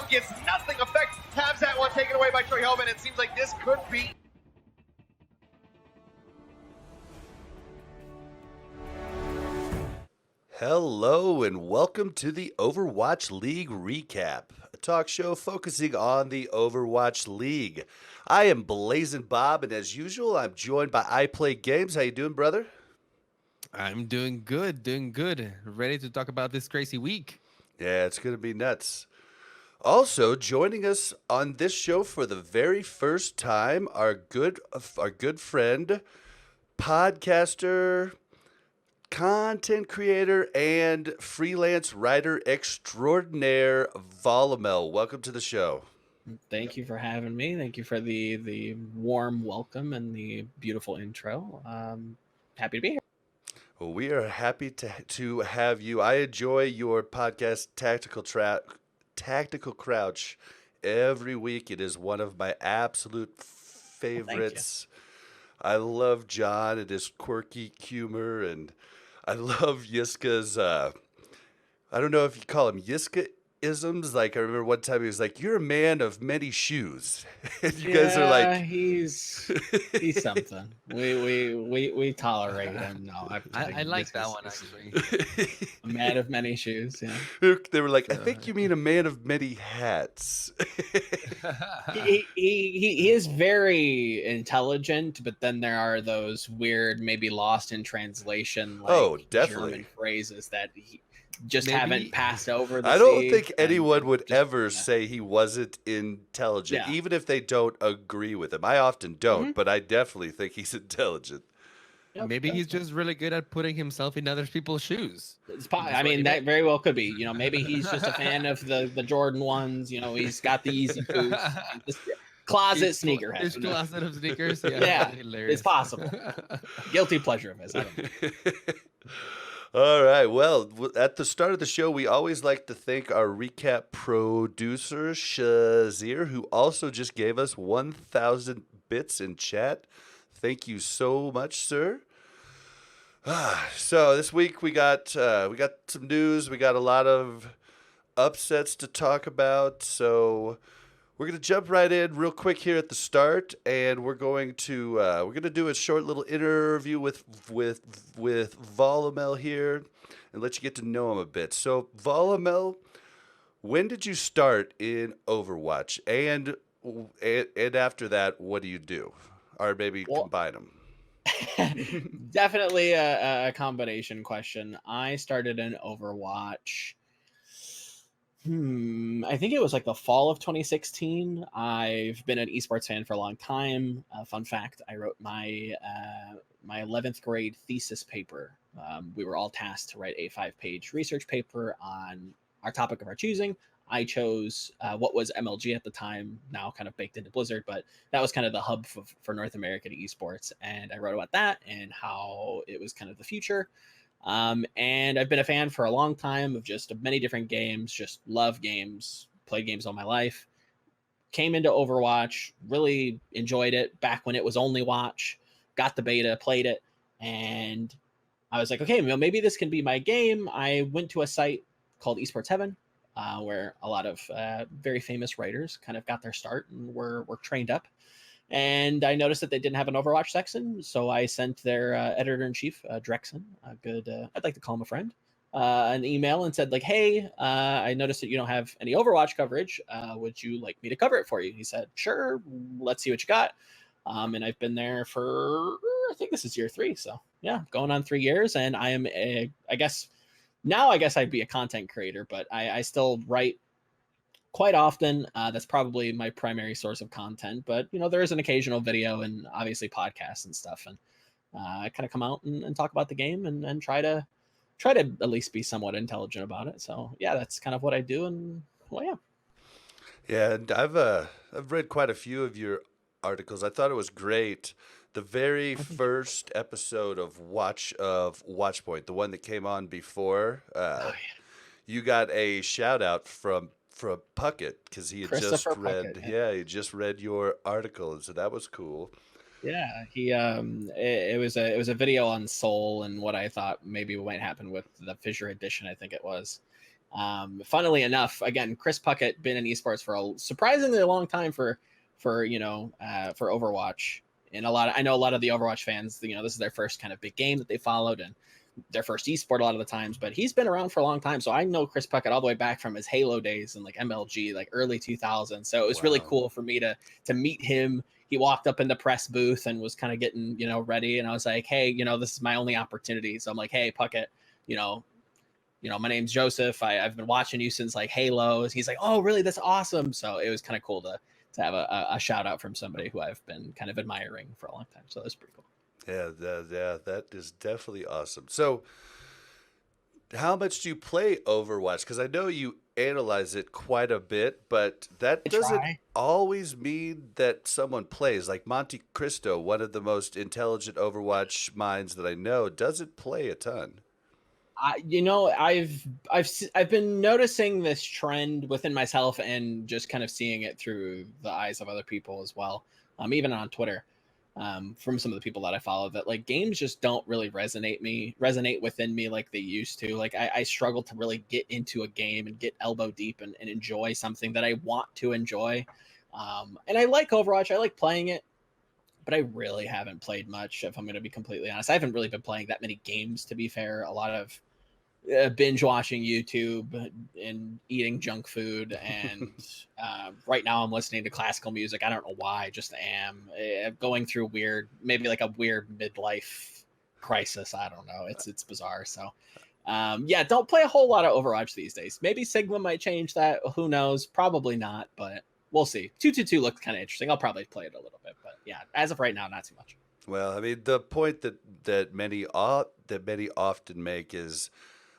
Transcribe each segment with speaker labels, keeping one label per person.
Speaker 1: Jump gets nothing effect. Has that one taken away by Troy Hellman. It seems like this could be.
Speaker 2: Hello and welcome to the Overwatch League recap, a talk show focusing on the Overwatch League. I am BlazzinBob, and as usual, I'm joined by iplaigames. How you doing, brother?
Speaker 3: I'm doing good. Ready to talk about this crazy week.
Speaker 2: Yeah, it's gonna be nuts. Also joining us on this show for the very first time, our good friend, podcaster, content creator, and freelance writer extraordinaire, Volamel. Welcome to the show.
Speaker 4: Thank you for having me. Thank you for the warm welcome and the beautiful intro. Happy to be here.
Speaker 2: Well, we are happy to have you. I enjoy your podcast, Tactical Crouch, every week. It is one of my absolute favorites. I love John and his quirky humor, and I love Yiska's, I don't know if you call him Yiska isms. Like, I remember one time he was like, "You're a man of many shoes." And you guys are like,
Speaker 4: he's something. We tolerate him. No,
Speaker 3: I like that one actually.
Speaker 4: A man of many shoes. Yeah.
Speaker 2: They were like, "I think you mean a man of many hats."
Speaker 4: He is very intelligent, but then there are those weird, maybe lost in translation, like
Speaker 2: definitely
Speaker 4: German phrases that he just haven't passed over.
Speaker 2: I don't think anyone would ever say he wasn't intelligent, even if they don't agree with him. I often don't, but I definitely think he's intelligent.
Speaker 3: Maybe he's just really good at putting himself in other people's shoes.
Speaker 4: I mean, that very well could be. You know, maybe he's just a fan of the Jordan ones. You know, he's got the easy boots. Closet sneakerhead.
Speaker 3: His closet of sneakers.
Speaker 4: Yeah, it's possible. Guilty pleasure of his. I don't know.
Speaker 2: All right. Well, at the start of the show, we always like to thank our recap producer, Shazir, who also just gave us 1,000 bits in chat. Thank you so much, sir. So this week we got some news. We got a lot of upsets to talk about. So we're gonna jump right in real quick here at the start, and we're gonna do a short little interview with Volamel here, and let you get to know him a bit. So Volamel, when did you start in Overwatch, and after that, what do you do, or maybe combine them?
Speaker 4: Definitely a combination question. I started in Overwatch. I think it was like the fall of 2016. I've been an esports fan for a long time. Fun fact: I wrote my 11th grade thesis paper. We were all tasked to write a 5-page research paper on our topic of our choosing. I chose what was MLG at the time, now kind of baked into Blizzard, but that was kind of the hub for North American esports. And I wrote about that and how it was kind of the future. And I've been a fan for a long time of just many different games, just love games, played games all my life. Came into Overwatch, really enjoyed it back when it was only Watch, got the beta, played it, and I was like, okay, well, maybe this can be my game. I went to a site called Esports Heaven, where a lot of very famous writers kind of got their start and were trained up. And I noticed that they didn't have an Overwatch section, so I sent their editor-in-chief, Drexen, I'd like to call him a friend, an email and said, like, hey, I noticed that you don't have any Overwatch coverage. Would you like me to cover it for you? He said, sure, let's see what you got. And I've been there for, I think this is year 3, so yeah, going on 3 years, and I am, I guess I'd be a content creator, but I still write quite often. That's probably my primary source of content, but you know, there is an occasional video and obviously podcasts and stuff, and I kind of come out and talk about the game and try to at least be somewhat intelligent about it. So yeah, that's kind of what I do. And well,
Speaker 2: yeah, and I've read quite a few of your articles. I thought it was great. The very first episode of Watchpoint, the one that came on before, you got a shout out from Puckett, because he had just read he just read your article, and so that was cool.
Speaker 4: Yeah, he it was a video on Soul and what I thought maybe might happen with the Fissure edition, I think it was. Funnily enough, again, Chris Puckett been in esports for a surprisingly long time for Overwatch. And I know a lot of the Overwatch fans, this is their first kind of big game that they followed and their first esport a lot of the times, but he's been around for a long time. So I know Chris Puckett all the way back from his Halo days and like MLG, like early 2000s. So it was really cool for me to meet him. He walked up in the press booth and was kind of getting, ready. And I was like, hey, this is my only opportunity. So I'm like, hey, Puckett, my name's Joseph. I've been watching you since like Halo. He's like, oh, really? That's awesome. So it was kind of cool to have a shout out from somebody who I've been kind of admiring for a long time. So that's pretty cool.
Speaker 2: Yeah, that is definitely awesome. So, how much do you play Overwatch? Because I know you analyze it quite a bit, but that doesn't always mean that someone plays. Like Monte Cristo, one of the most intelligent Overwatch minds that I know, doesn't play a ton.
Speaker 4: I've been noticing this trend within myself and just kind of seeing it through the eyes of other people as well. Even on Twitter. From some of the people that I follow, that like games just don't really resonate within me like they used to. Like I struggle to really get into a game and get elbow deep and enjoy something that I want to enjoy. And I like Overwatch. I like playing it, but I really haven't played much, if I'm going to be completely honest. I haven't really been playing that many games, to be fair. A lot of binge watching YouTube and eating junk food, and right now I'm listening to classical music. I don't know why, I just am going through maybe like a weird midlife crisis. I don't know. It's bizarre. So don't play a whole lot of Overwatch these days. Maybe Sigma might change that. Who knows? Probably not, but we'll see. 222 looks kind of interesting. I'll probably play it a little bit, but yeah, as of right now, not too much.
Speaker 2: Well, I mean, the point that many often make is,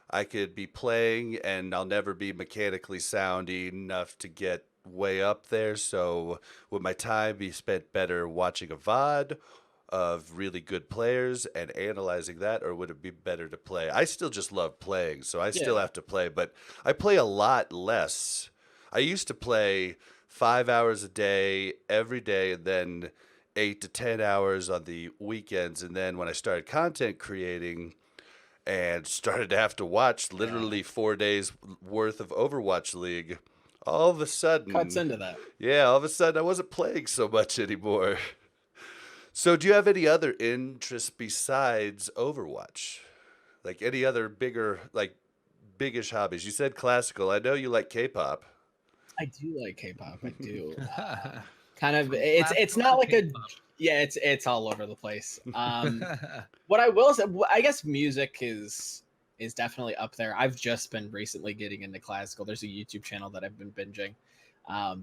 Speaker 2: I could be playing and I'll never be mechanically sound enough to get way up there. So would my time be spent better watching a VOD of really good players and analyzing that, or would it be better to play? I still just love playing, so I still have to play, but I play a lot less. I used to play 5 hours a day every day, and then 8 to 10 hours on the weekends. And then when I started content creating and started to have to watch literally 4 days worth of Overwatch League, all of a sudden
Speaker 4: cuts into that.
Speaker 2: Yeah, all of a sudden I wasn't playing so much anymore. So do you have any other interests besides Overwatch? Like any other biggish hobbies? You said classical. I know you like K-pop.
Speaker 4: I do like K-pop. I do. Kind of it's not like it's all over the place. What I will say, I guess music is definitely up there. I've just been recently getting into classical. There's a YouTube channel that I've been binging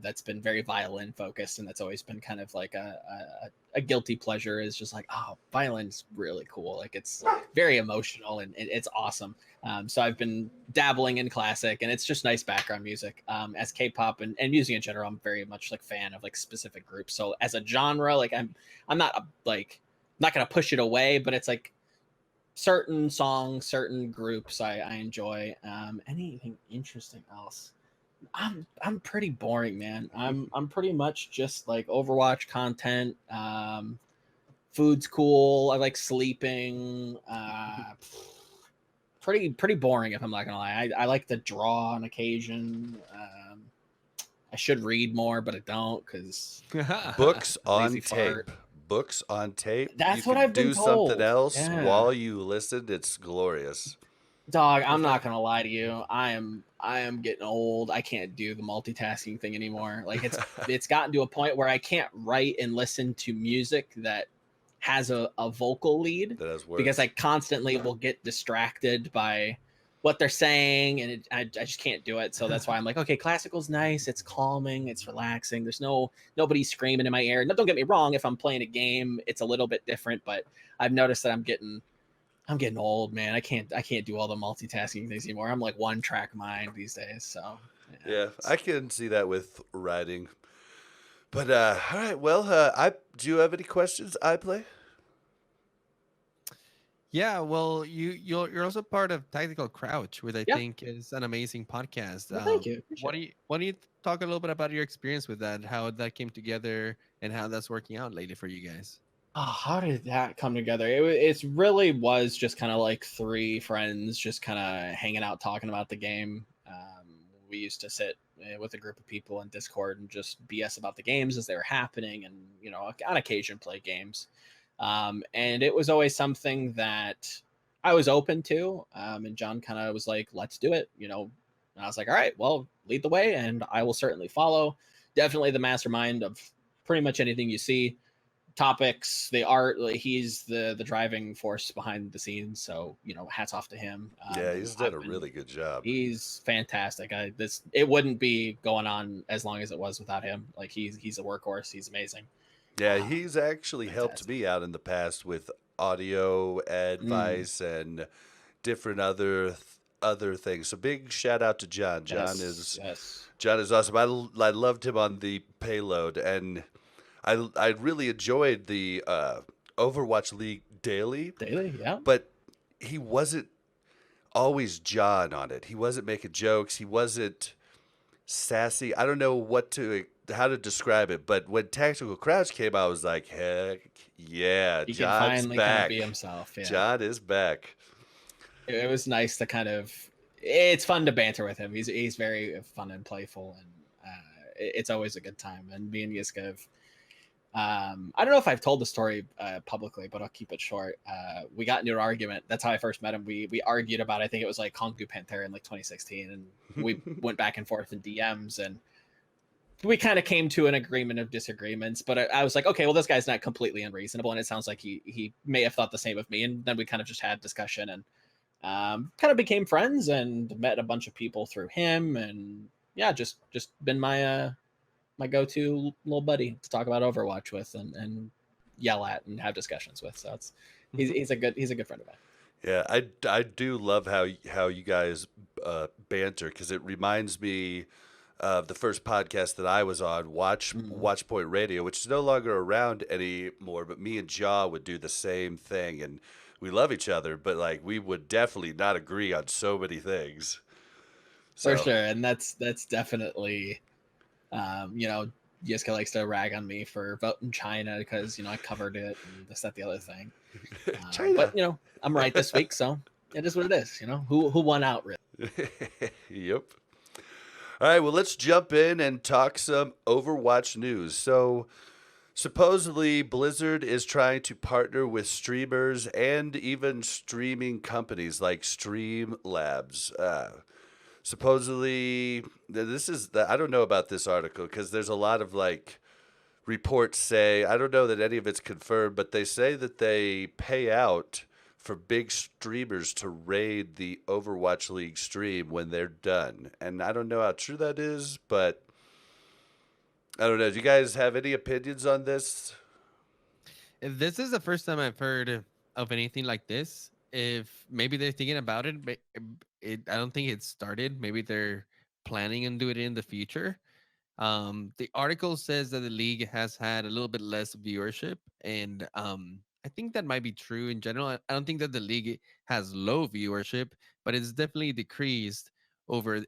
Speaker 4: that's been very violin focused, and that's always been kind of like a guilty pleasure. Is just like, oh, violin's really cool. Like it's very emotional and it's awesome. So I've been dabbling in classic, and it's just nice background music. As K-pop and music in general, I'm very much like fan of like specific groups. So as a genre, like I'm not not gonna push it away, but it's like certain songs, certain groups I enjoy. Anything interesting else? I'm pretty boring, man. I'm pretty much just like Overwatch content. Food's cool. I like sleeping. Pretty boring, if I'm not gonna lie. I like to draw on occasion. I should read more, but I don't because
Speaker 2: Books on tape. Books on tape.
Speaker 4: That's what I've been told.
Speaker 2: Do something else while you listen. It's glorious.
Speaker 4: Dog, I'm not gonna lie to you. I am getting old. I can't do the multitasking thing anymore. Like it's gotten to a point where I can't write and listen to music that has a vocal lead because I constantly will get distracted by what they're saying, and I just can't do it. So that's why I'm like, okay, classical's nice. It's calming. It's relaxing. There's nobody screaming in my ear. No, don't get me wrong. If I'm playing a game, it's a little bit different, but I've noticed that I'm getting old, man. I can't do all the multitasking things anymore. I'm like one track mind these days. So
Speaker 2: yeah, I can see that with writing. But all right, well, do you have any questions, iPlay?
Speaker 3: Yeah, well, you're also part of Tactical Crouch, which I think is an amazing podcast.
Speaker 4: Well, thank you.
Speaker 3: Why don't you talk a little bit about your experience with that, how that came together, and how that's working out lately for you guys?
Speaker 4: Oh, how did that come together? It really was just kind of like three friends just kind of hanging out talking about the game. We used to sit with a group of people in Discord and just BS about the games as they were happening, and on occasion play games. And it was always something that I was open to. And John kind of was like, "Let's do it," And I was like, "All right, well, lead the way, and I will certainly follow." Definitely the mastermind of pretty much anything you see. Topics, the art, like, he's the driving force behind the scenes. So hats off to him.
Speaker 2: Yeah, he's done a really good job.
Speaker 4: He's fantastic. It wouldn't be going on as long as it was without him. Like, he's a workhorse. He's amazing.
Speaker 2: Yeah, he's actually helped
Speaker 4: Fantastic.
Speaker 2: me out in the past with audio advice and different other things. So big shout out to John. John is awesome. I loved him on the payload, and I really enjoyed the Overwatch League daily.
Speaker 4: Yeah.
Speaker 2: But he wasn't always John on it. He wasn't making jokes. He wasn't sassy. I don't know how to describe it, but when Tactical Crouch came out, I was like, heck yeah,
Speaker 4: He
Speaker 2: John's
Speaker 4: can finally
Speaker 2: back.
Speaker 4: kind of be himself. Yeah.
Speaker 2: John is back.
Speaker 4: It was nice to kind of. It's fun to banter with him. He's very fun and playful, and it's always a good time. And me and Yiska have. I don't know if I've told the story publicly, but I'll keep it short. We got into an argument. That's how I first met him. We argued about, I think it was like Kongu Panther in like 2016, and we went back and forth in DMs, and we kind of came to an agreement of disagreements. But I was like, okay, well, this guy's not completely unreasonable, and it sounds like he may have thought the same of me. And then we kind of just had discussion and kind of became friends, and met a bunch of people through him, and yeah, just been my go-to little buddy to talk about Overwatch with and yell at and have discussions with. So he's a good friend of mine.
Speaker 2: Yeah, I do love how you guys banter, because it reminds me of the first podcast that I was on, Watchpoint Radio, which is no longer around anymore. But me and Jaw would do the same thing, and we love each other, but like we would definitely not agree on so many things.
Speaker 4: For sure, and that's definitely. Yiska likes to rag on me for voting China because I covered it and this, that, the other thing.
Speaker 2: China.
Speaker 4: But I'm right this week, so it is what it is. Who won out, really?
Speaker 2: Yep. All right, well, let's jump in and talk some Overwatch news. So, supposedly, Blizzard is trying to partner with streamers and even streaming companies like Streamlabs. Supposedly, I don't know about this article, because there's a lot of like reports say, I don't know that any of it's confirmed, but they say that they pay out for big streamers to raid the Overwatch League stream when they're done. And I don't know how true that is, but I don't know. Do you guys have any opinions on this?
Speaker 3: This is the first time I've heard of anything like this. If maybe they're thinking about it, but I don't think it's started. Maybe they're planning on doing it in the future. The article says that the league has had a little bit less viewership, and I think that might be true in general. I don't think that the league has low viewership, but it's definitely decreased over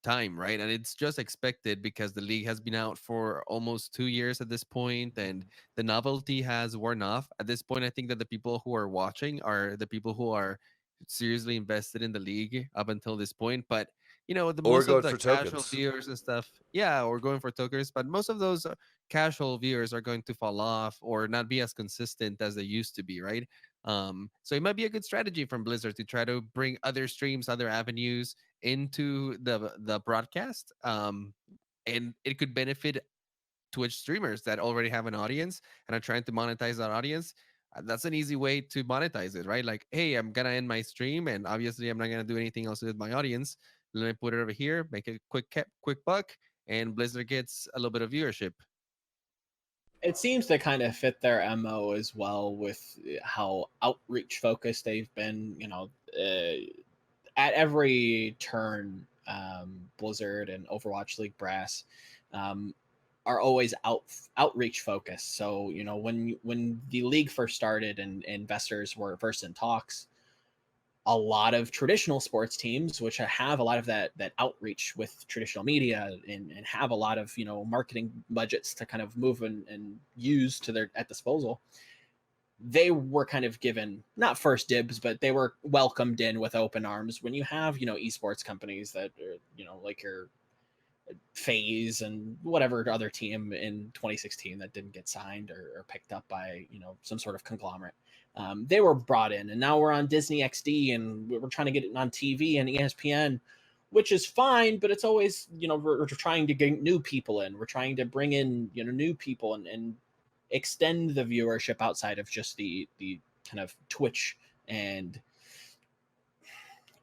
Speaker 3: time, right? And it's just expected because the league has been out for almost 2 years at this point, and the novelty has worn off. At this point, I think that the people who are watching are the people who are seriously invested in the league up until this point. But the
Speaker 2: Or
Speaker 3: most
Speaker 2: going
Speaker 3: of the
Speaker 2: for
Speaker 3: casual
Speaker 2: tokens.
Speaker 3: viewers and stuff, yeah, or going for tokens. But most of those casual viewers are going to fall off or not be as consistent as they used to be, right? So it might be a good strategy from Blizzard to try to bring other streams, other avenues into the broadcast, and it could benefit Twitch streamers that already have an audience and are trying to monetize that audience. That's an easy way to monetize it, right? Like, hey, I'm gonna end my stream, and obviously I'm not gonna do anything else with my audience. Let me put it over here, make a quick buck, and Blizzard gets a little bit of viewership.
Speaker 4: It seems to kind of fit their MO as well, with how outreach focused they've been. At every turn, Blizzard and Overwatch League brass are always outreach focused. So when the league first started and investors were first in talks, a lot of traditional sports teams, which have a lot of that outreach with traditional media and have a lot of, marketing budgets to kind of move and use to their at disposal, they were kind of given not first dibs, but they were welcomed in with open arms. When you have, esports companies that are, like your FaZe and whatever other team in 2016 that didn't get signed or picked up by, some sort of conglomerate. They were brought in, and now we're on Disney XD, and we're trying to get it on TV and ESPN, which is fine, but it's always, we're trying to get new people in. We're trying to bring in, new people and extend the viewership outside of just the kind of Twitch and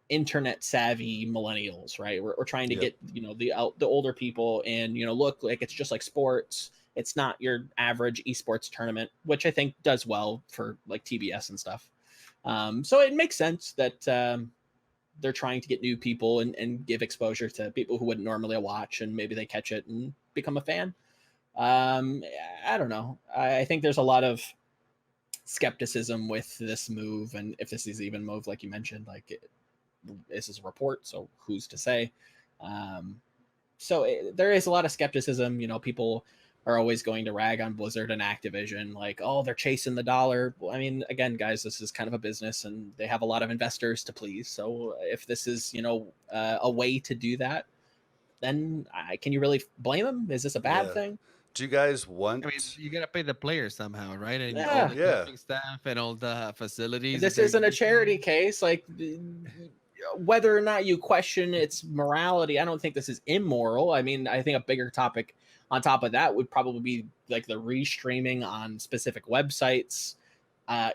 Speaker 4: internet savvy millennials, right? We're trying to get the older people, and look, like, it's just like sports. It's not your average esports tournament, which I think does well for like TBS and stuff. So it makes sense that they're trying to get new people and give exposure to people who wouldn't normally watch, and maybe they catch it and become a fan. I don't know. I think there's a lot of skepticism with this move, and if this is even a move, like you mentioned, like this is a report, so who's to say? There is a lot of skepticism. People are always going to rag on Blizzard and Activision, like, oh, they're chasing the dollar. Well, I mean, again, guys, this is kind of a business, and they have a lot of investors to please. So if this is, a way to do that, then can you really blame them? Is this a bad thing?
Speaker 2: Do you guys want?
Speaker 3: I mean, you gotta pay the players somehow, right? And all
Speaker 4: Yeah.
Speaker 3: the coaching staff and all the facilities.
Speaker 4: This
Speaker 3: that they're
Speaker 4: isn't a charity
Speaker 3: using.
Speaker 4: case. Like, whether or not you question its morality, I don't think this is immoral. I mean, I think a bigger topic on top of that would probably be like the restreaming on specific websites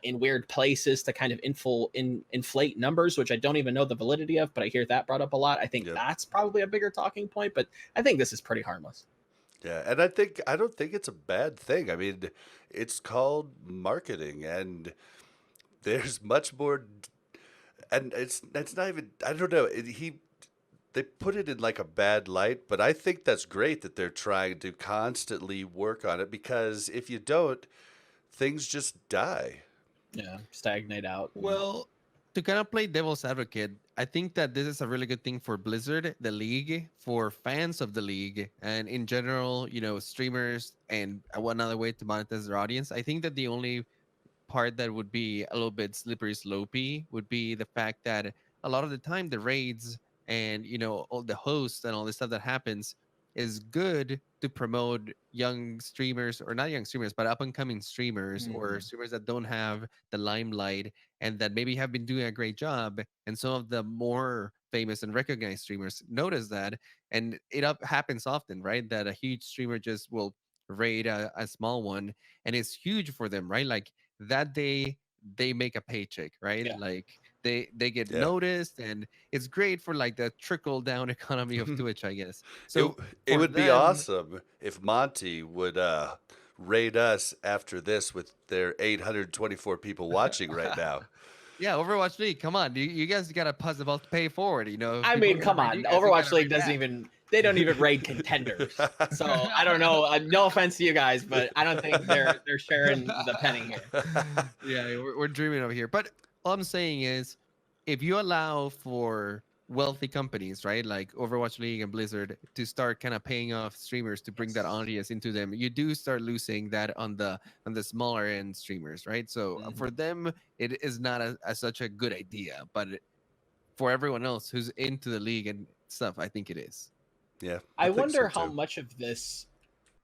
Speaker 4: in weird places to kind of inflate numbers, which I don't even know the validity of, but I hear that brought up a lot. I think that's probably a bigger talking point, but I think this is pretty harmless.
Speaker 2: Yeah, and I don't think it's a bad thing. I mean, it's called marketing, and there's much more, and it's not even. I don't know. They put it in like a bad light, but I think that's great that they're trying to constantly work on it, because if you don't, things just die.
Speaker 4: Yeah, stagnate out.
Speaker 3: Well, to kind of play devil's advocate, I think that this is a really good thing for Blizzard, the league, for fans of the league, and in general, streamers, and one other way to monetize their audience. I think that the only part that would be a little bit slippery slopey would be the fact that a lot of the time the raids and all the hosts and all this stuff that happens is good to promote young streamers, or not young streamers but up and coming streamers, or streamers that don't have the limelight and that maybe have been doing a great job, and some of the more famous and recognized streamers notice that, and happens often, right, that a huge streamer just will raid a small one, and it's huge for them, right? Like that day they make a paycheck, right?
Speaker 4: Yeah.
Speaker 3: Like they get
Speaker 2: Yeah.
Speaker 3: noticed, and it's great for like the trickle down economy of Twitch, I guess. So
Speaker 2: It
Speaker 3: for
Speaker 2: would be
Speaker 3: them,
Speaker 2: awesome if Monty would raid us after this with their 824 people watching right now.
Speaker 3: yeah, Overwatch League, come on, you guys got to possible to pay forward.
Speaker 4: I
Speaker 3: People
Speaker 4: mean, come
Speaker 3: raid
Speaker 4: on,
Speaker 3: you guys, you
Speaker 4: Overwatch
Speaker 3: gotta
Speaker 4: League
Speaker 3: raid
Speaker 4: doesn't
Speaker 3: back.
Speaker 4: even. They don't even raid contenders. So I don't know. No offense to you guys, but I don't think they're sharing the penny here.
Speaker 3: Yeah, we're dreaming over here. But all I'm saying is, if you allow for wealthy companies, right, like Overwatch League and Blizzard, to start kind of paying off streamers to bring that audience into them, you do start losing that on the smaller end streamers, right? So
Speaker 4: Mhm.
Speaker 3: for them, it is not such a good idea, but for everyone else who's into the league and stuff, I think it is.
Speaker 2: Yeah,
Speaker 4: I
Speaker 2: think so
Speaker 4: wonder how
Speaker 2: too.
Speaker 4: much of this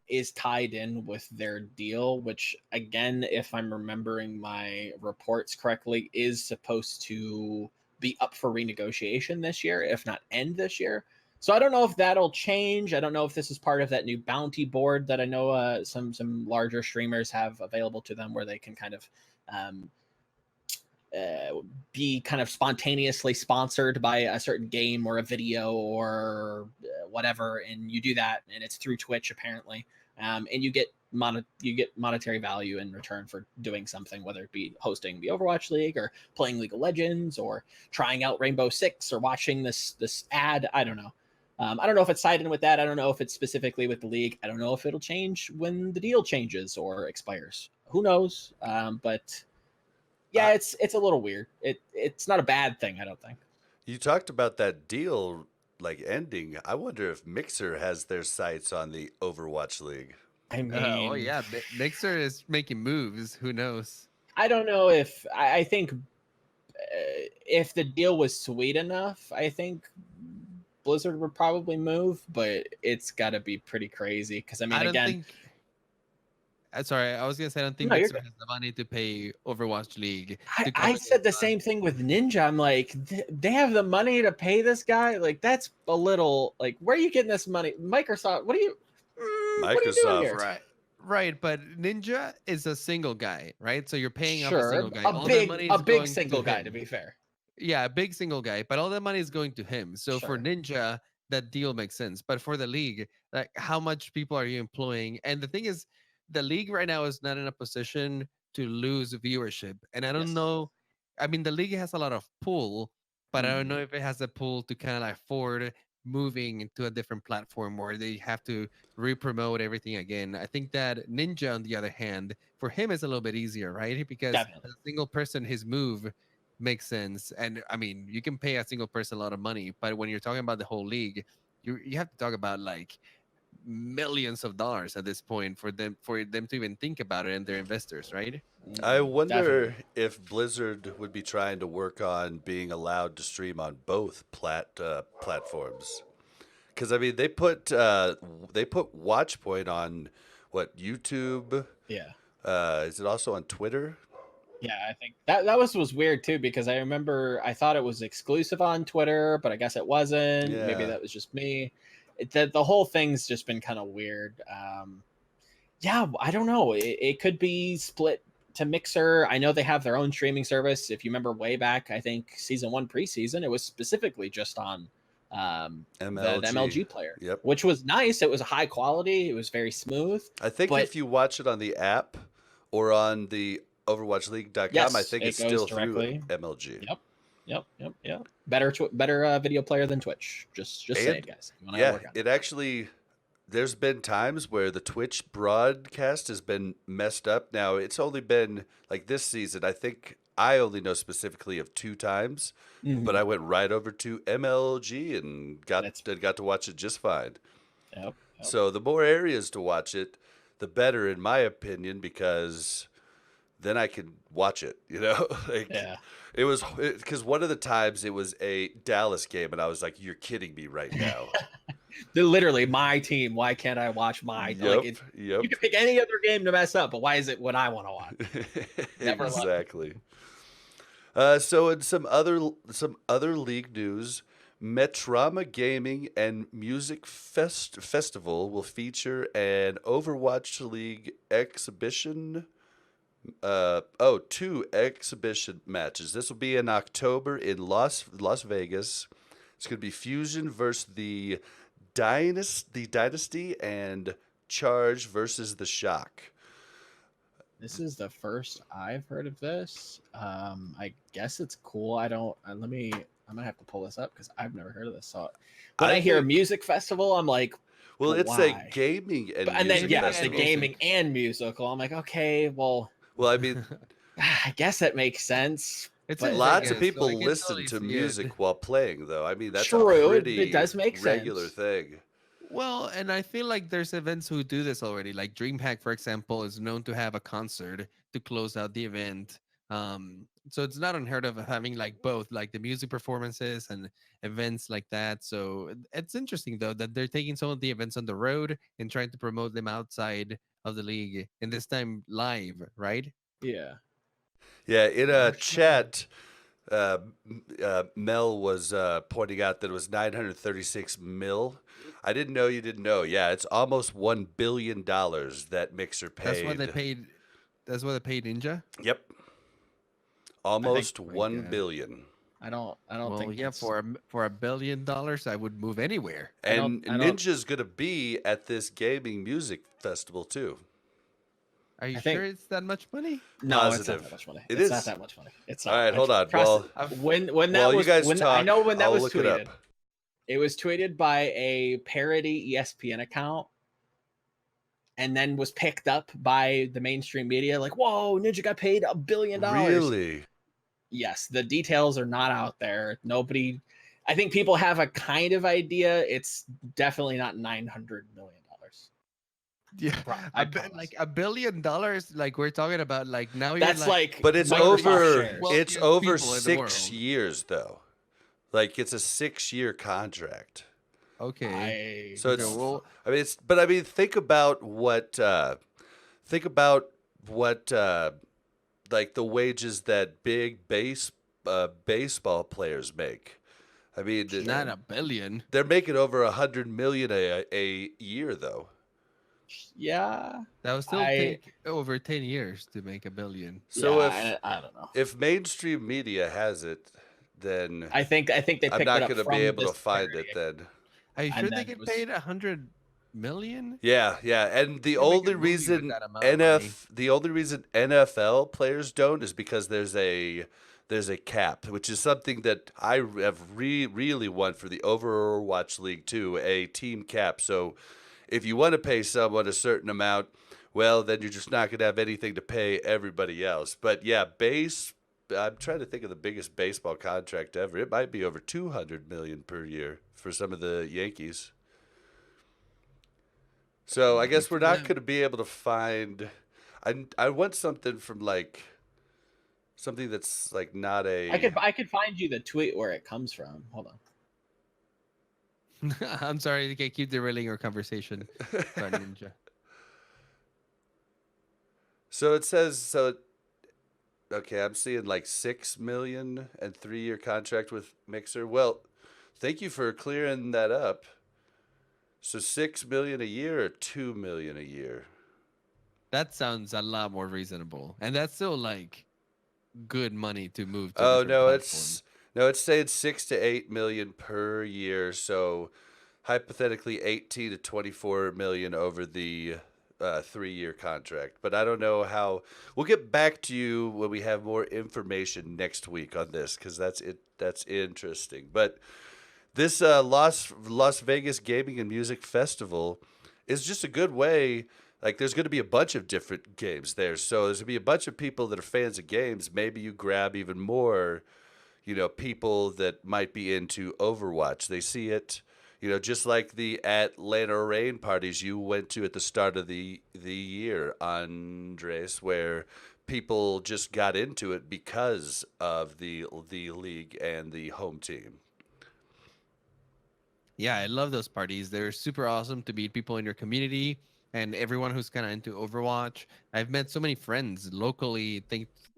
Speaker 4: is tied in with their deal, which, again, if I'm remembering my reports correctly, is supposed to be up for renegotiation this year, if not end this year. So I don't know if that'll change. I don't know if this is part of that new bounty board that I know some larger streamers have available to them, where they can kind of um, be kind of spontaneously sponsored by a certain game or a video or whatever, and you do that, and it's through Twitch apparently, and you get monetary value in return for doing something, whether it be hosting the Overwatch League or playing League of Legends or trying out Rainbow Six or watching this ad. I don't know. I don't know if it's tied in with that. I don't know if it's specifically with the league. I don't know if it'll change when the deal changes or expires. Who knows? But yeah, it's a little weird. It's not a bad thing, I don't think.
Speaker 2: You talked about that deal like ending. I wonder if Mixer has their sights on the Overwatch League.
Speaker 4: I
Speaker 3: Oh
Speaker 4: mean,
Speaker 3: yeah, Mixer is making moves. Who knows?
Speaker 4: I don't know if I think if the deal was sweet enough, I think Blizzard would probably move, but it's got to be pretty crazy because I mean,
Speaker 3: I don't
Speaker 4: again,
Speaker 3: think. Sorry, I was gonna say I don't think
Speaker 4: no, you're
Speaker 3: Mixer has the money to pay Overwatch League to
Speaker 4: I
Speaker 3: cover
Speaker 4: said the
Speaker 3: costs.
Speaker 4: same thing with Ninja. I'm like, they have the money to pay this guy. Like, that's a little like, where are you getting this money? Microsoft, what are you doing
Speaker 2: Microsoft.
Speaker 4: here?
Speaker 3: Right, but Ninja is a single guy, right? So you're paying off a
Speaker 4: Sure,
Speaker 3: single guy. All the money is
Speaker 4: a big
Speaker 3: going
Speaker 4: single
Speaker 3: to
Speaker 4: guy,
Speaker 3: him.
Speaker 4: to be fair.
Speaker 3: Yeah, a big single guy, but all the money is going to him. So for
Speaker 4: Sure.
Speaker 3: Ninja, that deal makes sense. But for the league, like how much people are you employing? And the thing is, the league right now is not in a position to lose viewership. And I don't
Speaker 4: Yes.
Speaker 3: know. I mean, the league has a lot of pull, but I don't
Speaker 4: Mhm.
Speaker 3: know if it has the pull to kind of like afford moving into a different platform where they have to re-promote everything again. I think that Ninja, on the other hand, for him is a little bit easier, right? Because
Speaker 4: Definitely.
Speaker 3: as a single person, his move makes sense. And I mean, you can pay a single person a lot of money, but when you're talking about the whole league, you have to talk about like millions of dollars at this point for them to even think about it, and their investors, right?
Speaker 2: I
Speaker 4: Definitely.
Speaker 2: wonder if Blizzard would be trying to work on being allowed to stream on both platforms. Because I mean, they put Watchpoint on what, YouTube?
Speaker 4: Yeah.
Speaker 2: Is it also on Twitter?
Speaker 4: Yeah, I think that was weird too because I remember I thought it was exclusive on Twitter, but I guess it wasn't. Maybe
Speaker 2: Yeah.
Speaker 4: that was just me. The whole thing's just been kind of weird. Yeah, I don't know. It could be split to Mixer. I know they have their own streaming service. If you remember way back, I think season 1 preseason, it was specifically just on the
Speaker 2: MLG.
Speaker 4: MLG player,
Speaker 2: Yep.
Speaker 4: which was nice. It was high quality. It was very smooth.
Speaker 2: I think
Speaker 4: But
Speaker 2: if you watch it on the app or on the OverwatchLeague.com, I
Speaker 4: yes,
Speaker 2: think
Speaker 4: it
Speaker 2: it's
Speaker 4: goes
Speaker 2: still through
Speaker 4: directly.
Speaker 2: MLG.
Speaker 4: Yep. Better video player than Twitch. Just saying,
Speaker 2: And
Speaker 4: guys. You wanna
Speaker 2: yeah,
Speaker 4: work on
Speaker 2: it actually. There's been times where the Twitch broadcast has been messed up. Now it's only been like this season. I think I only know specifically of 2 times,
Speaker 4: it.
Speaker 2: but I went right over to MLG and got
Speaker 4: That's
Speaker 2: to watch it just fine.
Speaker 4: yep.
Speaker 2: So the more areas to watch it, the better, in my opinion, because then I can watch it. You know, like
Speaker 4: Yeah.
Speaker 2: it was because one of the times it was a Dallas game, and I was like, "You're kidding me right now."
Speaker 4: They're literally my team. Why can't I watch my like
Speaker 2: Yep,
Speaker 4: it,
Speaker 2: yep.
Speaker 4: you can pick any other game to mess up, but why is it what I want to watch? Never let me.
Speaker 2: Exactly. So in some other league news, Metrama Gaming and Music Festival will feature an Overwatch League exhibition. 2 exhibition matches. This will be in October in Las Vegas. It's going to be Fusion versus the Dynasty, and Charge versus the Shock.
Speaker 4: This is the first I've heard of this. I guess it's cool. I don't. I'm gonna have to pull this up because I've never heard of this. So when I hear
Speaker 2: think-
Speaker 4: music festival, I'm like,
Speaker 2: Well, it's
Speaker 4: why?
Speaker 2: a gaming and
Speaker 4: and
Speaker 2: music
Speaker 4: then yeah,
Speaker 2: festival.
Speaker 4: the gaming and musical. I'm like, okay, well,
Speaker 2: Well, I mean,
Speaker 4: I guess that makes sense.
Speaker 3: It's
Speaker 4: But
Speaker 3: in
Speaker 2: lots of
Speaker 3: Vegas, so
Speaker 2: people
Speaker 3: I can
Speaker 2: listen
Speaker 3: totally
Speaker 2: to
Speaker 3: see
Speaker 2: music
Speaker 3: it.
Speaker 2: while playing, though. I mean, that's
Speaker 4: True,
Speaker 2: a
Speaker 4: it
Speaker 2: pretty
Speaker 4: does make
Speaker 2: regular
Speaker 4: sense.
Speaker 2: thing.
Speaker 3: Well, and I feel like there's events who do this already. Like DreamHack, for example, is known to have a concert to close out the event. So it's not unheard of having like both, like the music performances and events like that. So it's interesting though that they're taking some of the events on the road and trying to promote them outside of the league, and this time live, right?
Speaker 4: Yeah.
Speaker 2: Yeah, in a
Speaker 3: Gosh,
Speaker 2: chat, Mel was pointing out that it was 936 mil. I didn't know you didn't know. Yeah, it's almost $1 billion that Mixer paid.
Speaker 3: That's what they paid. That's what they paid Ninja.
Speaker 2: Yep. Almost
Speaker 3: Oh my
Speaker 2: $1
Speaker 3: God.
Speaker 2: billion.
Speaker 4: I don't
Speaker 3: Well,
Speaker 4: think
Speaker 3: yeah,
Speaker 4: that's-
Speaker 3: for $1 billion, I would move anywhere.
Speaker 2: And
Speaker 4: I don't-
Speaker 2: Ninja's going to be at this gaming music festival too.
Speaker 3: Are you
Speaker 4: I think-
Speaker 3: sure it's that much money?
Speaker 4: No, it's
Speaker 2: Positive.
Speaker 4: not that much money.
Speaker 2: It
Speaker 4: It's
Speaker 2: is.
Speaker 4: not that much money. It's
Speaker 2: All
Speaker 4: not.
Speaker 2: right, hold on.
Speaker 4: Trust-
Speaker 2: Well,
Speaker 4: when that
Speaker 2: while
Speaker 4: was
Speaker 2: you guys
Speaker 4: when
Speaker 2: talk,
Speaker 4: I know when that
Speaker 2: I'll
Speaker 4: was
Speaker 2: look
Speaker 4: tweeted.
Speaker 2: it up.
Speaker 4: It was tweeted by a parody ESPN account and then was picked up by the mainstream media like, whoa, Ninja got paid $1 billion.
Speaker 2: Really?
Speaker 4: Yes, the details are not out there. Nobody, I think people have a kind of idea. It's definitely not $900 million.
Speaker 3: Yeah,
Speaker 4: I
Speaker 3: like
Speaker 4: promise.
Speaker 3: $1 billion. Like we're talking about. Like now you're
Speaker 4: That's
Speaker 3: like
Speaker 4: like
Speaker 2: But
Speaker 4: Microsoft shares.
Speaker 2: it's
Speaker 3: wealthiest
Speaker 2: over
Speaker 3: people in the
Speaker 2: 6 years though. Like it's a 6 year contract.
Speaker 3: Okay.
Speaker 4: I
Speaker 2: So
Speaker 3: Okay.
Speaker 2: it's,
Speaker 3: Well,
Speaker 2: I mean, it's, but I mean, think about what, like the wages that baseball players make. I mean,
Speaker 3: not
Speaker 4: sure.
Speaker 3: a billion.
Speaker 2: they're making over 100 million a year though.
Speaker 4: Yeah.
Speaker 3: That would still
Speaker 4: I
Speaker 3: take over 10 years to make $1 billion.
Speaker 2: So
Speaker 4: yeah, I don't know.
Speaker 2: if mainstream media has it, then
Speaker 4: I think they
Speaker 2: I'm
Speaker 4: picked it
Speaker 2: not
Speaker 4: up
Speaker 2: going to be
Speaker 4: from
Speaker 2: able to
Speaker 4: this
Speaker 2: find
Speaker 4: charity,
Speaker 2: it then.
Speaker 3: Are you sure
Speaker 4: and
Speaker 3: they
Speaker 4: then it
Speaker 3: get
Speaker 4: was
Speaker 3: paid 100 million?
Speaker 2: Yeah, yeah, and
Speaker 3: You can make a movie with that amount of money.
Speaker 2: The only reason NFL players don't is because there's a cap, which is something that I have really want for the Overwatch League too, a team cap. So if you want to pay someone a certain amount, well, then you're just not going to have anything to pay everybody else. But yeah, I'm trying to think of the biggest baseball contract ever. It might be over 200 million per year for some of the Yankees. So I guess
Speaker 3: Good
Speaker 2: we're
Speaker 3: for
Speaker 2: not
Speaker 3: them.
Speaker 2: going to be able to find. I want something from like something that's like not a.
Speaker 4: I could find you the tweet where it comes from. Hold on.
Speaker 3: I'm sorry. Okay, keep derailing our conversation. Sorry, Ninja.
Speaker 2: So it says so. Okay, I'm seeing like 6 million and 3 year contract with Mixer. Well, thank you for clearing that up. So 6 million a year or 2 million a year.
Speaker 3: That sounds a lot more reasonable, and that's still like good money to move to a
Speaker 2: Oh
Speaker 3: different
Speaker 2: no,
Speaker 3: platform.
Speaker 2: it's saying 6 to 8 million per year. So hypothetically 18 to 24 million over the 3 year contract. But I don't know how. We'll get back to you when we have more information next week on this because that's it. That's interesting. But this Las Vegas Gaming and Music Festival is just a good way. Like, there's going to be a bunch of different games there, so there's going to be a bunch of people that are fans of games. Maybe you grab even more, people that might be into Overwatch. They see it, just like the Atlanta Rain parties you went to at the start of the year, Andres, where people just got into it because of the league and the home team.
Speaker 3: Yeah, I love those parties. They're super awesome to meet people in your community and everyone who's kind of into Overwatch. I've met so many friends locally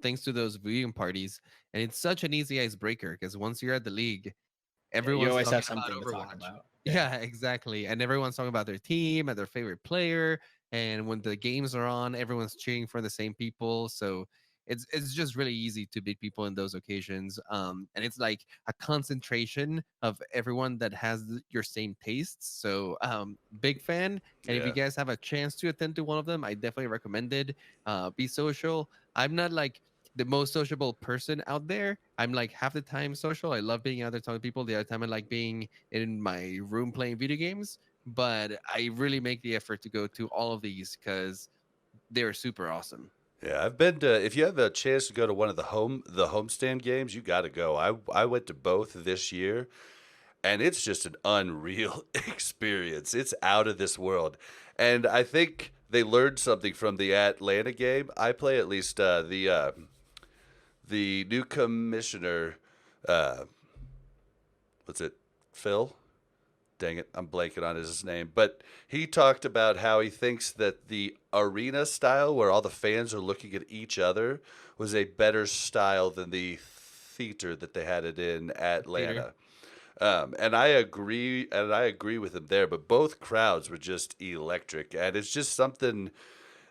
Speaker 3: thanks to those viewing parties, and it's such an easy icebreaker because once you're at the league,
Speaker 4: Yeah, you
Speaker 3: everyone's
Speaker 4: always have
Speaker 3: talking about
Speaker 4: something to talk
Speaker 3: Overwatch.
Speaker 4: about. Yeah.
Speaker 3: Yeah, exactly. And everyone's talking about their team and their favorite player. And when the games are on, everyone's cheering for the same people. So it's just really easy to beat people in those occasions. And it's like a concentration of everyone that has your same tastes. So big fan. And if you
Speaker 2: Yeah.
Speaker 3: guys have a chance to attend to one of them, I definitely recommend it. Be social. I'm not like the most sociable person out there. I'm like half the time social. I love being out there talking to people. The other time I like being in my room playing video games. But I really make the effort to go to all of these because they're super awesome.
Speaker 2: Yeah, I've been to. If you have a chance to go to one of the homestand games, you got to go. I went to both this year, and it's just an unreal experience. It's out of this world, and I think they learned something from the Atlanta game. I play at least the new commissioner. Uh, what's it? Phil. Dang it, I'm blanking on his name. But he talked about how he thinks that the arena style, where all the fans are looking at each other, was a better style than the theater that they had it in
Speaker 3: Theater.
Speaker 2: Atlanta. And I agree with him there. But both crowds were just electric, and it's just something.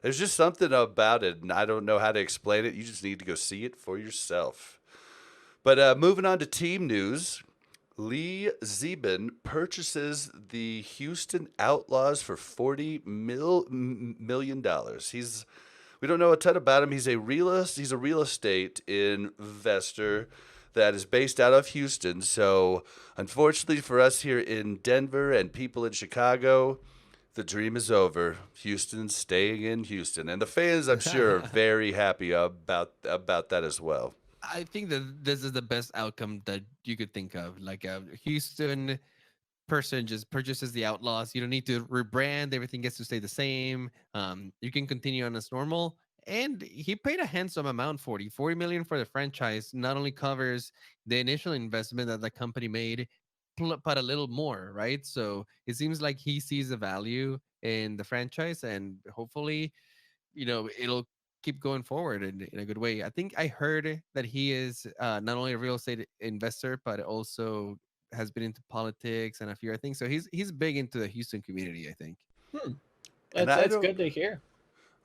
Speaker 2: There's just something about it, and I don't know how to explain it. You just need to go see it for yourself. But moving on to team news, Lee Zeben purchases the Houston Outlaws for $40 million. We don't know a ton about him. He's a realist. He's a real estate investor that is based out of Houston. So, unfortunately for us here in Denver and people in Chicago, the dream is over. Houston's staying in Houston, and the fans, I'm sure, are very happy about that as well.
Speaker 3: I think that this is the best outcome that you could think of. Like Houston person just purchases the Outlaws. You don't need to rebrand. Everything gets to stay the same. You can continue on as normal. And he paid a handsome amount for it. 40 million for the franchise not only covers the initial investment that the company made, but a little more, right? So it seems like he sees the value in the franchise, and hopefully, it'll keep going forward in a good way. I think I heard that he is not only a real estate investor, but also has been into politics and a few other things. So he's big into the Houston community, I think.
Speaker 4: Hmm.
Speaker 2: And
Speaker 4: That's good to hear.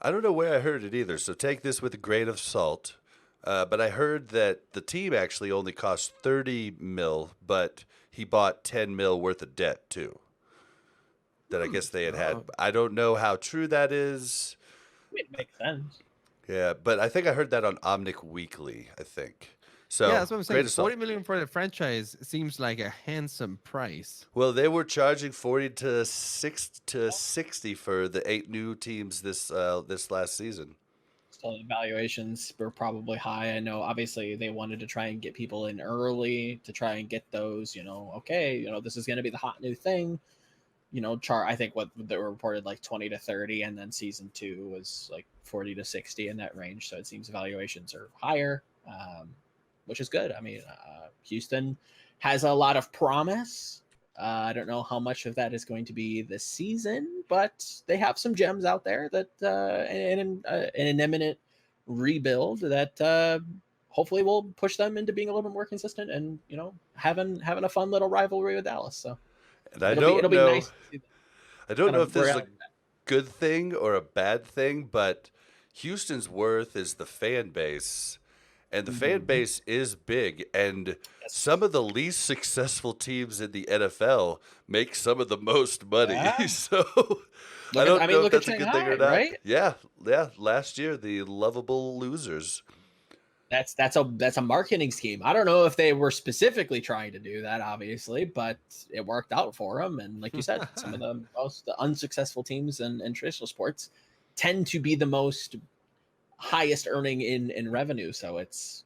Speaker 2: I don't know where I heard it either, so take this with a grain of salt. But I heard that the team actually only cost 30 mil, but he bought 10 mil worth of debt too. That I guess they had had.
Speaker 3: Oh.
Speaker 2: I don't know how true that is.
Speaker 4: It makes sense.
Speaker 2: Yeah, but I think I heard that on Omnic Weekly, I think. So,
Speaker 3: Yeah, that's what I'm saying.
Speaker 2: great assault.
Speaker 3: 40 million for the franchise seems like a handsome price.
Speaker 2: Well, they were charging 40 to 60 for the 8 new teams this last season.
Speaker 4: So the valuations were probably high. I know obviously they wanted to try and get people in early to try and get those, okay, this is going to be the hot new thing. I think what they were reported like 20 to 30, and then season 2 was like 40 to 60 in that range. So it seems valuations are higher, which is good. I mean, Houston has a lot of promise. I don't know how much of that is going to be this season, but they have some gems out there that in an imminent rebuild that hopefully will push them into being a little bit more consistent and having a fun little rivalry with Dallas. So.
Speaker 2: And I
Speaker 4: It'll
Speaker 2: don't
Speaker 4: be
Speaker 2: know.
Speaker 4: nice to see
Speaker 2: I don't
Speaker 4: kind
Speaker 2: know
Speaker 4: of
Speaker 2: if this is a
Speaker 4: reality.
Speaker 2: good thing or a bad thing, but Houston's worth is the fan base, and the fan
Speaker 4: Mhm.
Speaker 2: base is big. And
Speaker 4: Yes.
Speaker 2: some of the least successful teams in the NFL make some of the most money.
Speaker 4: Yeah.
Speaker 2: So I
Speaker 4: Look
Speaker 2: don't know if
Speaker 4: at
Speaker 2: that's a good thing or
Speaker 4: Shanghai,
Speaker 2: not.
Speaker 4: right?
Speaker 2: Yeah. Last year, the lovable losers.
Speaker 4: That's a marketing scheme. I don't know if they were specifically trying to do that, obviously, but it worked out for them. And like you said, some of the most unsuccessful teams in traditional sports tend to be the most highest earning in revenue. So it's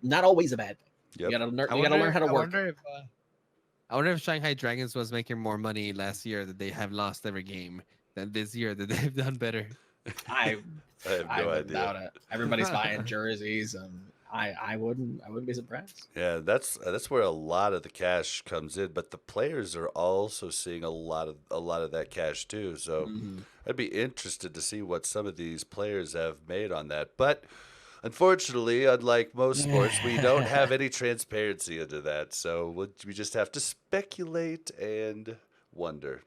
Speaker 4: not always a bad thing.
Speaker 2: Yep.
Speaker 4: You gotta learn how to work.
Speaker 3: I wonder if Shanghai Dragons was making more money last year that they have lost every game than this year that they've done better.
Speaker 4: I
Speaker 2: I have no
Speaker 4: wouldn't
Speaker 2: idea.
Speaker 4: doubt it. Everybody's buying jerseys, and I wouldn't be surprised.
Speaker 2: Yeah, that's where a lot of the cash comes in, but the players are also seeing a lot of that cash too. So
Speaker 4: Mhm.
Speaker 2: I'd be interested to see what some of these players have made on that. But unfortunately, unlike most sports, we don't have any transparency into that. So we just have to speculate and wonder.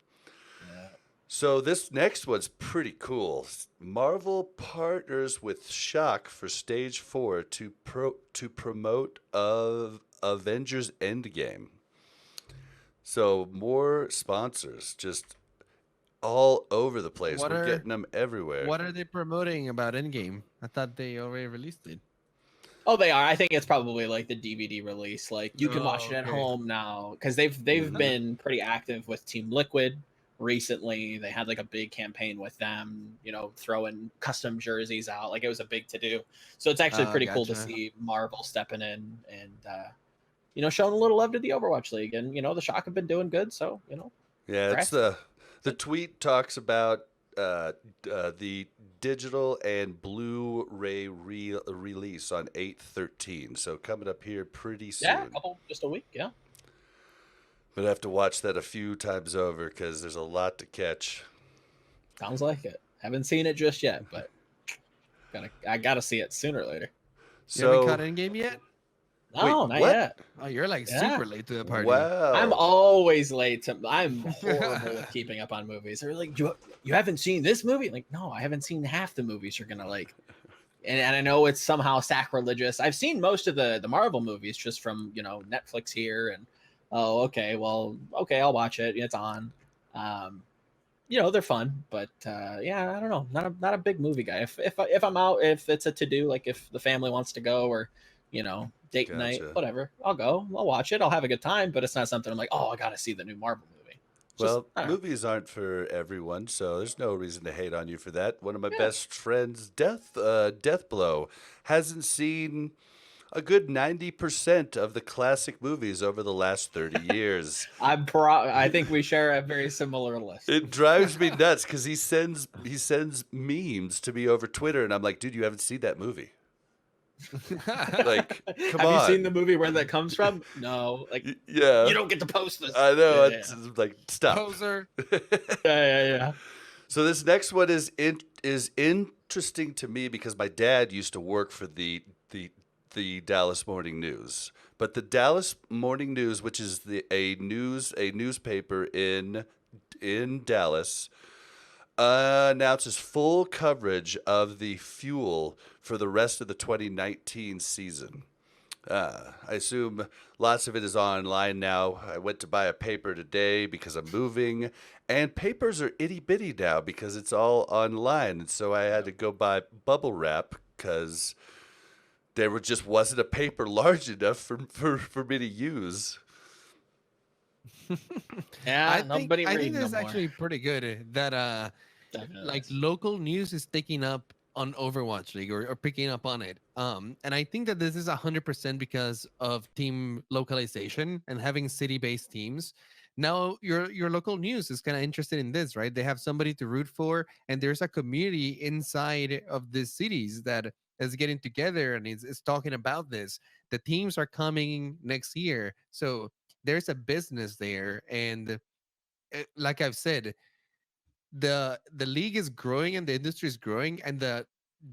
Speaker 4: Yeah.
Speaker 2: So this next one's pretty cool. Marvel partners with Shock for Stage 4 to promote Avengers Endgame. So more sponsors just all over the place. We're getting them everywhere.
Speaker 3: What are they promoting about Endgame? I thought they already released it.
Speaker 4: Oh, they are. I think it's probably like the DVD release. Like you can
Speaker 3: Oh,
Speaker 4: watch it at
Speaker 3: okay.
Speaker 4: home now because they've
Speaker 2: Mhm.
Speaker 4: been pretty active with Team Liquid recently. They had like a big campaign with them, throwing custom jerseys out. Like it was a big to do. So it's actually pretty cool to
Speaker 3: Gotcha.
Speaker 4: see Marvel stepping in and showing a little love to the Overwatch League. And the Shock have been doing good. So
Speaker 2: Yeah, it's
Speaker 4: congrats.
Speaker 2: the tweet talks about the digital and Blu-ray release on 8/13. So coming up here pretty soon.
Speaker 4: Yeah, just a week. Yeah.
Speaker 2: But I have to watch that a few times over because there's a lot to catch.
Speaker 4: Sounds like it. Haven't seen it just yet, but I gotta see it sooner or later.
Speaker 3: You haven't
Speaker 2: So
Speaker 3: caught Endgame yet?
Speaker 4: No,
Speaker 2: Wait,
Speaker 4: not
Speaker 2: what?
Speaker 4: yet.
Speaker 3: Oh, you're like
Speaker 4: Yeah.
Speaker 3: super late to the party.
Speaker 2: wow.
Speaker 4: I'm always late. I'm horrible with keeping up on movies. They're like, you haven't seen this movie? Like, no, I haven't seen half the movies you're gonna like. And I know it's somehow sacrilegious. I've seen most of the Marvel movies just from Netflix here, and I'll watch it. It's on. They're fun, but yeah, I don't know. Not a big movie guy. If I'm out, if it's a to do, like if the family wants to go or date night,
Speaker 2: Gotcha.
Speaker 4: whatever, I'll go. I'll watch it. I'll have a good time, but it's not something I'm like, oh, I gotta see the new Marvel movie.
Speaker 2: Well,
Speaker 4: I don't know.
Speaker 2: movies aren't for everyone, so there's no reason to hate on you for that. One of my
Speaker 4: Yeah.
Speaker 2: best friends, Death Blow, hasn't seen a good 90% of the classic movies over the last 30 years.
Speaker 4: I think we share a very similar list.
Speaker 2: It drives me nuts because he sends memes to me over Twitter, and I'm like, dude, you haven't seen that movie. Like, come
Speaker 4: Have
Speaker 2: on.
Speaker 4: you seen the movie where that comes from? No. Like,
Speaker 2: Yeah.
Speaker 4: you don't get to post this.
Speaker 2: I know.
Speaker 4: Yeah,
Speaker 2: It's like, stop.
Speaker 3: Poser.
Speaker 4: yeah.
Speaker 2: So this next one is interesting to me because my dad used to work for the Dallas Morning News. But the Dallas Morning News, which is a newspaper in Dallas, announces full coverage of the fuel for the rest of the 2019 season. I assume lots of it is online now. I went to buy a paper today because I'm moving, and papers are itty bitty now because it's all online. And so I had to go buy bubble wrap because just wasn't a paper large enough for me to use.
Speaker 4: Yeah,
Speaker 3: I
Speaker 4: nobody
Speaker 3: think
Speaker 4: reading
Speaker 3: this is
Speaker 4: no more.
Speaker 3: actually pretty good that
Speaker 4: Definitely
Speaker 3: like
Speaker 4: is.
Speaker 3: local news is picking up on Overwatch League or picking up on it. And I think that this is 100% because of team localization and having city-based teams. Now your local news is kind of interested in this, right? They have somebody to root for, and there's a community inside of the cities that is getting together and is talking about this. The teams are coming next year, so there's a business there, and like I've said, the league is growing and the industry is growing, and the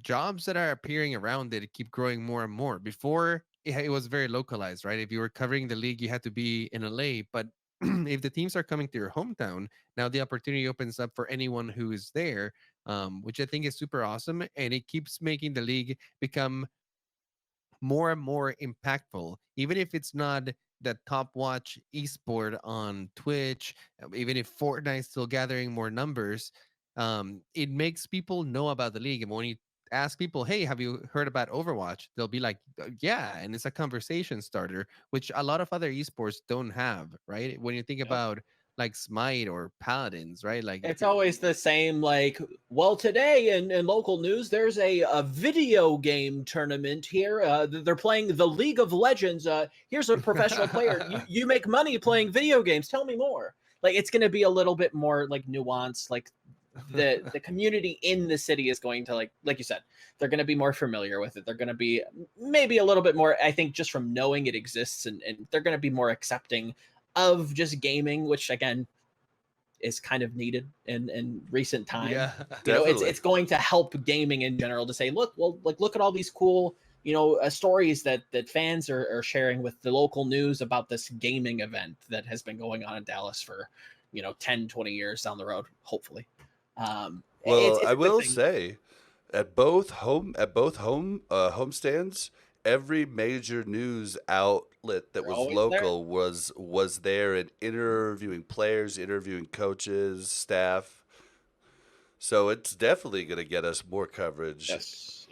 Speaker 3: jobs that are appearing around it keep growing more and more. Before it was very localized, right? If you were covering the league, you had to be in LA, but if the teams are coming to your hometown, now the opportunity opens up for anyone who is there, which I think is super awesome, and it keeps making the league become more and more impactful, even if it's not the top watch esport on Twitch, even if Fortnite's still gathering more numbers, it makes people know about the league. And when you ask people, hey, have you heard about Overwatch? They'll be like, yeah. And it's a conversation starter, which a lot of other esports don't have, right? When you think
Speaker 4: Yep.
Speaker 3: about like Smite or Paladins, right? Like,
Speaker 4: It's always the same, like, well, today in local news, there's a video game tournament here. They're playing the League of Legends. Here's a professional player. You make money playing video games. Tell me more. Like, it's going to be a little bit more, like, nuanced. Like, the community in the city is going to, like you said, they're going to be more familiar with it. They're going to be maybe a little bit more, I think, just from knowing it exists, and they're going to be more accepting of just gaming, which, again, is kind of needed in recent time.
Speaker 3: yeah,
Speaker 4: You know,
Speaker 2: Definitely.
Speaker 4: it's going to help gaming in general to say, look, well, like, look at all these cool, stories that fans are sharing with the local news about this gaming event that has been going on in Dallas for 10, 20 years down the road, hopefully.
Speaker 2: Well,
Speaker 4: It's
Speaker 2: I
Speaker 4: a good
Speaker 2: will
Speaker 4: thing.
Speaker 2: say, at both homestands, every major news outlet that
Speaker 4: They're
Speaker 2: was
Speaker 4: always there.
Speaker 2: local was there and interviewing players, interviewing coaches, staff. So it's definitely going to get us more coverage.
Speaker 4: Yes.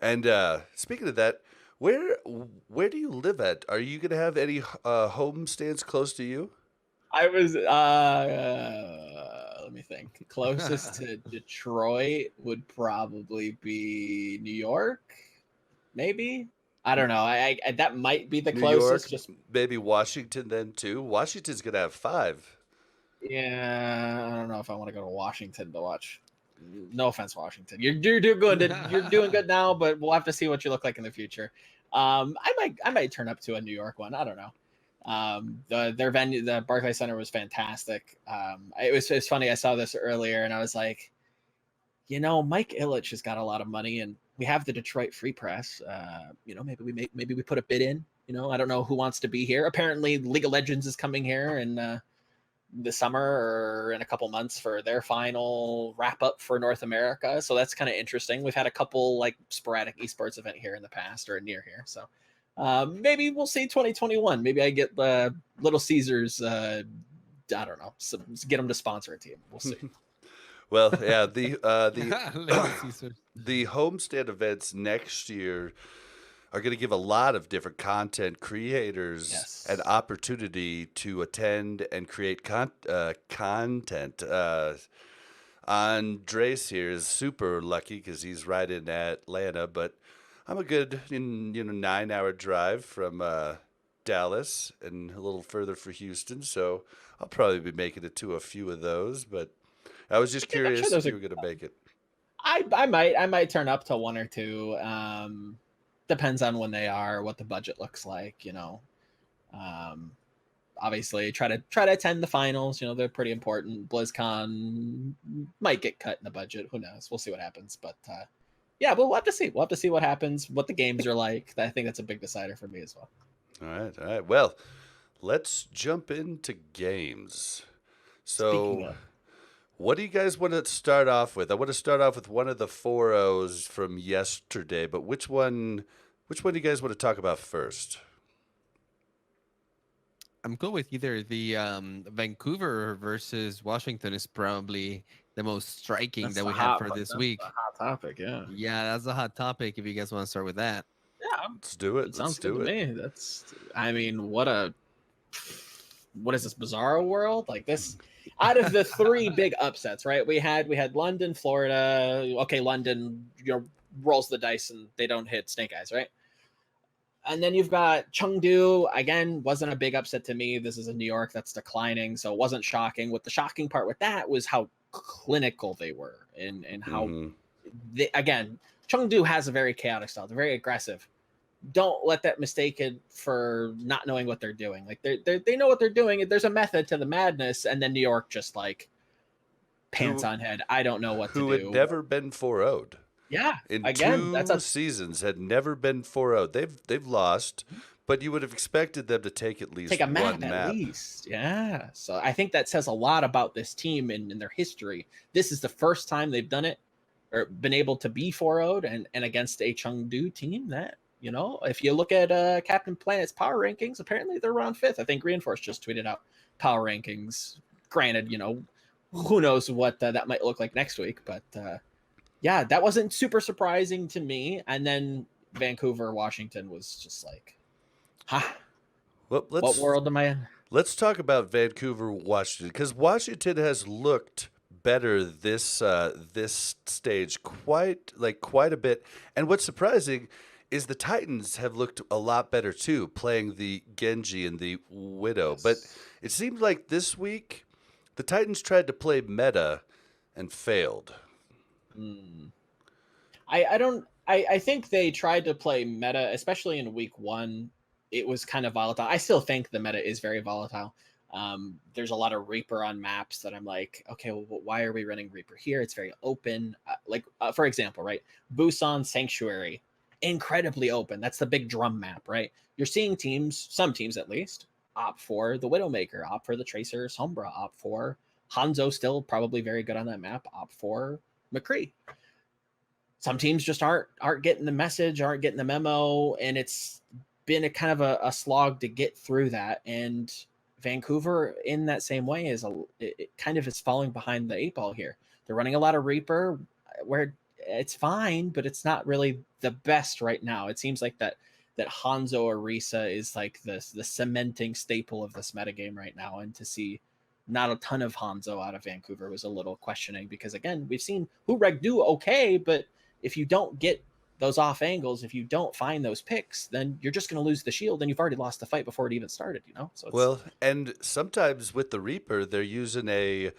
Speaker 2: And speaking of that, where do you live at? Are you going to have any homestands close to you?
Speaker 4: I was let me think. Closest to Detroit would probably be New York, maybe. I don't know. I that might be the
Speaker 2: New York,
Speaker 4: closest. Just
Speaker 2: maybe Washington then too. Washington's going to have 5.
Speaker 4: yeah, I don't know if I want to go to Washington to watch. No offense, Washington. You're doing good. You're doing good now, but we'll have to see what you look like in the future. I might turn up to a New York one. I don't know. Their venue, the Barclays Center, was fantastic. It was funny. I saw this earlier, and I was like, Mike Ilitch has got a lot of money, and we have the Detroit Free Press. Maybe we put a bid in. I don't know who wants to be here. Apparently, League of Legends is coming here in the summer or in a couple months for their final wrap up for North America. So that's kind of interesting. We've had a couple like sporadic esports event here in the past or near here. So maybe we'll see 2021. Maybe I get Little Caesars. I don't know. Get them to sponsor a team. We'll see.
Speaker 2: Well, yeah, the
Speaker 3: Little Caesars.
Speaker 2: the homestand events next year are going to give a lot of different content creators
Speaker 4: Yes.
Speaker 2: an opportunity to attend and create content. Andres here is super lucky because he's right in Atlanta, but I'm a good 9-hour drive from Dallas and a little further for Houston, so I'll probably be making it to a few of those. But I was just
Speaker 4: I'm sure
Speaker 2: curious if
Speaker 4: those
Speaker 2: you
Speaker 4: are.
Speaker 2: were going to make it.
Speaker 4: I might turn up to one or two. Depends on when they are, what the budget looks like. Um, obviously try to attend the finals. They're pretty important. BlizzCon might get cut in the budget. Who knows? We'll see what happens. But yeah, but we'll have to see. We'll have to see what happens. What the games are like. I think that's a big decider for me as well.
Speaker 2: All right. Well, let's jump into games.
Speaker 4: Speaking
Speaker 2: So,
Speaker 4: of,
Speaker 2: what do you guys want to start off with? I want to start off with one of the 4-0s from yesterday, but which one do you guys want to talk about first?
Speaker 3: I'm cool with either. The Vancouver versus Washington is probably the most striking
Speaker 4: that's
Speaker 3: that
Speaker 4: the
Speaker 3: we had for
Speaker 4: that's
Speaker 3: this
Speaker 4: the
Speaker 3: week.
Speaker 4: hot topic. Yeah,
Speaker 3: Yeah, that's a hot topic. If you guys want to start with that,
Speaker 4: yeah.
Speaker 2: Let's do it.
Speaker 4: It sounds
Speaker 2: Let's
Speaker 4: good
Speaker 2: do
Speaker 4: to
Speaker 2: it.
Speaker 4: me. I mean, what is this bizarro world? Like this, out of the three big upsets, right? We had London, Florida. Okay, London, rolls the dice and they don't hit Snake Eyes, right? And then you've got Chengdu. Again, wasn't a big upset to me. This is in New York that's declining, so it wasn't shocking. What the shocking part with that was how clinical they were and how
Speaker 2: Mhm.
Speaker 4: again, Chengdu has a very chaotic style. They're very aggressive. Don't let that mistaken for not knowing what they're doing. Like they know what they're doing. There's a method to the madness, and then New York just like pants
Speaker 2: Who
Speaker 4: on head. I don't know what to
Speaker 2: who had
Speaker 4: do.
Speaker 2: never been 4-0'd.
Speaker 4: Yeah,
Speaker 2: In
Speaker 4: again, that's
Speaker 2: two
Speaker 4: a
Speaker 2: seasons had never been 4-0. They've lost, but you would have expected them to take at least
Speaker 4: take a map
Speaker 2: one
Speaker 4: at
Speaker 2: map.
Speaker 4: least. Yeah. So I think that says a lot about this team and their history. This is the first time they've done it or been able to be 4-0'd and against a Chengdu team that, if you look at Captain Planet's power rankings, apparently they're around 5th. I think Reinforce just tweeted out power rankings. Granted, who knows what that might look like next week, but yeah, that wasn't super surprising to me. And then Vancouver, Washington was just like,
Speaker 2: Well,
Speaker 4: what world am I in?
Speaker 2: let's talk about Vancouver, Washington, because Washington has looked better this stage quite a bit. And what's surprising is the Titans have looked a lot better too, playing the Genji and the Widow. But it seemed like this week the Titans tried to play meta and failed.
Speaker 4: I think they tried to play meta, especially in week 1. It was kind of volatile. I still think the meta is very volatile. There's a lot of Reaper on maps that I'm like, okay, well, why are we running Reaper here? It's very open. For example, right? Busan Sanctuary, incredibly open. That's the big drum map, right? You're seeing teams, some teams at least, opt for the Widowmaker, opt for the Tracer Sombra, opt for Hanzo, still probably very good on that map, opt for McCree. Some teams just aren't getting the message, aren't getting the memo, and it's been a kind of a slog to get through that. And Vancouver, in that same way, it kind of is falling behind the 8 ball here. They're running a lot of Reaper, where it's fine, but it's not really the best right now. It seems like that Hanzo Orisa is like the cementing staple of this metagame right now, and to see not a ton of Hanzo out of Vancouver was a little questioning, because again, we've seen Hureg do okay, but if you don't get those off angles, if you don't find those picks, then you're just going to lose the shield, and you've already lost the fight before it even started, So
Speaker 2: Well, and sometimes with the Reaper, they're using a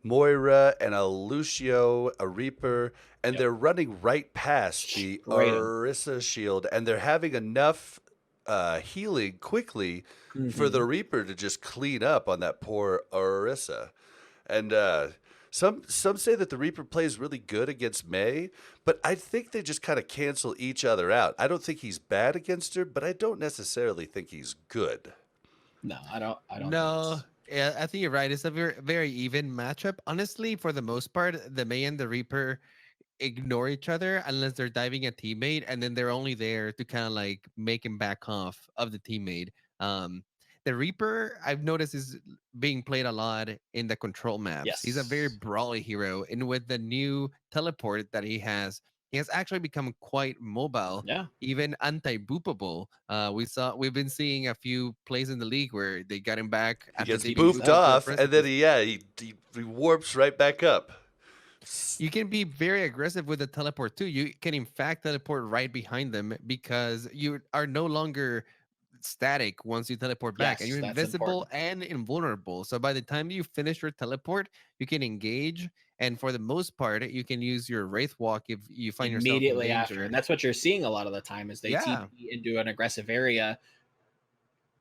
Speaker 2: Moira and a Lucio, a Reaper, and they're running right past the Orisa shield, and they're having enough healing quickly for the Reaper to just clean up on that poor Orisa. And some say that the Reaper plays really good against Mei, but I think they just kind of cancel each other out. I don't think he's bad against her, but I don't necessarily think he's good.
Speaker 4: No, I don't.
Speaker 3: no. Yeah, I think you're right. It's a very, very even matchup. Honestly, for the most part, the Mei and the Reaper ignore each other unless they're diving a teammate, and then they're only there to kind of like make him back off of the teammate. The Reaper, I've noticed, is being played a lot in the control maps.
Speaker 4: Yes.
Speaker 3: He's a very brawly hero, and with the new teleport that he has actually become quite mobile.
Speaker 4: Yeah.
Speaker 3: Even anti-boopable. We've been seeing a few plays in the league where they got him back.
Speaker 2: He
Speaker 3: after
Speaker 2: gets
Speaker 3: they
Speaker 2: booped
Speaker 3: booped up
Speaker 2: off,
Speaker 3: for
Speaker 2: and then he warps right back up.
Speaker 3: You can be very aggressive with the teleport too. You can in fact teleport right behind them because you are no longer static once you teleport back, and
Speaker 4: Yes,
Speaker 3: you're
Speaker 4: that's
Speaker 3: invisible
Speaker 4: important.
Speaker 3: and invulnerable. So by the time you finish your teleport, you can engage, and for the most part, you can use your wraith walk if you find yourself in
Speaker 4: Immediately after.
Speaker 3: danger.
Speaker 4: And that's what you're seeing a lot of the time is they
Speaker 3: Yeah,
Speaker 4: TP into an aggressive area.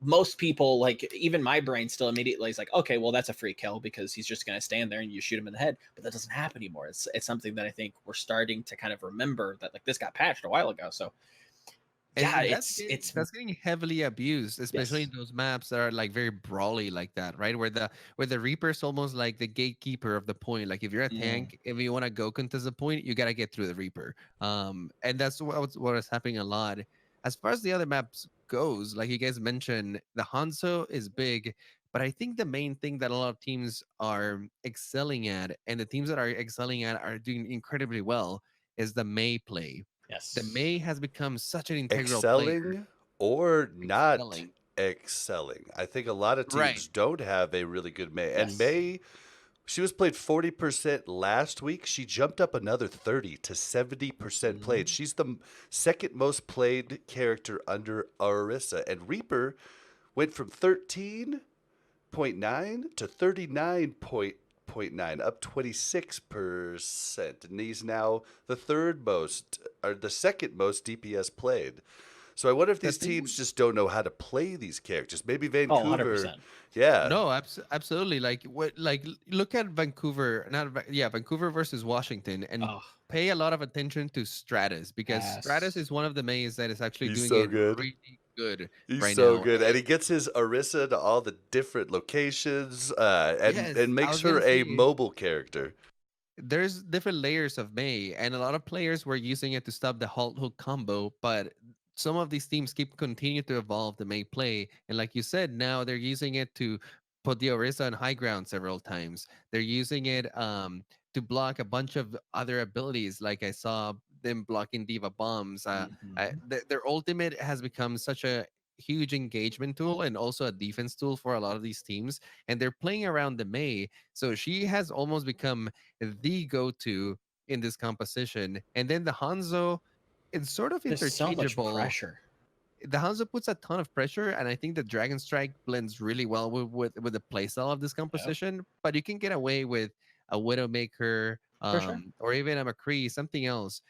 Speaker 4: Most people, like even my brain still immediately is like, okay, well, that's a free kill because he's just going to stand there and you shoot him in the head. But that doesn't happen anymore. It's something that I think we're starting to kind of remember that like this got patched a while ago. So yeah,
Speaker 3: and
Speaker 4: it's
Speaker 3: that's getting heavily abused, especially in
Speaker 4: yes.
Speaker 3: those maps that are like very brawly like that, right? Where the Reaper's almost like the gatekeeper of the point. Like if you're a
Speaker 4: Mm,
Speaker 3: tank, if you want to go contest the point, you gotta get through the Reaper. And that's what is happening a lot. As far as the other maps goes, like you guys mentioned, the Hanzo is big, but I think the main thing that a lot of teams are excelling at, and the teams that are excelling at are doing incredibly well, is the Mei play. The
Speaker 4: yes.
Speaker 3: May has become such an integral player,
Speaker 2: Excelling or not
Speaker 3: excelling.
Speaker 2: excelling. I think a lot of
Speaker 3: Right.
Speaker 2: teams don't have a really good May. And
Speaker 4: Yes.
Speaker 2: May, she was played 40% last week. She jumped up another 30 to 70% played.
Speaker 4: Mhm.
Speaker 2: She's the second most played character under Orisa. And Reaper went from 13.9 to 39.9, up 26%. And he's now the third most, or the second most DPS played. So I wonder if
Speaker 3: The
Speaker 2: these
Speaker 3: thing,
Speaker 2: teams just don't know how to play these characters. Maybe
Speaker 4: Oh,
Speaker 2: Vancouver,
Speaker 4: 100%.
Speaker 2: yeah.
Speaker 3: no, absolutely. Like what? Like look at Vancouver, not yeah, Vancouver versus Washington, and
Speaker 4: Oh,
Speaker 3: pay a lot of attention to Stratus because Stratus
Speaker 4: yes.
Speaker 3: is one of the mains that is actually
Speaker 2: He's
Speaker 3: doing
Speaker 2: so
Speaker 3: it
Speaker 2: good.
Speaker 3: really good
Speaker 2: He's
Speaker 3: right
Speaker 2: so
Speaker 3: now.
Speaker 2: good, and he gets his Orisa to all the different locations,
Speaker 3: Yes,
Speaker 2: and
Speaker 3: I
Speaker 2: makes
Speaker 3: was
Speaker 2: her
Speaker 3: gonna
Speaker 2: a
Speaker 3: say
Speaker 2: mobile character.
Speaker 3: there's different layers of May, and a lot of players were using it to stop the halt hook combo, but some of these teams keep continue to evolve the May play, and like you said, now they're using it to put the Orisa on high ground several times. They're using it to block a bunch of other abilities, like I saw them blocking Diva bombs.
Speaker 4: Mhm.
Speaker 3: Their ultimate has become such a huge engagement tool and also a defense tool for a lot of these teams, and they're playing around the May, so she has almost become the go-to in this composition. And then the Hanzo, it's sort of
Speaker 4: Just so much
Speaker 3: interchangeable.
Speaker 4: pressure.
Speaker 3: The Hanzo puts a ton of pressure, and I think the Dragon Strike blends really well with the playstyle of this
Speaker 4: Yep.
Speaker 3: composition. But you can get away with a Widowmaker,
Speaker 4: For sure.
Speaker 3: or even a McCree, something else.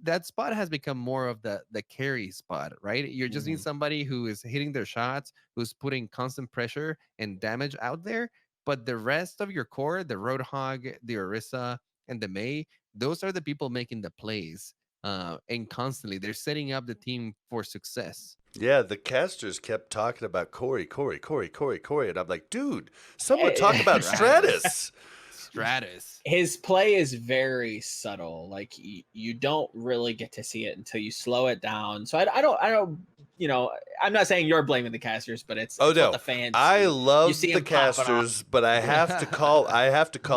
Speaker 3: That spot has become more of the carry spot, right? You just need
Speaker 4: Mhm.
Speaker 3: somebody who is hitting their shots, who's putting constant pressure and damage out there. But the rest of your core, the Roadhog, the Orisa, and the May, those are the people making the plays, and constantly they're setting up the team for success.
Speaker 2: Yeah, the casters kept talking about Corey, and I'm like, dude, someone talk
Speaker 4: Eh,
Speaker 2: about
Speaker 3: Stratus.
Speaker 2: Stratus.
Speaker 3: Stratus.
Speaker 4: His play is very subtle. Like you don't really get to see it until you slow it down. So I don't, I'm not saying you're blaming the casters, but
Speaker 2: Oh
Speaker 4: it's what
Speaker 2: no,
Speaker 4: the fans
Speaker 2: I
Speaker 4: see. You
Speaker 2: love
Speaker 4: see
Speaker 2: the
Speaker 4: him popping off.
Speaker 2: casters, but I have to call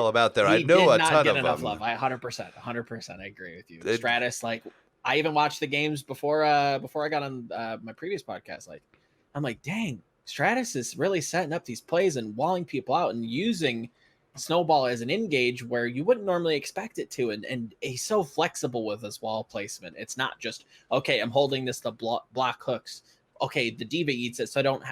Speaker 2: him out there. I
Speaker 4: He
Speaker 2: know
Speaker 4: did
Speaker 2: a
Speaker 4: not
Speaker 2: ton
Speaker 4: get
Speaker 2: of
Speaker 4: enough love.
Speaker 2: them.
Speaker 4: I 100%, 100%. I agree with you.
Speaker 2: It,
Speaker 4: Stratus, like I even watched the games before I got on my previous podcast. Like I'm like, dang, Stratus is really setting up these plays and walling people out and using Snowball as an engage where you wouldn't normally expect it to. And he's so flexible with his wall placement. It's not just okay, I'm holding this to block hooks. Okay, the diva eats it, so I don't.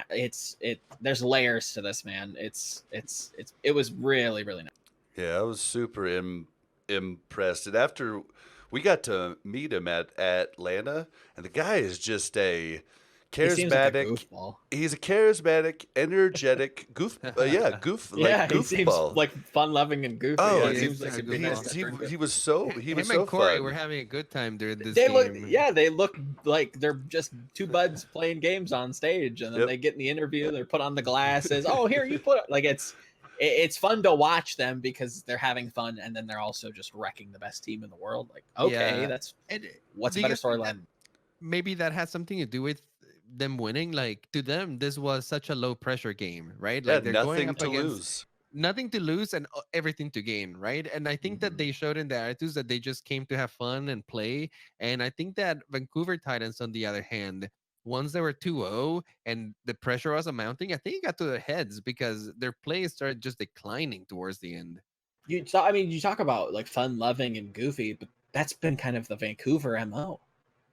Speaker 4: There's layers to this, man. It was really really nice.
Speaker 2: yeah, I was super impressed. And after we got to meet him at Atlanta, and the guy is just a
Speaker 4: He seems like a
Speaker 2: charismatic.
Speaker 4: goofball.
Speaker 2: He's a charismatic, energetic
Speaker 4: Yeah, he seems
Speaker 2: goofball.
Speaker 4: like fun loving and goofy.
Speaker 2: Oh,
Speaker 4: Yeah,
Speaker 3: He
Speaker 4: it
Speaker 2: and
Speaker 4: seems
Speaker 3: is
Speaker 4: like
Speaker 3: a
Speaker 4: it'd be nice
Speaker 3: goofball.
Speaker 4: to turn to.
Speaker 2: he was
Speaker 3: Him
Speaker 2: so
Speaker 3: and Corey were
Speaker 2: fun.
Speaker 3: having a good time during this
Speaker 4: They look,
Speaker 3: game.
Speaker 4: yeah, they look like they're just two buds playing games on stage, and then
Speaker 2: Yep.
Speaker 4: they get in the interview. They're put on the glasses. Oh, here you put like it's fun to watch them because they're having fun, and then they're also just wrecking the best team in the world. Like, okay,
Speaker 3: Yeah.
Speaker 4: that's
Speaker 3: And
Speaker 4: what's
Speaker 3: do
Speaker 4: a
Speaker 3: you
Speaker 4: better
Speaker 3: guys think that
Speaker 4: storyline?
Speaker 3: maybe that has something to do with them winning? Like to them, this was such a low pressure game, right?
Speaker 2: Yeah,
Speaker 3: Like they're going
Speaker 2: nothing
Speaker 3: up
Speaker 2: to
Speaker 3: against
Speaker 2: lose.
Speaker 3: nothing to lose and everything to gain, right? And I think that
Speaker 4: Mhm.
Speaker 3: they showed in the attitudes that they just came to have fun and play. And I think that Vancouver Titans, on the other hand, once they were 2-0 and the pressure was mounting, I think it got to their heads because their play started just declining towards the end.
Speaker 4: I mean, you talk about like fun loving and goofy, but that's been kind of the Vancouver MO.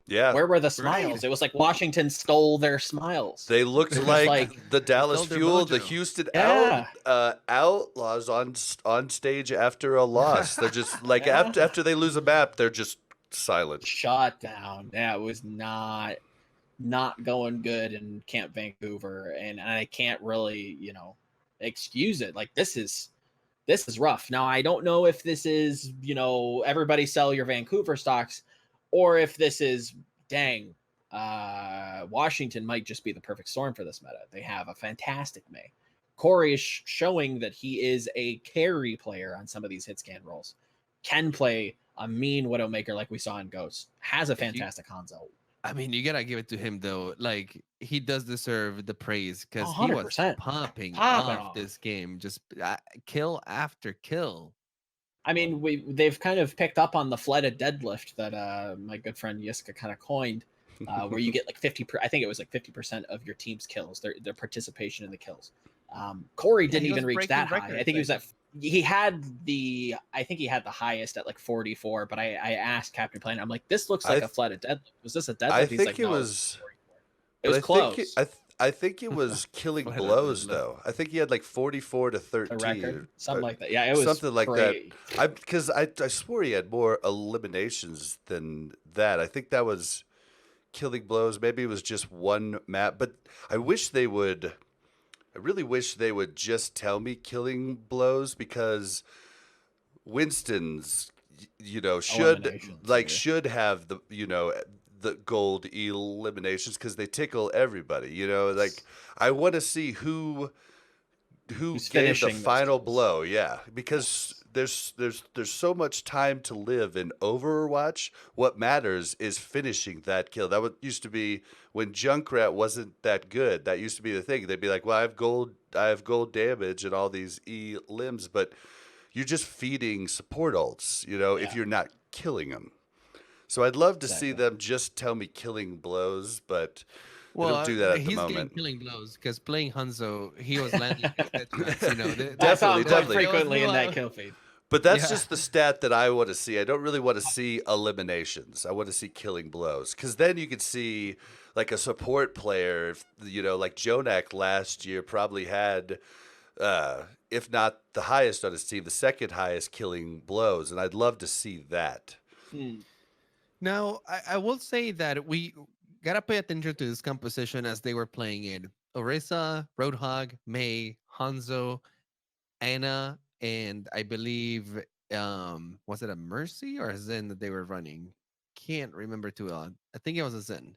Speaker 2: Yeah,
Speaker 4: Where were the
Speaker 3: Right.
Speaker 4: smiles? It was like Washington stole their smiles.
Speaker 2: they looked
Speaker 4: It was
Speaker 2: like
Speaker 4: like,
Speaker 2: the Dallas
Speaker 3: stole their
Speaker 2: Fuel, the
Speaker 3: mojo.
Speaker 2: Houston
Speaker 4: yeah,
Speaker 2: Outlaws on stage after a loss. They're just like
Speaker 4: yeah,
Speaker 2: after they lose a map, they're just silent.
Speaker 4: shut down. Yeah, it was not going good in Camp Vancouver, and I can't really, excuse it. Like this is rough. Now I don't know if this is, everybody sell your Vancouver stocks, or if this is dang, Washington might just be the perfect storm for this meta. They have a fantastic May. Corey is showing that he is a carry player on some of these hit scan roles. Can play a mean Widowmaker like we saw in Ghost. Has a fantastic Hanzo.
Speaker 3: I mean, you gotta give it to him though. Like he does deserve the praise because he was
Speaker 4: 100%.
Speaker 3: popping
Speaker 4: Popping
Speaker 3: off
Speaker 4: off.
Speaker 3: this game, just kill after kill.
Speaker 4: I mean, they've kind of picked up on the flooded deadlift that my good friend Yiska kind of coined, where you get like 50. I think it was like 50% of your team's kills, their participation in the kills. Corey didn't
Speaker 3: he was
Speaker 4: even reach
Speaker 3: breaking
Speaker 4: that high. I
Speaker 3: records,
Speaker 4: think he was
Speaker 3: I
Speaker 4: at. He had the. I think he had the highest at like 44. But I asked Captain Plane, I'm like, this looks like a flooded deadlift. Was this a deadlift?
Speaker 2: I
Speaker 4: He's
Speaker 2: think
Speaker 4: like,
Speaker 2: it
Speaker 4: no,
Speaker 2: was.
Speaker 4: it was
Speaker 2: But
Speaker 4: close.
Speaker 2: I think it was killing
Speaker 3: Flat
Speaker 2: blows
Speaker 3: deadlift.
Speaker 2: though. I think he had like 44 to
Speaker 4: the
Speaker 2: 13.
Speaker 4: record, something
Speaker 2: or
Speaker 4: like that. Yeah, it was
Speaker 2: something like
Speaker 4: crazy.
Speaker 2: that. Because I swore he had more eliminations than that. I think that was killing blows. Maybe it was just one map, but I wish they would. I really wish they would just tell me killing blows because Winston's, should
Speaker 4: Eliminations,
Speaker 2: like
Speaker 4: yeah.
Speaker 2: should have the gold eliminations because they tickle everybody. Like I want to see who
Speaker 4: Who's
Speaker 2: gave the
Speaker 4: finishing those
Speaker 2: final
Speaker 4: kills.
Speaker 2: blow. Yeah, because there's so much time to live in Overwatch. What matters is finishing that kill. That used to be when Junkrat wasn't that good. That used to be the thing. They'd be like, "Well, I have gold damage and all these limbs," but you're just feeding support ults. If
Speaker 4: Yeah.
Speaker 2: you're not killing them. So I'd love to see
Speaker 4: Exactly.
Speaker 2: them just tell me killing blows, but they
Speaker 3: Well,
Speaker 2: don't do that at the
Speaker 3: he's getting
Speaker 2: moment.
Speaker 3: killing blows because playing Hanzo, he was landing good headshots.
Speaker 4: I saw
Speaker 2: Definitely,
Speaker 4: him quite
Speaker 2: definitely.
Speaker 4: frequently in that kill feed.
Speaker 2: But that's
Speaker 3: Yeah.
Speaker 2: just the stat that I want to see. I don't really want to see eliminations. I want to see killing blows because then you could see like a support player, like Jonak last year probably had, if not the highest on his team, the second highest killing blows, and I'd love to see that.
Speaker 3: Now, I will say that we gotta pay attention to this composition as they were playing it. Orisa, Roadhog, May, Hanzo, Anna, and I believe was it a Mercy or a Zen that they were running? Can't remember too well. I think it was a Zen.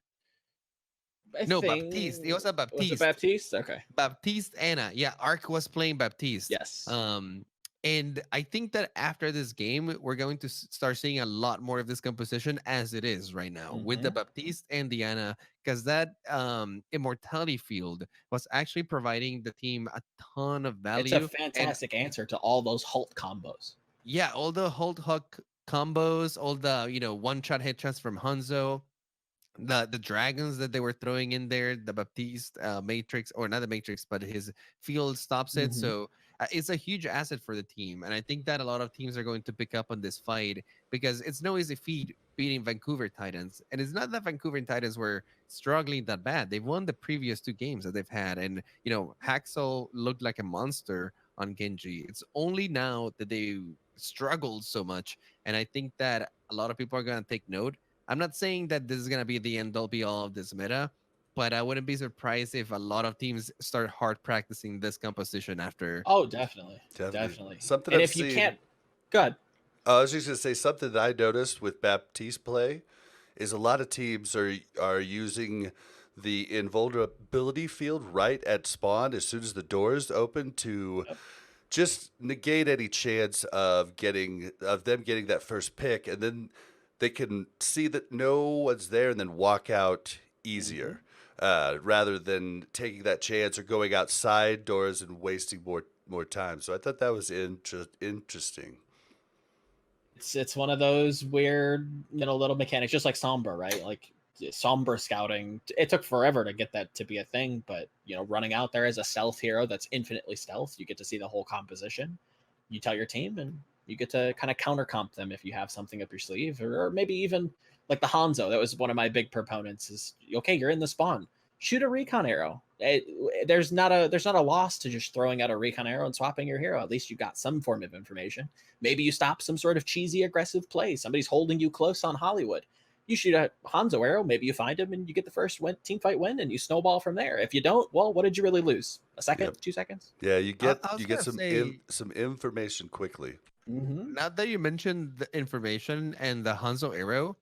Speaker 4: I
Speaker 3: No,
Speaker 4: think
Speaker 3: Baptiste. It was a
Speaker 4: was it
Speaker 3: Baptiste.
Speaker 4: Baptiste? Okay.
Speaker 3: Baptiste Anna. Yeah, Ark was playing Baptiste.
Speaker 4: Yes.
Speaker 3: And I think that after this game, we're going to start seeing a lot more of this composition as it is right now with the Baptiste and the Anna, because that immortality field was actually providing the team a ton of
Speaker 4: It's a
Speaker 3: value. And
Speaker 4: fantastic answer to all those Halt combos.
Speaker 3: yeah, all the hold hook combos, all the one shot headshots from Hanzo, the dragons that they were throwing in there, the Baptiste Matrix, or not the Matrix, but his field stops it.
Speaker 4: Mhm.
Speaker 3: So it's a huge asset for the team, and I think that a lot of teams are going to pick up on this fight because it's no easy feat beating Vancouver Titans, and it's not that Vancouver Titans were struggling that bad. They've won the previous two games that they've had, and Haxel looked like a monster on Genji. It's only now that they struggled so much, and I think that a lot of people are going to take note. I'm not saying that this is going to be the end all be all of this meta, but I wouldn't be surprised if a lot of teams start hard practicing this composition after.
Speaker 4: Oh, definitely.
Speaker 2: Definitely.
Speaker 4: Definitely.
Speaker 2: Something
Speaker 4: And
Speaker 2: I've
Speaker 4: if you
Speaker 2: seen-
Speaker 4: can't, good.
Speaker 2: I was just gonna say something that I noticed with Baptiste play is a lot of teams are using the invulnerability field right at spawn as soon as the doors open to just negate any chance of them getting that first pick, and then they can see that no one's there and then walk out easier, rather than taking that chance or going outside doors and wasting more time. So I thought that was interesting.
Speaker 4: It's one of those weird, little mechanics, just like Sombra, right? Like Sombra scouting. It took forever to get that to be a thing, but running out there as a stealth hero that's infinitely stealth, you get to see the whole composition. you tell your team, and you get to kind of counter comp them if you have something up your sleeve, or maybe even like the Hanzo. That was one of my big proponents. Is okay, you're in the spawn, shoot a recon arrow. There's not a loss to just throwing out a recon arrow and swapping your hero. At least you got some form of information. Maybe you stop some sort of cheesy aggressive play. Somebody's holding you close on Hollywood. You shoot a Hanzo arrow, maybe you find him and you get the first team fight win, and you snowball from there. If you don't, well, what did you really lose? A second,
Speaker 2: Yep.
Speaker 4: 2 seconds?
Speaker 2: Yeah, you get
Speaker 3: I was
Speaker 2: you get
Speaker 3: gonna
Speaker 2: some
Speaker 3: say-
Speaker 2: some information quickly.
Speaker 4: Mm-hmm.
Speaker 3: Now that you mentioned the information and the Hanzo arrow,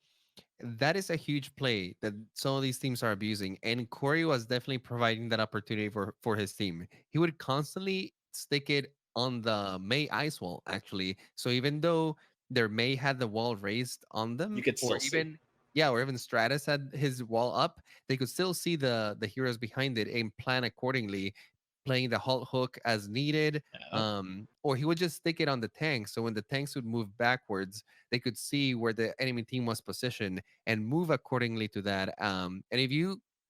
Speaker 3: that is a huge play that some of these teams are abusing. And Corey was definitely providing that opportunity for his team. He would constantly stick it on the May ice wall, actually. So even though their May had the wall raised on them,
Speaker 4: You could
Speaker 3: or
Speaker 4: still see.
Speaker 3: even or even Stratus had his wall up, they could still see the heroes behind it and plan accordingly, playing the halt hook as needed.
Speaker 4: Yeah.
Speaker 3: Or he would just stick it on the tanks. So when the tanks would move backwards, they could see where the enemy team was positioned and move accordingly to that. And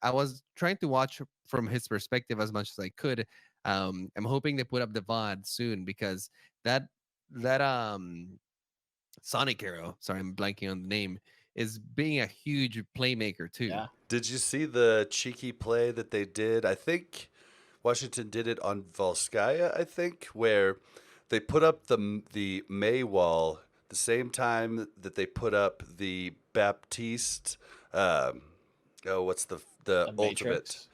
Speaker 3: I was trying to watch from his perspective as much as I could. I'm hoping they put up the VOD soon because that Sonic Arrow, sorry, I'm blanking on the name, is being a huge playmaker too.
Speaker 4: Yeah.
Speaker 2: Did you see the cheeky play that they did? I think Washington did it on Volskaya, I think, where they put up the May wall the same time that they put up the Baptiste. What's the ultimate?
Speaker 4: Matrix.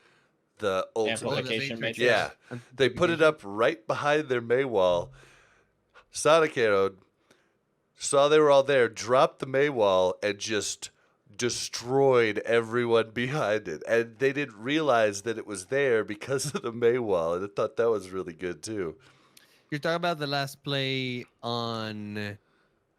Speaker 2: The ultimate.
Speaker 4: Amplification
Speaker 3: Matrix.
Speaker 4: matrix.
Speaker 2: Yeah, they put it up right behind their May wall. Sonic Arrow saw they were all there, dropped the May wall, and just destroyed everyone behind it. And they didn't realize that it was there because of the May wall. And I thought that was really good too.
Speaker 3: You're talking about the last play on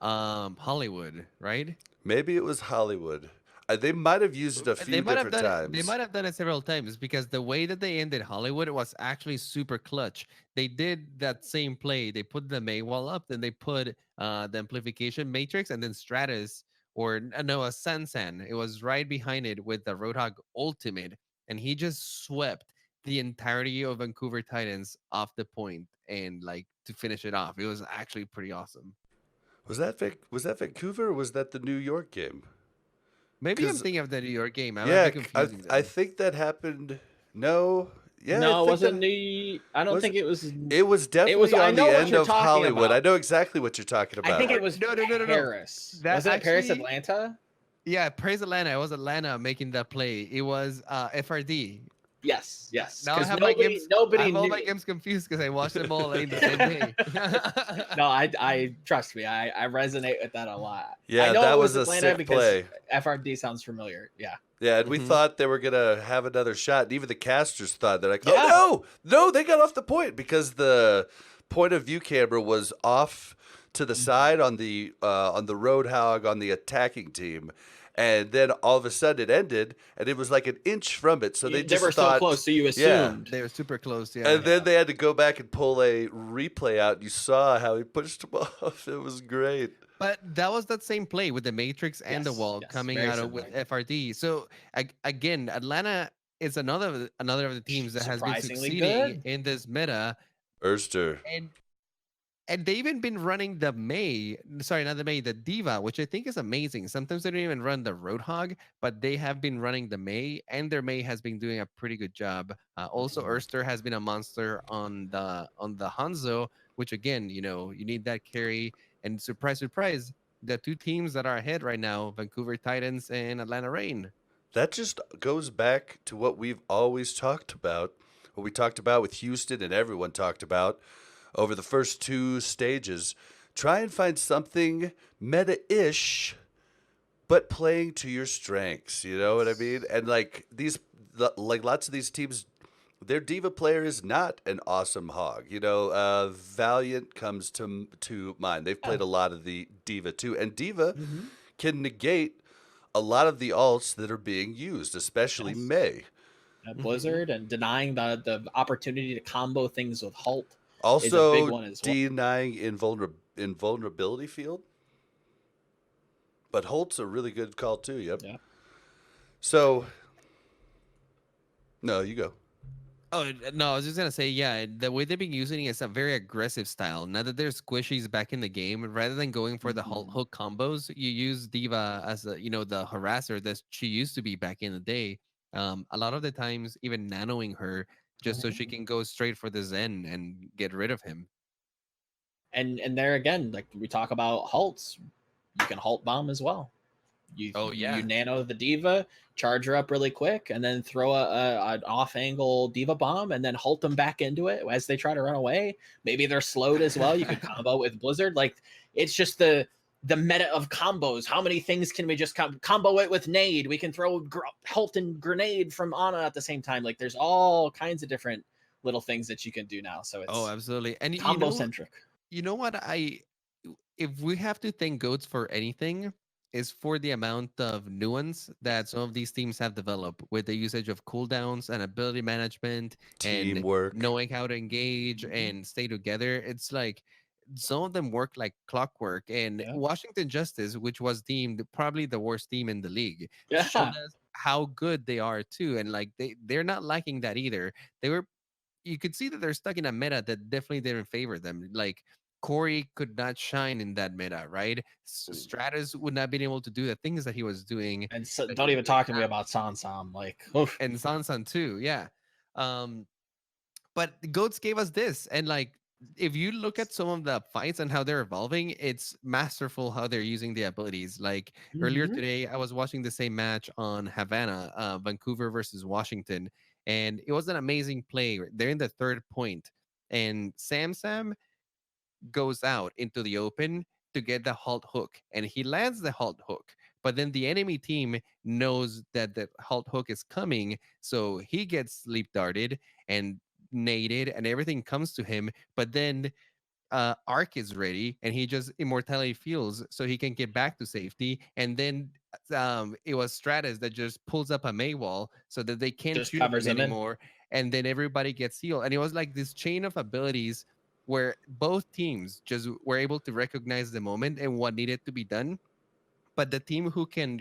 Speaker 3: Hollywood, right?
Speaker 2: Maybe it was Hollywood. They might have used it a few different times.
Speaker 3: They might have done it several times because the way that they ended Hollywood was actually super clutch. They did that same play. They put the May wall up, then they put the amplification matrix, and then Stratus or no, a Sansan. It was right behind it with the Roadhog ultimate, and he just swept the entirety of Vancouver Titans off the point and like to finish it off. It was actually pretty awesome.
Speaker 2: Was that Vancouver or was that the New York game?
Speaker 3: Maybe I'm
Speaker 2: 'Cause-
Speaker 3: thinking of the New York game. I
Speaker 2: Yeah,
Speaker 3: might be confusing
Speaker 2: I
Speaker 3: them.
Speaker 2: think that happened. No, yeah,
Speaker 4: No,
Speaker 2: I
Speaker 4: it
Speaker 2: think
Speaker 4: wasn't
Speaker 2: that-
Speaker 4: New. I don't
Speaker 2: was
Speaker 4: think it was.
Speaker 2: It was definitely
Speaker 4: I
Speaker 2: on
Speaker 4: know
Speaker 2: the
Speaker 4: what
Speaker 2: end
Speaker 4: you're
Speaker 2: of
Speaker 4: talking
Speaker 2: Hollywood.
Speaker 4: about.
Speaker 2: I know exactly what you're talking about.
Speaker 4: I think it was
Speaker 3: No.
Speaker 4: Paris.
Speaker 3: That
Speaker 4: Was it Paris,
Speaker 3: actually-
Speaker 4: Atlanta?
Speaker 3: Yeah, praise Atlanta. It was Atlanta making that play. It was FRD.
Speaker 4: Yes.
Speaker 3: Now I
Speaker 4: 'Cause
Speaker 3: have my games. I
Speaker 4: nobody
Speaker 3: have all
Speaker 4: knew.
Speaker 3: my games confused because I watched them all in the same day.
Speaker 4: No, I trust me. I resonate with that a lot.
Speaker 2: Yeah,
Speaker 4: I know
Speaker 2: that
Speaker 4: it
Speaker 2: was a
Speaker 4: Atlanta
Speaker 2: sick
Speaker 4: because
Speaker 2: play.
Speaker 4: FRD sounds familiar. Yeah.
Speaker 2: Yeah, and we
Speaker 3: Mhm.
Speaker 2: thought they were gonna have another shot. And even the casters thought they're like,
Speaker 4: Yeah.
Speaker 2: "Oh no, they got off the point because the point of view camera was off to the side on the Roadhog on the attacking team." And then all of a sudden it ended, and it was like an inch from it. So they just
Speaker 4: were
Speaker 2: thought,
Speaker 4: so close, so you
Speaker 2: Yeah.
Speaker 4: assumed.
Speaker 3: They were super close. Yeah.
Speaker 2: And then they had to go back and pull a replay out. And you saw how he pushed him off. It was great.
Speaker 3: But that was that same play with the Matrix and the
Speaker 4: Yes,
Speaker 3: wall
Speaker 4: yes,
Speaker 3: coming
Speaker 4: very
Speaker 3: out of with
Speaker 4: similar.
Speaker 3: FRD. So again, Atlanta is another of the teams that has been
Speaker 4: Surprisingly
Speaker 3: succeeding
Speaker 4: good.
Speaker 3: in this meta,
Speaker 2: Erster.
Speaker 3: and they've even been running the the Diva, which I think is amazing. Sometimes they don't even run the Roadhog, but they have been running the May, and their May has been doing a pretty good job. Also, Erster has been a monster on the Hanzo, which again, you need that carry. And surprise, surprise, the two teams that are ahead right now, Vancouver Titans and Atlanta Reign.
Speaker 2: That just goes back to what we've always talked about, what we talked about with Houston and everyone talked about over the first two stages. Try and find something meta-ish, but playing to your strengths. You know what I mean? And like lots of these teams, their diva player is not an awesome hog. Valiant comes to mind. They've played a lot of the diva too, and diva can negate a lot of the alts that are being used, especially
Speaker 4: Yes.
Speaker 2: May.
Speaker 4: Blizzard and denying the opportunity to combo things with Halt.
Speaker 2: Also,
Speaker 4: big one as well.
Speaker 2: denying invulnerability field. But Holt's a really good call too. Yep.
Speaker 4: Yeah.
Speaker 2: So, no, you go.
Speaker 3: Oh no, I was just gonna say, yeah, the way they've been using it is a very aggressive style. Now that there's squishies back in the game, rather than going for the
Speaker 4: Mhm.
Speaker 3: hook combos, you use Diva as a the harasser that she used to be back in the day. A lot of the times, even nanoing her just so she
Speaker 4: Mhm.
Speaker 3: can go straight for the Zen and get rid of him.
Speaker 4: And there again, like we talk about halts, you can halt bomb as well.
Speaker 3: Oh
Speaker 4: You
Speaker 3: yeah,
Speaker 4: nano the diva, charge her up really quick, and then throw an off angle diva bomb, and then halt them back into it as they try to run away. Maybe they're slowed as well. You could combo with Blizzard. Like it's just the meta of combos. How many things can we just combo it with nade? We can throw halt and grenade from Ana at the same time. Like there's all kinds of different little things that you can do now. So
Speaker 3: oh
Speaker 4: it's
Speaker 3: absolutely. And
Speaker 4: combo centric.
Speaker 3: you know what if we have to thank goats for anything, is for the amount of nuance that some of these teams have developed with the usage of cooldowns and ability management and
Speaker 2: Teamwork.
Speaker 3: knowing how to engage
Speaker 4: Mhm.
Speaker 3: and stay together. It's like some of them work like clockwork. And
Speaker 4: Yeah.
Speaker 3: Washington Justice, which was deemed probably the worst team in the league, showed
Speaker 4: Yeah.
Speaker 3: us how good they are too. And like they're not lacking that either. They were You could see that they're stuck in a meta that definitely didn't favor them. Like Corey could not shine in that meta, right? Stratus would not been able to do the things that he was doing
Speaker 4: And so,
Speaker 3: that
Speaker 4: don't
Speaker 3: he
Speaker 4: even
Speaker 3: did
Speaker 4: talk to me
Speaker 3: have,
Speaker 4: about Sansam. Like, oof.
Speaker 3: and Sansan too, yeah. Um, but Goats gave us this, and like if you look at some of the fights and how they're evolving, it's masterful how they're using the abilities. Like earlier
Speaker 4: Mhm.
Speaker 3: today, I was watching the same match on Havana, Vancouver versus Washington, and it was an amazing play. They're in the third point, and Sam goes out into the open to get the halt hook, and he lands the halt hook. But then the enemy team knows that the halt hook is coming, so he gets sleep darted and naded, and everything comes to him. But then Arc is ready, and he just immortality fuels so he can get back to safety. And then it was Stratus that just pulls up a May wall so that they can't
Speaker 4: Just
Speaker 3: shoot at
Speaker 4: covers
Speaker 3: him
Speaker 4: them in.
Speaker 3: anymore. And then everybody gets healed. And it was like this chain of abilities where both teams just were able to recognize the moment and what needed to be done. But the team who can,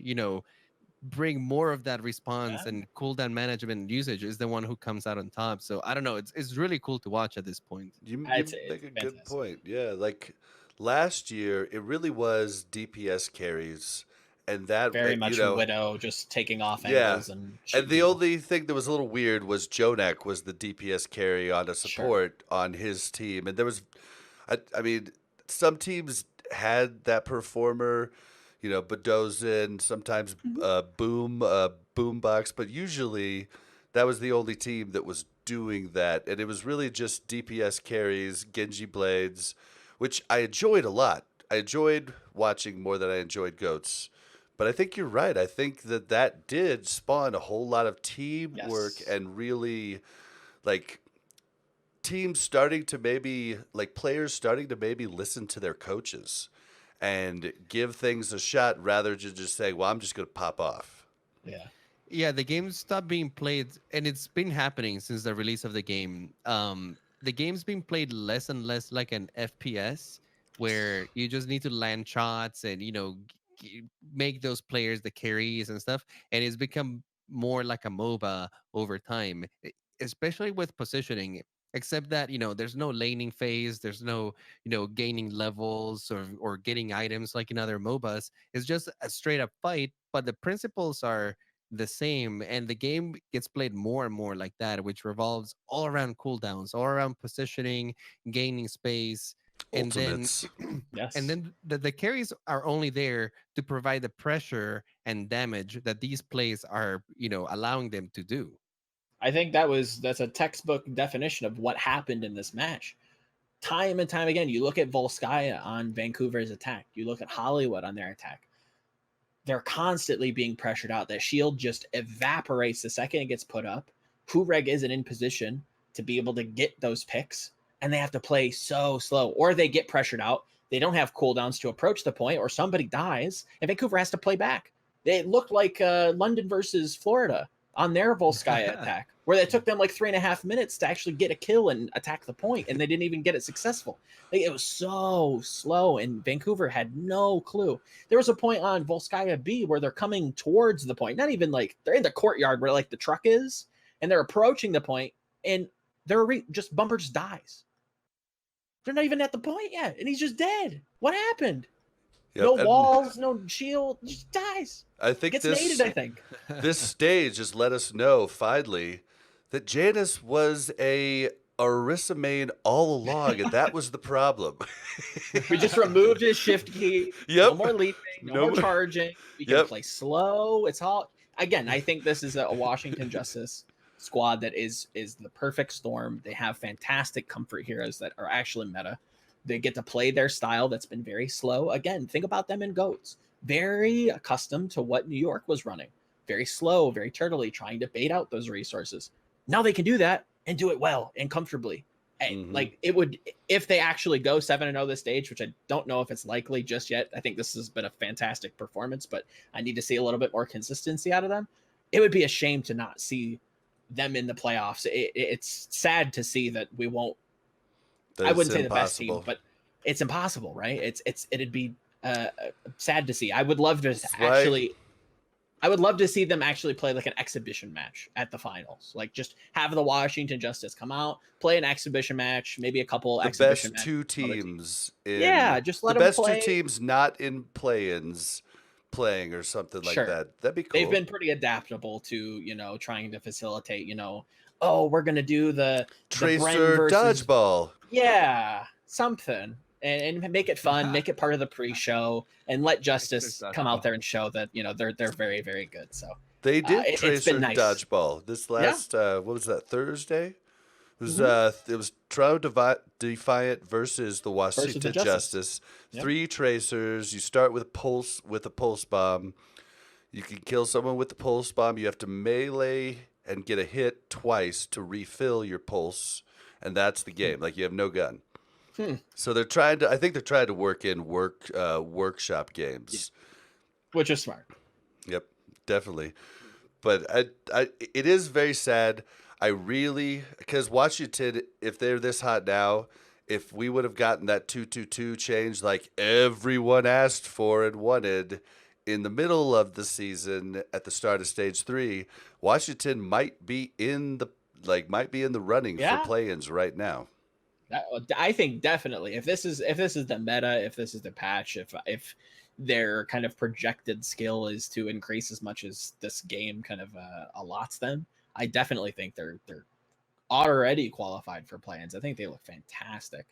Speaker 3: bring more of that response
Speaker 4: Yeah.
Speaker 3: and cooldown management usage is the one who comes out on top. So I don't know. It's really cool to watch at this point.
Speaker 2: You
Speaker 4: It's
Speaker 2: make a good
Speaker 4: fantastic.
Speaker 2: point. Yeah, like last year, it really was DPS carries, and that
Speaker 4: Very
Speaker 2: you
Speaker 4: much
Speaker 2: know,
Speaker 4: Widow just taking off
Speaker 2: yeah.
Speaker 4: angles and
Speaker 2: And
Speaker 4: shooting
Speaker 2: the
Speaker 4: people.
Speaker 2: only thing that was a little weird was Jonak was the DPS carry on a
Speaker 4: Sure.
Speaker 2: support on his team, and there was, I mean, some teams had that performer, Badozin, sometimes
Speaker 4: Mhm.
Speaker 2: Boombox, but usually that was the only team that was doing that, and it was really just DPS carries, Genji blades, which I enjoyed a lot. I enjoyed watching more than I enjoyed goats. But I think you're right. I think that did spawn a whole lot of teamwork
Speaker 4: Yes.
Speaker 2: and really like teams starting to maybe like players starting to maybe listen to their coaches and give things a shot rather than just saying, "Well, I'm just going to pop off."
Speaker 4: Yeah.
Speaker 3: Yeah, the game stopped being played, and it's been happening since the release of the game. The game's been played less and less like an FPS, where you just need to land shots and make those players the carries and stuff, and it's become more like a MOBA over time, especially with positioning. Except that there's no laning phase, there's no gaining levels or getting items like in other MOBAs. It's just a straight up fight, but the principles are the same, and the game gets played more and more like that, which revolves all around cooldowns, all around positioning, gaining space, and then
Speaker 2: Ultimates.
Speaker 3: and
Speaker 4: Yes.
Speaker 3: then the carries are only there to provide the pressure and damage that these plays are allowing them to do.
Speaker 4: I think that's a textbook definition of what happened in this match. Time and time again, you look at Volskaya on Vancouver's attack. You look at Hollywood on their attack. They're constantly being pressured out. That shield just evaporates the second it gets put up. Hureg isn't in position to be able to get those picks, and they have to play so slow, or they get pressured out. They don't have cooldowns to approach the point, or somebody dies, and Vancouver has to play back. It looked like London versus Florida on their Volskaya attack, where it took them like 3.5 minutes to actually get a kill and attack the point, and they didn't even get it successful. Like, it was so slow, and Vancouver had no clue. There was a point on Volskaya B where they're coming towards the point, not even like they're in the courtyard where like the truck is, and they're approaching the point, and just Bumper just dies. They're not even at the point yet, and he's just dead. What happened?
Speaker 2: Yep,
Speaker 4: No
Speaker 2: and
Speaker 4: walls, no shield, just dies.
Speaker 2: I think
Speaker 4: Gets naded, I think.
Speaker 2: this stage has let us know finally that Janus was a Arisamain all along, and that was the problem.
Speaker 4: We just removed his shift key.
Speaker 2: Yep.
Speaker 4: No more leaping, no more charging. We can
Speaker 2: Yep.
Speaker 4: play slow. It's all again. I think this is a Washington Justice squad that is the perfect storm. They have fantastic comfort heroes that are actually meta. They get to play their style that's been very slow. Again, think about them in GOATs. Very accustomed to what New York was running. Very slow, very turtley, trying to bait out those resources. Now they can do that and do it well and comfortably.
Speaker 2: Mhm.
Speaker 4: Like it would, if they actually go 7-0 this stage, which I don't know if it's likely just yet. I think this has been a fantastic performance, but I need to see a little bit more consistency out of them. It would be a shame to not see them in the playoffs. It's sad to see that we won't. I wouldn't say the best team, but it's impossible, right? It'd be sad to see. I would love to I would love to see them actually play like an exhibition match at the finals. Like just have the Washington Justice come out, play an exhibition match, maybe a couple exhibition matches.
Speaker 2: The best two teams.
Speaker 4: Just let
Speaker 2: the
Speaker 4: them
Speaker 2: best
Speaker 4: play.
Speaker 2: two teams not in play-ins playing or something like that. That'd be cool.
Speaker 4: They've been pretty adaptable to, trying to facilitate, oh, we're going to do the
Speaker 2: Tracer dodgeball.
Speaker 4: Yeah, something. And make it fun, make it part of the pre-show, and let Justice come out there and show that they're very, very good. So
Speaker 2: they did Tracer
Speaker 4: nice.
Speaker 2: dodgeball this last what was that, Thursday? It was Toronto Defiant versus the Washington Justice. Yep. 3 Tracers. You start with a pulse bomb. You can kill someone with the pulse bomb. You have to melee and get a hit twice to refill your pulse, and that's the game. Like you have no gun. So they're trying to. I think they're trying to work in workshop games,
Speaker 4: which is smart.
Speaker 2: Yep, definitely. But it is very sad. Because Washington, if they're this hot now, if we would have gotten that 2-2-2 change like everyone asked for and wanted in the middle of the season at the start of stage 3, Washington might be in the running for play-ins right now.
Speaker 4: I think definitely if this is the meta, if this is the patch, if their kind of projected skill is to increase as much as this game kind of allots them, I definitely think they're already qualified for play-ins. I think they look fantastic.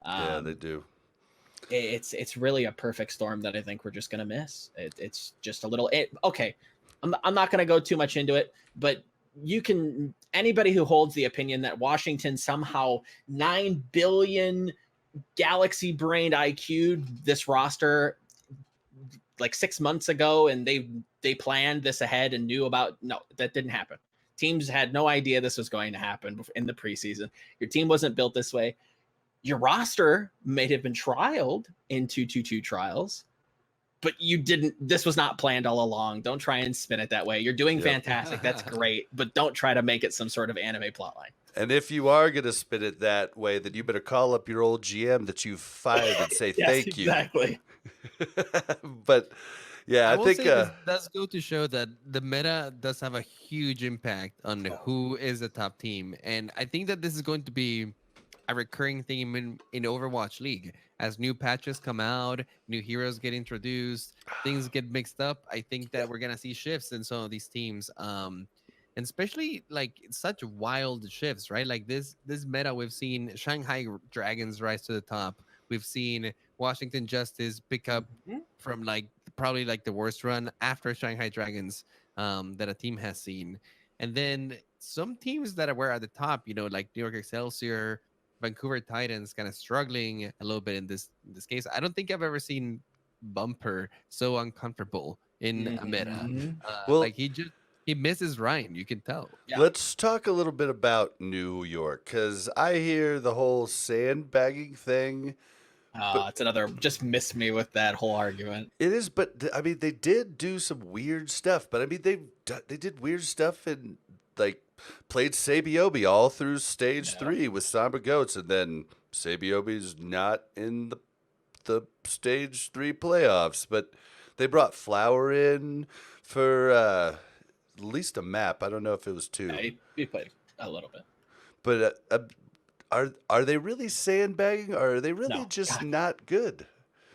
Speaker 2: Yeah, they do.
Speaker 4: It's really a perfect storm that I think we're just gonna miss. It's just a little okay. I'm not gonna go too much into it, but anybody who holds the opinion that Washington somehow 9 billion galaxy brained IQ this roster like 6 months ago, and they planned this ahead and knew about, no, that didn't happen. Teams had no idea this was going to happen in the preseason. Your team wasn't built this way. Your roster may have been trialed in 2-2-2 trials, but this was not planned all along. Don't try and spin it that way. You're doing fantastic. That's great, but don't try to make it some sort of anime plotline.
Speaker 2: And if you are going to spin it that way, then you better call up your old GM that you've fired and say thank you.
Speaker 4: Exactly.
Speaker 2: But yeah, I think
Speaker 3: this does go to show that the meta does have a huge impact on who is the top team. And I think that this is going to be a recurring theme in Overwatch League. As new patches come out, new heroes get introduced, things get mixed up. I think that we're gonna see shifts in some of these teams, and especially like such wild shifts, right? Like this meta, we've seen Shanghai Dragons rise to the top. We've seen Washington Justice pick up from probably the worst run after Shanghai Dragons that a team has seen, and then some teams that were at the top, like New York Excelsior, Vancouver Titans kind of struggling a little bit in this case. I don't think I've ever seen Bumper so uncomfortable in a meta. He misses Ryan, you can tell.
Speaker 2: Yeah. Let's talk a little bit about New York, because I hear the whole sandbagging thing.
Speaker 4: It's another, just missed me with that whole argument.
Speaker 2: It is, but I mean, they did do some weird stuff, but I mean, they did weird stuff and played Sabiobi all through stage 3 with Somber Goats, and then Sabiobi's not in the stage 3 playoffs, but they brought Flower in for at least a map. I don't know if it was 2.
Speaker 4: Yeah, he played a little bit.
Speaker 2: But are they really sandbagging, or are they really
Speaker 4: No,
Speaker 2: just
Speaker 4: God,
Speaker 2: not good?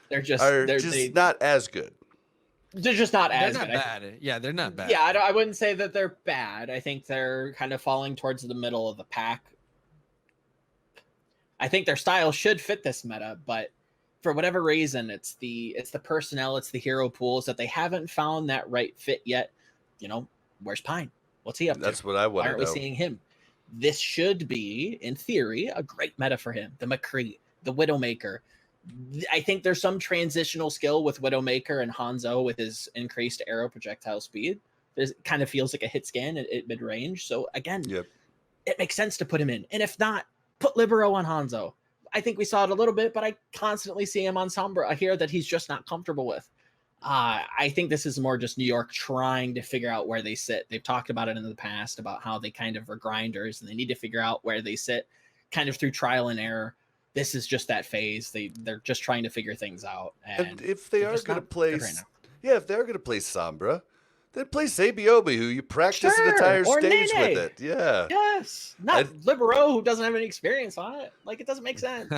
Speaker 4: they're just
Speaker 2: Are just not as good?
Speaker 4: they're just not
Speaker 3: They're
Speaker 4: as
Speaker 3: not
Speaker 4: good.
Speaker 3: bad. Yeah, they're not bad.
Speaker 4: Yeah, I wouldn't say that they're bad. I think they're kind of falling towards the middle of the pack. I think their style should fit this meta, but for whatever reason, it's the personnel, it's the hero pools that they haven't found that right fit yet. You know, where's Pine? What's he up to?
Speaker 2: That's what I want
Speaker 4: Why
Speaker 2: to
Speaker 4: aren't we
Speaker 2: know.
Speaker 4: seeing him? This should be, in theory, a great meta for him. The McCree, the Widowmaker. I think there's some transitional skill with Widowmaker and Hanzo with his increased arrow projectile speed. It kind of feels like a hit scan at mid range. So again,
Speaker 2: Yep.
Speaker 4: it makes sense to put him in. And if not, put Libero on Hanzo. I think we saw it a little bit, but I constantly see him on Sombra, a hero that he's just not comfortable with. I think this is more just New York trying to figure out where they sit. They've talked about it in the past about how they kind of are grinders and they need to figure out where they sit kind of through trial and error. This is just that phase. They're just trying to figure things out.
Speaker 2: And if they
Speaker 4: they're
Speaker 2: are
Speaker 4: just
Speaker 2: going to
Speaker 4: not
Speaker 2: play,
Speaker 4: good right now.
Speaker 2: yeah, if they are going to play Sombra, then play Sabiobi, who you practice an
Speaker 4: Sure,
Speaker 2: entire
Speaker 4: or
Speaker 2: stage
Speaker 4: Nene.
Speaker 2: with it. Yeah.
Speaker 4: Yes, not Libero, who doesn't have any experience on it. Like, it doesn't make sense.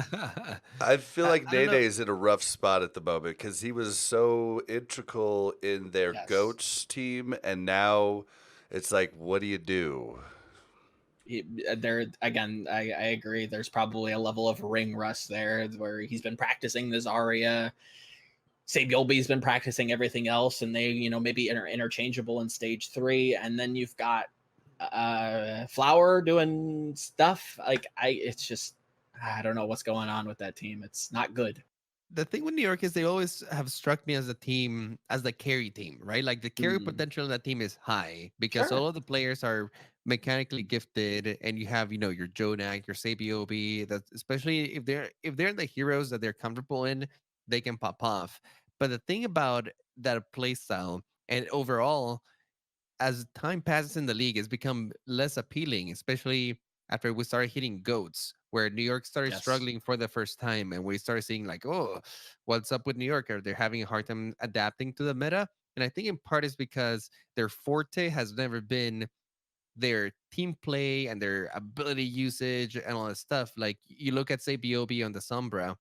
Speaker 2: I feel like
Speaker 3: I don't
Speaker 2: Nene
Speaker 3: know.
Speaker 2: is in a rough spot at the moment because he was so integral in their
Speaker 4: Yes.
Speaker 2: GOATs team, and now it's like, what do you do?
Speaker 4: There again, I agree. There's probably a level of ring rust there where he's been practicing the Zarya. Sabiobi's been practicing everything else, and they, maybe interchangeable in stage 3. And then you've got Flower doing stuff. Like, it's just, I don't know what's going on with that team. It's not good.
Speaker 3: The thing with New York is they always have struck me as a team, as the carry team, right? Like the carry potential in that team is high because
Speaker 4: Sure.
Speaker 3: all of the players are mechanically gifted, and you have, your Jonak, your Sabiobi. That especially if they're in the heroes that they're comfortable in, they can pop off. But the thing about that play style and overall, as time passes in the league, it's become less appealing, especially after we started hitting goats, where New York started
Speaker 4: Yes.
Speaker 3: struggling for the first time, and we started seeing like, oh, what's up with New York? Are they having a hard time adapting to the meta? And I think in part is because their forte has never been their team play and their ability usage and all that stuff. Like you look at, say, Biobi on the Sombra,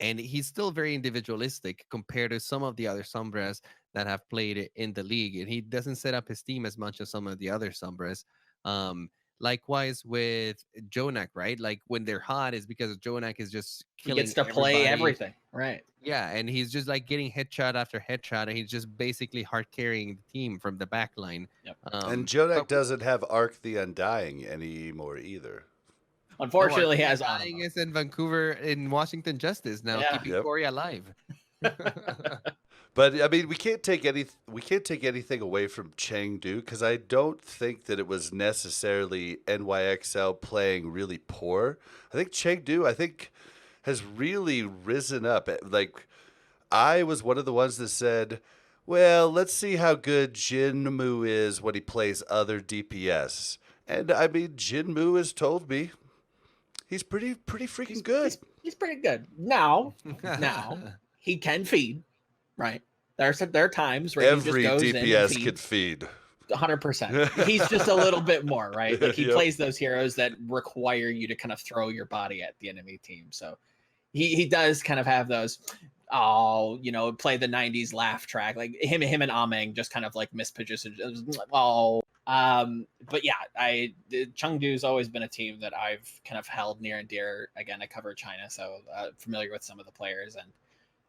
Speaker 3: and he's still very individualistic compared to some of the other Sombras that have played in the league, and he doesn't set up his team as much as some of the other Sombras. Likewise with Jonak, right? Like when they're hot is because Jonak is just
Speaker 4: He
Speaker 3: killing
Speaker 4: gets to play
Speaker 3: everybody.
Speaker 4: everything. Right.
Speaker 3: Yeah, and he's just like getting headshot after headshot, and he's just basically hard carrying the team from the back line.
Speaker 4: Yep.
Speaker 2: And Jonak
Speaker 3: but-
Speaker 2: doesn't have Arc the Undying anymore either.
Speaker 4: Unfortunately, he
Speaker 3: No,
Speaker 4: has
Speaker 3: Dying
Speaker 4: Anima.
Speaker 3: is in Vancouver in Washington Justice now,
Speaker 4: Yeah.
Speaker 3: keeping
Speaker 2: Yep.
Speaker 3: Corey alive.
Speaker 2: But I mean, we can't take anything away from Chengdu because I don't think that it was necessarily NYXL playing really poor. I think Chengdu has really risen up. Like I was one of the ones that said, "Well, let's see how good Jinmu is when he plays other DPS." And I mean, Jinmu has told me he's pretty freaking good.
Speaker 4: He's pretty good. Now he can feed, right? There are times where
Speaker 2: Every
Speaker 4: he just goes in and
Speaker 2: DPS
Speaker 4: feeds.
Speaker 2: could feed.
Speaker 4: 100%. He's just a little bit more, right? Like he
Speaker 2: Yep.
Speaker 4: plays those heroes that require you to kind of throw your body at the enemy team. So he does kind of have those, play the 90s laugh track. Like him and Ameng just kind of like mispositioned. But yeah, Chengdu's always been a team that I've kind of held near and dear. Again, I cover China, so familiar with some of the players, and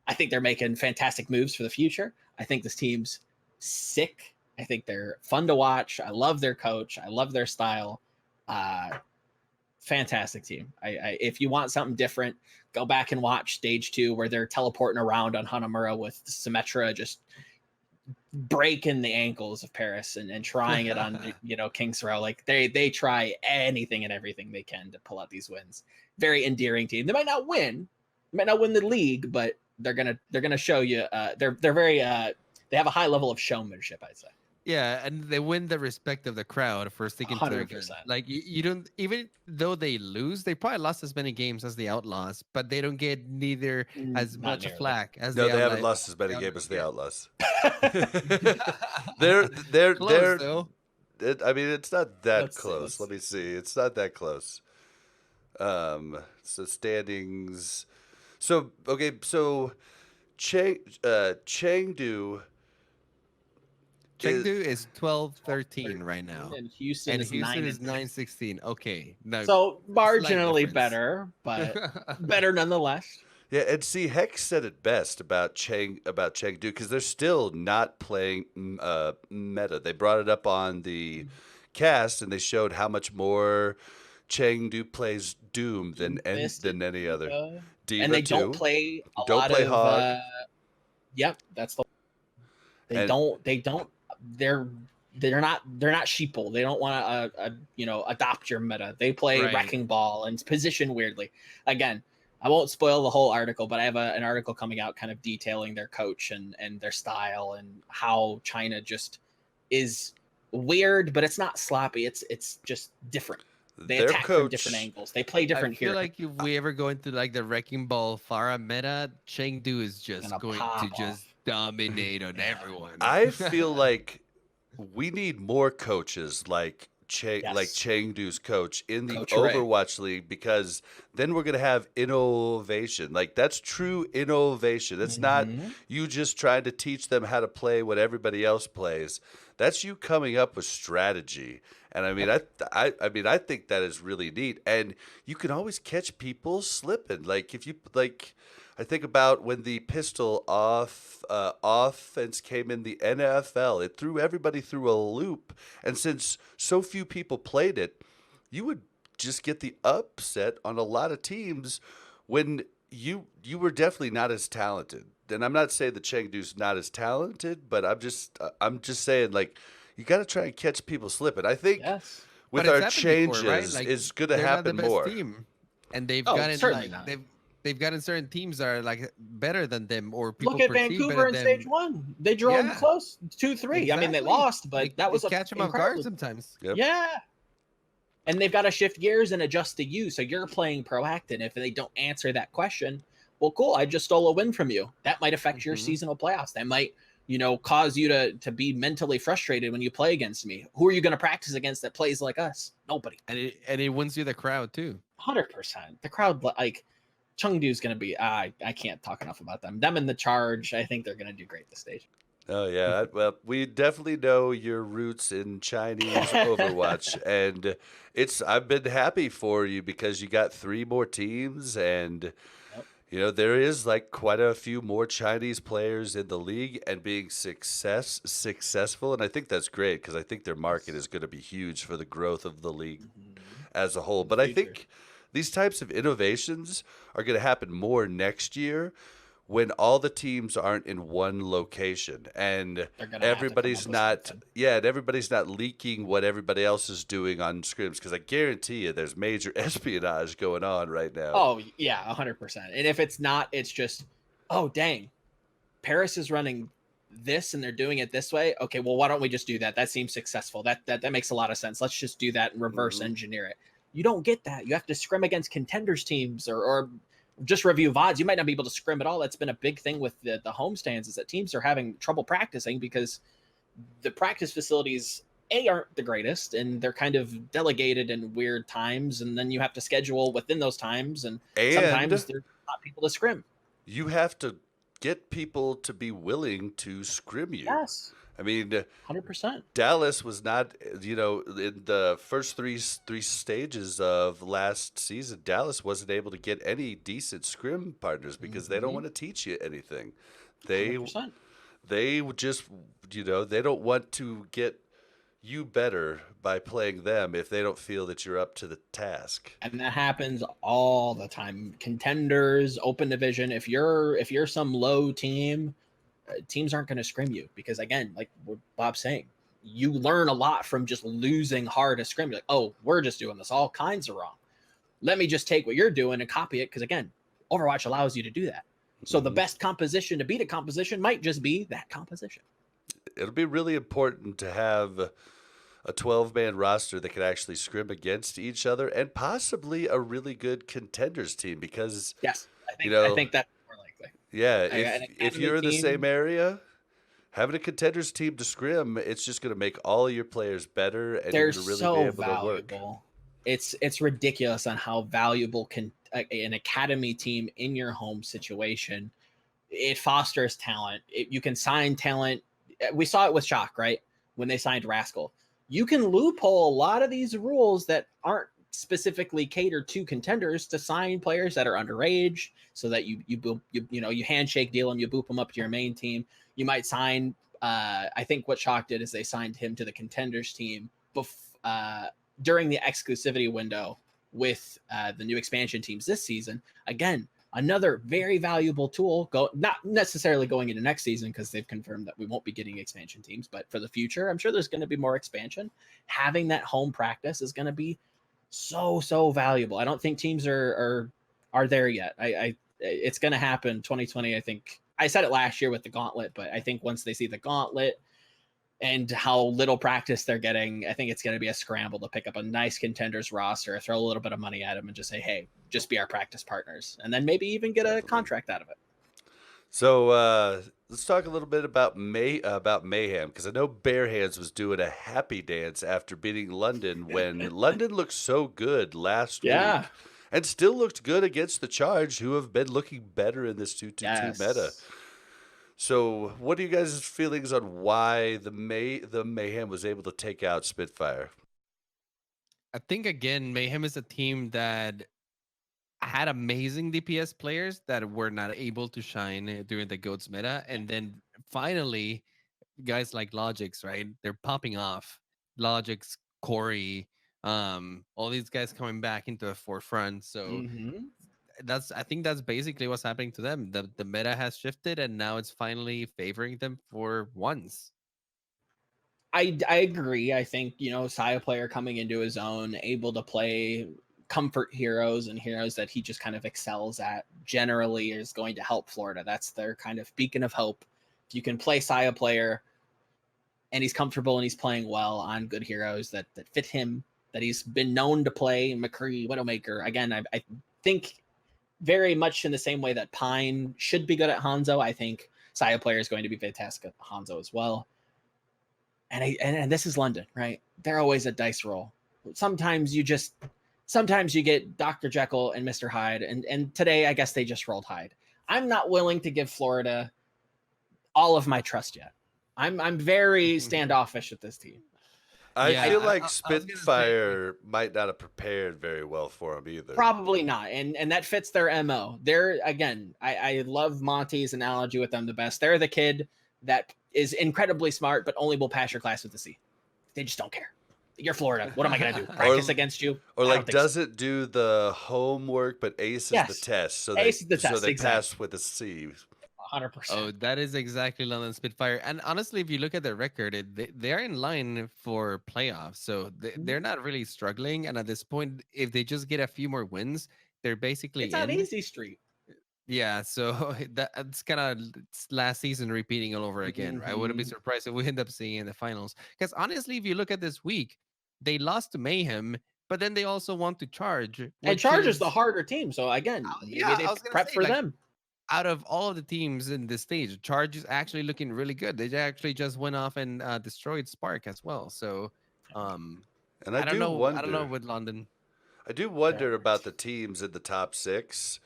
Speaker 4: I think they're making fantastic moves for the future. I think this team's sick. I think they're fun to watch. I love their coach. I love their style. Fantastic team. If you want something different, go back and watch stage 2 where they're teleporting around on Hanamura with Symmetra just breaking the ankles of Paris and trying it on King's Row. Like they try anything and everything they can to pull out these wins. Very endearing team. They might not win the league, but they're gonna show you. They're very they have a high level of showmanship, I'd say.
Speaker 3: Yeah, and they win the respect of the crowd for sticking to their
Speaker 4: 100%.
Speaker 3: guns. Like you don't, even though they lose, they probably lost as many games as the Outlaws, but they don't get neither as
Speaker 4: Not
Speaker 3: much
Speaker 4: nearly.
Speaker 3: flack as
Speaker 2: No,
Speaker 3: the
Speaker 2: they haven't
Speaker 3: Outlaws.
Speaker 2: lost as many
Speaker 3: the
Speaker 2: games as the
Speaker 3: Outlaws
Speaker 2: Outlaws. they're
Speaker 3: Close, though.
Speaker 2: I mean, it's not that
Speaker 4: Let's see,
Speaker 2: close.
Speaker 4: let's
Speaker 2: Let me see. It's not that close. So standings. So okay, so Chengdu
Speaker 3: Chengdu
Speaker 2: is
Speaker 3: is 12-13 right
Speaker 4: 13,
Speaker 3: now,
Speaker 4: and Houston
Speaker 3: and
Speaker 4: is
Speaker 3: Houston
Speaker 4: 9
Speaker 3: is
Speaker 4: and 10.
Speaker 3: 9-16. Okay, no,
Speaker 4: So
Speaker 3: slight
Speaker 4: marginally
Speaker 3: difference.
Speaker 4: better, but better nonetheless.
Speaker 2: yeah, and see, Hex said it best about Chengdu because they're still not playing meta. They brought it up on the cast and they showed how much more Chengdu plays Doom
Speaker 4: Doomfist
Speaker 2: than
Speaker 4: and
Speaker 2: any other.
Speaker 4: Diva. And
Speaker 2: Diva
Speaker 4: they don't
Speaker 2: too.
Speaker 4: play a
Speaker 2: Don't
Speaker 4: lot
Speaker 2: play
Speaker 4: of
Speaker 2: Hog.
Speaker 4: yep, that's the they
Speaker 2: And
Speaker 4: don't they don't they're they're not sheeple. They don't want to adopt your meta. They play
Speaker 3: Right.
Speaker 4: wrecking ball and position weirdly. Again, I won't spoil the whole article, but I have an article coming out kind of detailing their coach and their style and how China just is weird, but it's not sloppy. It's just different. They
Speaker 2: their
Speaker 4: attack from different
Speaker 2: coach,
Speaker 4: angles. They play
Speaker 3: I
Speaker 4: different
Speaker 3: feel
Speaker 4: heroes.
Speaker 3: like if we ever go into like the Wrecking Ball Farah meta, Chengdu is just
Speaker 4: Gonna
Speaker 3: going
Speaker 4: pop
Speaker 3: to
Speaker 4: off.
Speaker 3: just dominate on everyone.
Speaker 2: I feel like we need more coaches like like
Speaker 4: Yes.
Speaker 2: Chengdu's coach in the
Speaker 4: Coach Ray.
Speaker 2: Overwatch League because then we're gonna have innovation. Like that's true innovation. It's not
Speaker 4: Mhm.
Speaker 2: you just trying to teach them how to play what everybody else plays. That's you coming up with strategy. And I mean, I mean, I think that is really neat. And you can always catch people slipping. Like if you like. I think about when the pistol offense came in the NFL. It threw everybody through a loop, and since so few people played it, you would just get the upset on a lot of teams when you were definitely not as talented. And I'm not saying that Chengdu's not as talented, but I'm just saying like you got to try and catch people slipping. I think
Speaker 4: Yes.
Speaker 2: with
Speaker 3: But it's
Speaker 2: our
Speaker 3: happened before, right?
Speaker 2: changes,
Speaker 3: Like
Speaker 2: it's going to
Speaker 3: they're not the
Speaker 2: happen
Speaker 3: best
Speaker 2: more.
Speaker 3: team, and they've
Speaker 4: Oh,
Speaker 3: gotten
Speaker 4: certainly
Speaker 3: like
Speaker 4: not.
Speaker 3: they've gotten certain teams that are like better than them, or people
Speaker 4: Look at
Speaker 3: perceive
Speaker 4: Vancouver
Speaker 3: better
Speaker 4: in
Speaker 3: than
Speaker 4: stage
Speaker 3: them.
Speaker 4: one. They drew them
Speaker 3: Yeah,
Speaker 4: close, 2-3. I mean, they
Speaker 3: exactly.
Speaker 4: lost, but that
Speaker 3: They
Speaker 4: was a
Speaker 3: catch them off guard
Speaker 4: incredible.
Speaker 3: sometimes.
Speaker 2: Yep.
Speaker 4: Yeah. And they've got to shift gears and adjust to you. So you're playing proactive. If they don't answer that question, well, cool. I just stole a win from you. That might affect your
Speaker 3: Mhm.
Speaker 4: seasonal playoffs. That might, cause you to be mentally frustrated when you play against me. Who are you going to practice against that plays like us? Nobody.
Speaker 3: And it wins you the crowd too.
Speaker 4: 100%. The crowd, like, Chengdu's going to be, I can't talk enough about them. Them in the charge, I think they're going to do great this stage.
Speaker 2: Oh yeah, well, we definitely know your roots in Chinese Overwatch, and I've been happy for you because you got 3 more teams, and
Speaker 4: Yep.
Speaker 2: there is like quite a few more Chinese players in the league and being successful, and I think that's great because I think their market is going to be huge for the growth of the league as a whole.
Speaker 4: In the
Speaker 2: But I
Speaker 4: future.
Speaker 2: think these types of innovations are going to happen more next year when all the teams aren't in one location and
Speaker 4: They're gonna have to come
Speaker 2: everybody's
Speaker 4: up with
Speaker 2: not
Speaker 4: something.
Speaker 2: and everybody's not leaking what everybody else is doing on scrims because I guarantee you there's major espionage going on right now.
Speaker 4: Oh yeah, 100%. And if it's not, it's just, oh dang, Paris is running this and they're doing it this way. Okay, well, why don't we just do that? That seems successful. That makes a lot of sense. Let's just do that and reverse engineer it. You don't get that. You have to scrim against contenders teams or just review VODs. You might not be able to scrim at all. That's been a big thing with the homestands is that teams are having trouble practicing because the practice facilities aren't the greatest and they're kind of delegated in weird times, and then you have to schedule within those times, and sometimes there's not people to scrim.
Speaker 2: You have to get people to be willing to scrim you.
Speaker 4: Yes,
Speaker 2: I mean,
Speaker 4: 100%.
Speaker 2: Dallas was not, in the first three stages of last season, Dallas wasn't able to get any decent scrim partners because they don't want to teach you anything. They
Speaker 4: 100%.
Speaker 2: they just, they don't want to get you better by playing them if they don't feel that you're up to the task.
Speaker 4: And that happens all the time. Contenders, open division. If you're some low team, teams aren't going to scrim you because, again, like what Bob's saying, you learn a lot from just losing hard a scrim. You're like, oh, we're just doing this all kinds of wrong. Let me just take what you're doing and copy it because, again, Overwatch allows you to do that. So the best composition to beat a composition might just be that composition.
Speaker 2: It'll be really important to have a 12-man roster that can actually scrim against each other and possibly a really good contenders team because
Speaker 4: Yes, I think that's more likely.
Speaker 2: yeah, if you're in the same area, having a contenders team to scrim, it's just going to make all of your players better, and you're
Speaker 4: They're
Speaker 2: going to really be
Speaker 4: so
Speaker 2: able to work.
Speaker 4: valuable. It's ridiculous on how valuable can an academy team in your home situation. It fosters talent. You can sign talent. We saw it with Shock, right? When they signed Rascal. You can loophole a lot of these rules that aren't specifically catered to contenders to sign players that are underage, so that you handshake deal them, you boop them up to your main team. You might sign. I think what Shock did is they signed him to the contenders team during the exclusivity window with the new expansion teams this season. Again, another very valuable tool. Not necessarily going into next season, because they've confirmed that we won't be getting expansion teams, but for the future, I'm sure there's going to be more expansion. Having that home practice is going to be so valuable. I don't think teams are there yet. It's going to happen 2020. I think I said it last year with the gauntlet, but I think once they see the gauntlet and how little practice they're getting, I think it's going to be a scramble to pick up a nice contenders roster, throw a little bit of money at them, and just say, hey, just be our practice partners, and then maybe even get a contract out of it.
Speaker 2: So let's talk a little bit about Mayhem, because I know Bare Hands was doing a happy dance after beating London when London looked so good last week, and still looked good against the Charge, who have been looking better in this 2-2-2 meta. So what are you guys' feelings on why the Mayhem was able to take out Spitfire?
Speaker 3: I think, again, Mayhem is a team that had amazing DPS players that were not able to shine during the GOATS meta. And then finally, guys like Logix, right? They're popping off. Logix, Corey, all these guys coming back into the forefront. So I think that's basically what's happening to them. The meta has shifted, and now it's finally favoring them for once.
Speaker 4: I agree. I think, Saya player coming into his own, able to play comfort heroes and heroes that he just kind of excels at, generally is going to help Florida. That's their kind of beacon of hope. If you can play Saya player and he's comfortable and he's playing well on good heroes that fit him, that he's been known to play, McCree, Widowmaker. Again, I think very much in the same way that Pine should be good at Hanzo, I think Saya player is going to be fantastic at Hanzo as well. And this is London, right? They're always a dice roll. Sometimes you get Dr. Jekyll and Mr. Hyde, and today I guess they just rolled Hyde. I'm not willing to give Florida all of my trust yet. I'm very standoffish with this team.
Speaker 2: I feel like Spitfire might not have prepared very well for him either.
Speaker 4: Probably not, and that fits their MO. They're, again, I love Monty's analogy with them the best. They're the kid that is incredibly smart, but only will pass your class with a C. They just don't care. You're Florida. What am I going to do? Practice against you?
Speaker 2: Or like doesn't do the homework, but aces the test. So they pass with a C.
Speaker 4: 100%.
Speaker 3: Oh, that is exactly London Spitfire. And honestly, if you look at their record, they're in line for playoffs. So they're not really struggling. And at this point, if they just get a few more wins, they're basically
Speaker 4: it's on easy street.
Speaker 3: Yeah, so that's kind of last season repeating all over again. Right? I wouldn't be surprised if we end up seeing in the finals. Because honestly, if you look at this week, they lost to Mayhem, but then they also want to Charge.
Speaker 4: And Charge is the harder team. So again, maybe they prep for them.
Speaker 3: Out of all of the teams in this stage, Charge is actually looking really good. They actually just went off and destroyed Spark as well. So,
Speaker 2: and I
Speaker 3: don't know with London.
Speaker 2: I do wonder about the teams in the top 6.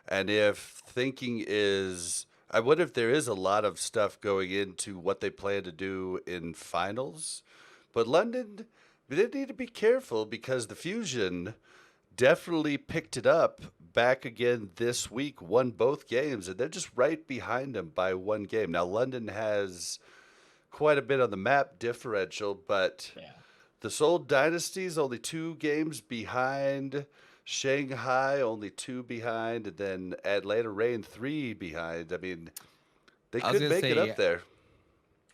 Speaker 2: And if thinking is, I wonder if there is a lot of stuff going into what they plan to do in finals. But London, they need to be careful because the Fusion definitely picked it up back again this week, won both games, and they're just right behind them by 1 game. Now, London has quite a bit on the map differential, but the Seoul Dynasty's only 2 games behind. Shanghai only 2 behind, and then Atlanta Reign 3 behind. I mean, they could make it up there.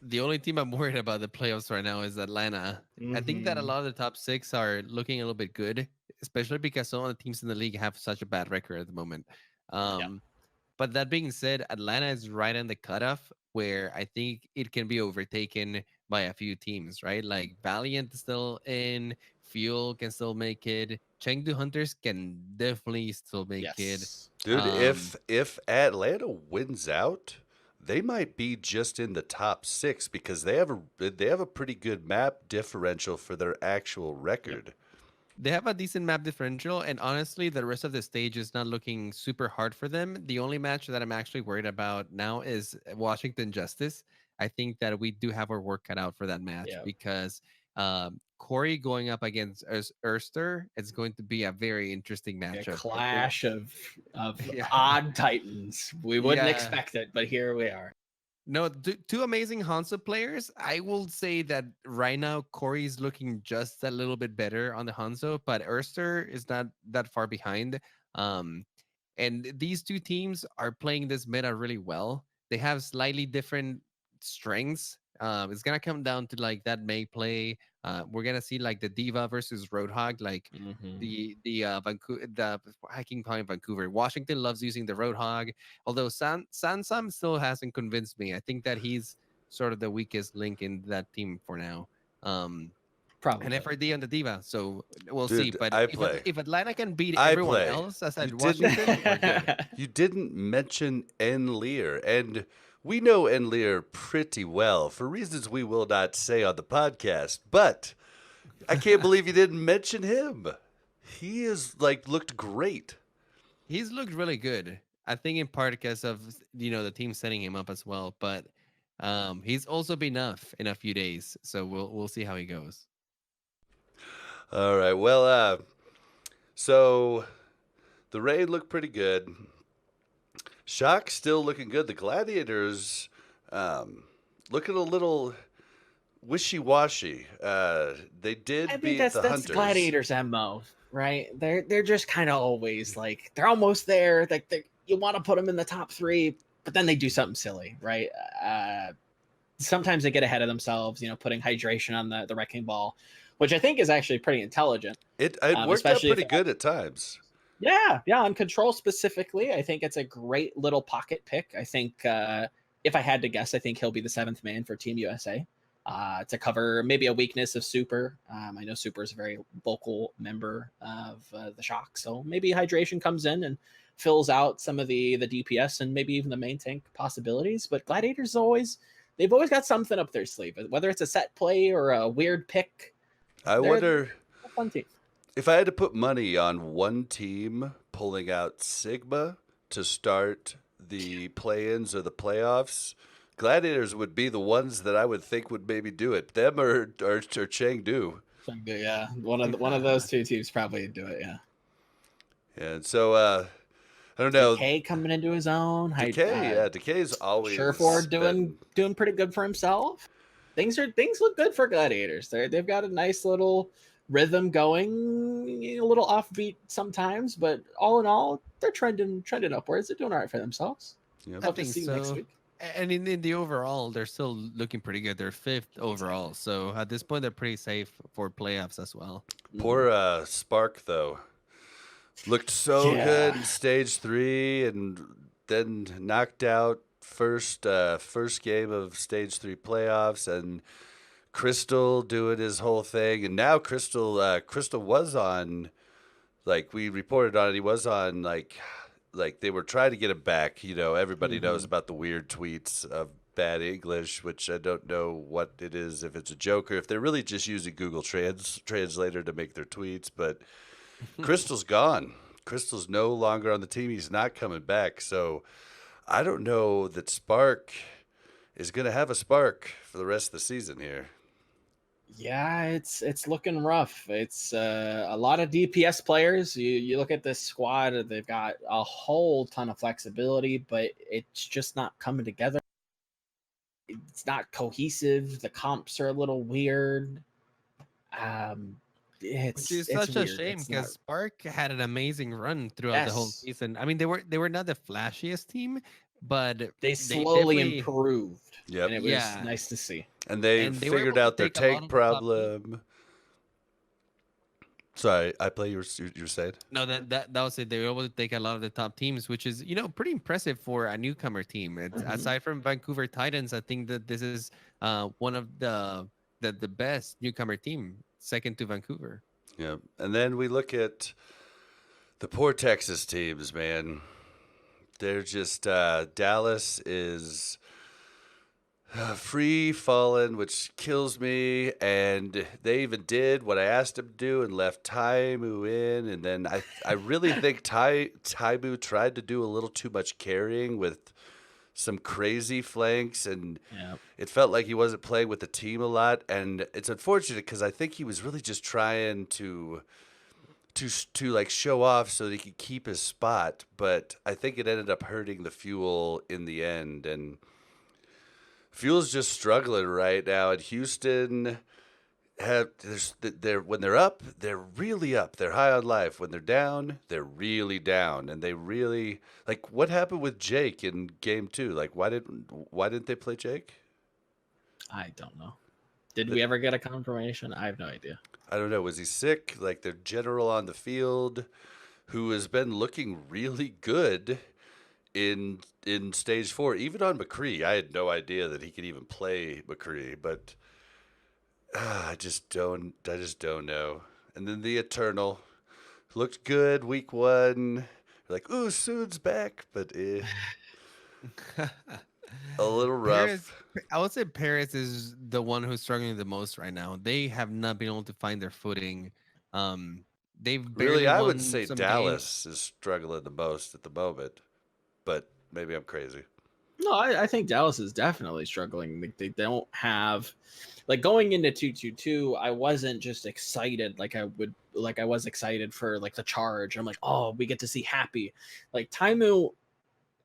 Speaker 3: The only team I'm worried about the playoffs right now is Atlanta. I think that a lot of the top 6 are looking a little bit good, especially because some of the teams in the league have such a bad record at the moment. But that being said, Atlanta is right on the cutoff where I think it can be overtaken by a few teams, right? Like Valiant is still in, Fuel can still make it, Chengdu Hunters can definitely still make it.
Speaker 2: Dude, if Atlanta wins out, they might be just in the top 6 because they have a pretty good map differential for their actual record.
Speaker 3: They have a decent map differential, and honestly, the rest of the stage is not looking super hard for them. The only match that I'm actually worried about now is Washington Justice. I think that we do have our work cut out for that match
Speaker 4: Yeah.
Speaker 3: because Corey going up against Erster is going to be a very interesting
Speaker 4: A
Speaker 3: matchup.
Speaker 4: clash of
Speaker 3: Yeah.
Speaker 4: odd titans. We wouldn't
Speaker 3: Yeah.
Speaker 4: expect it, but here we are.
Speaker 3: No, two amazing Hanzo players. I will say that right now Corey's looking just a little bit better on the Hanzo, but Erster is not that far behind. Um, and these two teams are playing this meta really well. They have slightly different strengths. It's gonna come down to like that May play. We're gonna see like the Diva versus Roadhog, like
Speaker 4: Mhm.
Speaker 3: the Vancouver, the hiking point Vancouver. Washington loves using the Roadhog, although Sansam still hasn't convinced me. I think that he's sort of the weakest link in that team for now. Um, and
Speaker 4: Probably.
Speaker 3: FRD on the Diva, so we'll see.
Speaker 2: Dude,
Speaker 3: But
Speaker 2: I
Speaker 3: if
Speaker 2: play.
Speaker 3: if Atlanta can beat
Speaker 2: I
Speaker 3: everyone
Speaker 2: play.
Speaker 3: else, I said
Speaker 2: You
Speaker 3: Washington, we're good.
Speaker 2: You didn't mention Enlear, and we know Enlear pretty well for reasons we will not say on the podcast, but I can't believe you didn't mention him. He is like looked great.
Speaker 3: He's looked really good. I think in part because of the team setting him up as well, but he's also been off in a few days, so we'll see how he goes.
Speaker 2: All right. Well, so the raid looked pretty good. Shock still looking good. The Gladiators looking a little wishy-washy. They did
Speaker 4: I think
Speaker 2: beat
Speaker 4: that's
Speaker 2: the
Speaker 4: that's
Speaker 2: Hunters.
Speaker 4: Gladiators' MO, right? They're just kind of always like they're almost there. Like you want to put them in the top 3, but then they do something silly, right? Sometimes they get ahead of themselves, putting hydration on the wrecking ball, which I think is actually pretty intelligent.
Speaker 2: It worked out
Speaker 4: especially if
Speaker 2: pretty good at times.
Speaker 4: Yeah, on control specifically, I think it's a great little pocket pick. I think if I had to guess, I think he'll be the 7th man for Team USA to cover maybe a weakness of Super. I know Super is a very vocal member of the Shock, so maybe hydration comes in and fills out some of the DPS and maybe even the main tank possibilities. But Gladiators they've always got something up their sleeve, whether it's a set play or a weird pick.
Speaker 2: I wonder
Speaker 4: a fun team.
Speaker 2: if I had to put money on one team pulling out Sigma to start the play-ins or the playoffs, Gladiators would be the ones that I would think would maybe do it. Them or Chengdu.
Speaker 4: Yeah, one of those two teams probably do it. Yeah.
Speaker 2: And so I don't know.
Speaker 4: Decay coming into his own.
Speaker 2: Decay's always
Speaker 4: Sherford doing pretty good for himself. Things look good for Gladiators. They've got a nice little rhythm going, a little offbeat sometimes, but all in all, they're trending upwards. They're doing all right for themselves.
Speaker 2: Yep.
Speaker 3: I think so.
Speaker 4: Next week.
Speaker 3: And in the overall, they're still looking pretty good. They're 5th overall, so at this point, they're pretty safe for playoffs as well.
Speaker 2: Poor Spark though. Looked so good in stage 3 and then knocked out first game of stage 3 playoffs, and Crystal doing his whole thing, and now Crystal was on, like we reported on it, he was on like they were trying to get him back. Everybody knows about the weird tweets of bad English, which I don't know what it is, if it's a joke or if they're really just using Google Translator to make their tweets, but Crystal's gone. Crystal's no longer on the team. He's not coming back. So I don't know that Spark is going to have a spark for the rest of the season here.
Speaker 4: Yeah, it's looking rough. It's a lot of DPS players. You look at this squad, they've got a whole ton of flexibility, but it's just not coming together. It's not cohesive. The comps are a little weird. It's
Speaker 3: Which is
Speaker 4: it's
Speaker 3: such a
Speaker 4: weird.
Speaker 3: shame
Speaker 4: It's
Speaker 3: because
Speaker 4: not-
Speaker 3: Spark had an amazing run throughout the whole
Speaker 4: Yes.
Speaker 3: season. I mean, they were not the flashiest team, but
Speaker 4: they slowly
Speaker 3: definitely-
Speaker 4: improved.
Speaker 2: Yep.
Speaker 4: And it was
Speaker 3: Yeah.
Speaker 4: nice to see.
Speaker 2: And they
Speaker 3: And they were
Speaker 2: figured
Speaker 3: able to
Speaker 2: out their
Speaker 3: take a lot
Speaker 2: tank
Speaker 3: of the top
Speaker 2: problem. Sorry, I play you were saying?
Speaker 3: No, that was it. They were able to take a lot of the top teams, which is pretty impressive for a newcomer team. Aside from Vancouver Titans, I think that this is one of the best newcomer team, second to Vancouver.
Speaker 2: Yeah. And then we look at the poor Texas teams, man. They're just Dallas is free fallen, which kills me. And they even did what I asked him to do and left Taimu in. And then I really think Taimu tried to do a little too much carrying with some crazy flanks, and
Speaker 4: Yeah.
Speaker 2: it felt like he wasn't playing with the team a lot. And it's unfortunate because I think he was really just trying to like show off so that he could keep his spot. But I think it ended up hurting the Fuel in the end, and Fuel's just struggling right now. And Houston they're when they're up, they're really up. They're high on life. When they're down, they're really down. And they really like what happened with Jake in game 2? Like why didn't they play Jake?
Speaker 4: I don't know. Did we ever get a confirmation? I have no idea.
Speaker 2: I don't know. Was he sick? Like their general on the field, who has been looking really good in stage 4, even on McCree. I had no idea that he could even play McCree, but I just don't know. And then the Eternal looked good week 1. Like, ooh, Soon's back, but a little rough.
Speaker 3: Paris, I would say Paris is the one who's struggling the most right now. They have not been able to find their footing. They've barely
Speaker 2: Really, I
Speaker 3: won
Speaker 2: would say
Speaker 3: some
Speaker 2: Dallas
Speaker 3: games.
Speaker 2: is struggling the most at the moment, but maybe I'm crazy.
Speaker 4: No, I think Dallas is definitely struggling. They don't have like going into 2-2-2. I wasn't just excited like I was excited for like the charge. I'm like, oh, we get to see Happy. Like Taimu,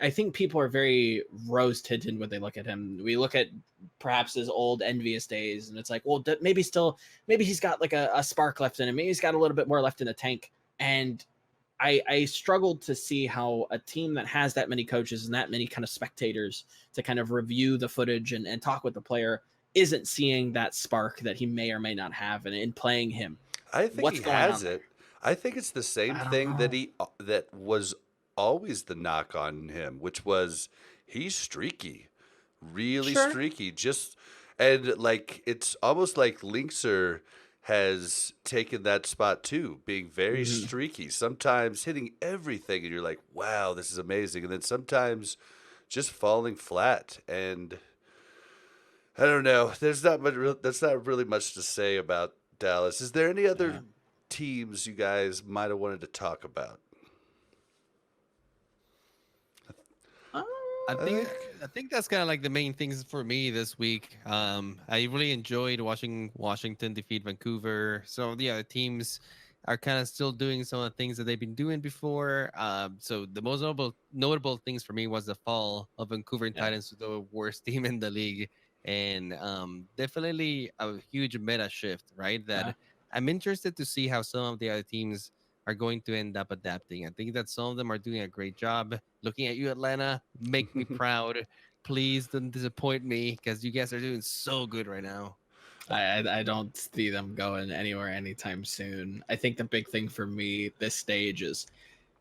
Speaker 4: I think people are very rose tinted when they look at him. We look at perhaps his old envious days, and it's like, well, maybe he's got like a spark left in him. Maybe he's got a little bit more left in the tank. And I struggled to see how a team that has that many coaches and that many kind of spectators to kind of review the footage and talk with the player isn't seeing that spark that he may or may not have in playing him.
Speaker 2: I think
Speaker 4: What's
Speaker 2: he
Speaker 4: going
Speaker 2: has
Speaker 4: on
Speaker 2: it. I think it's the same
Speaker 4: I don't
Speaker 2: thing that
Speaker 4: know.
Speaker 2: that was always the knock on him, which was he's streaky, really
Speaker 4: Sure.
Speaker 2: streaky. Just and like it's almost like Linkser has taken that spot too, being very
Speaker 4: Mhm.
Speaker 2: streaky. Sometimes hitting everything, and you're like, "Wow, this is amazing," and then sometimes just falling flat. And I don't know. There's not much. That's not really much to say about Dallas. Is there any
Speaker 4: Yeah.
Speaker 2: other teams you guys might have wanted to talk about?
Speaker 4: Uh,
Speaker 3: I
Speaker 2: I
Speaker 3: think
Speaker 2: think
Speaker 3: I think that's kind of like the main things for me this week. I really enjoyed watching Washington defeat Vancouver. So the other teams are kind of still doing some of the things that they've been doing before. So the most notable things for me was the fall of Vancouver
Speaker 4: yeah.
Speaker 3: Titans to the worst team in the league, and definitely a huge meta shift, right?
Speaker 4: Yeah.
Speaker 3: That I'm interested to see how some of the other teams are going to end up adapting. I think that some of them are doing a great job. Looking at you, Atlanta, make me proud. Please don't disappoint me because you guys are doing so good right now.
Speaker 4: I don't see them going anywhere anytime soon. I think the big thing for me this stage is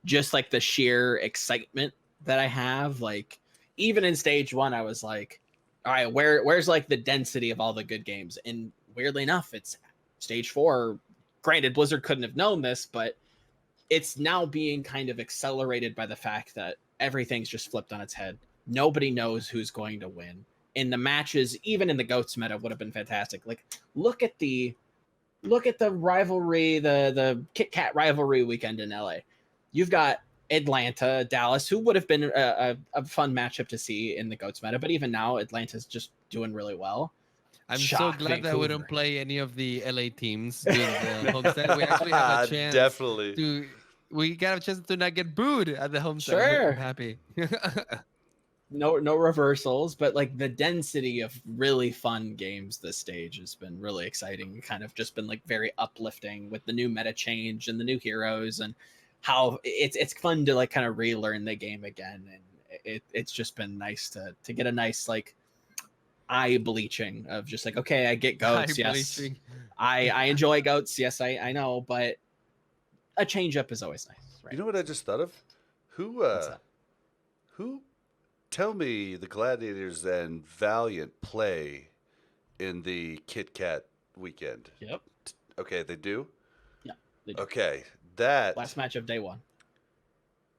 Speaker 4: just like the sheer excitement that I have. Like even in stage 1, I was like, all right, where's like the density of all the good games? And weirdly enough, it's stage 4. Granted, Blizzard couldn't have known this, but it's now being kind of accelerated by the fact that everything's just flipped on its head. Nobody knows who's going to win. In the matches, even in the GOATS meta, would have been fantastic. Like, look at the rivalry, the Kit Kat rivalry weekend in LA. You've got Atlanta, Dallas, who would have been a fun matchup to see in the GOATS meta, but even now, Atlanta's just doing really well.
Speaker 3: I'm so
Speaker 4: Shock
Speaker 3: glad that we don't
Speaker 4: Vancouver.
Speaker 3: play any of the LA teams during the homestand. We actually have a chance
Speaker 2: definitely.
Speaker 3: to. We got a chance to not get booed at the homestand. I'm
Speaker 4: Sure.
Speaker 3: happy.
Speaker 4: No reversals, but like the density of really fun games this stage has been really exciting. Kind of just been like very uplifting with the new meta change and the new heroes and how it's fun to like kind of relearn the game again. And it's just been nice to get a nice like eye bleaching of just like, okay, I get
Speaker 3: Eye
Speaker 4: goats, yes.
Speaker 3: bleaching.
Speaker 4: I enjoy goats, yes, I know, but a change up is always nice, right?
Speaker 2: You know what I just thought of? Who
Speaker 4: What's that?
Speaker 2: who tell me the Gladiators and Valiant play in the Kit Kat weekend?
Speaker 4: Yep.
Speaker 2: Okay, they do?
Speaker 4: Yeah, they do.
Speaker 2: Okay. That
Speaker 4: Last match of day 1.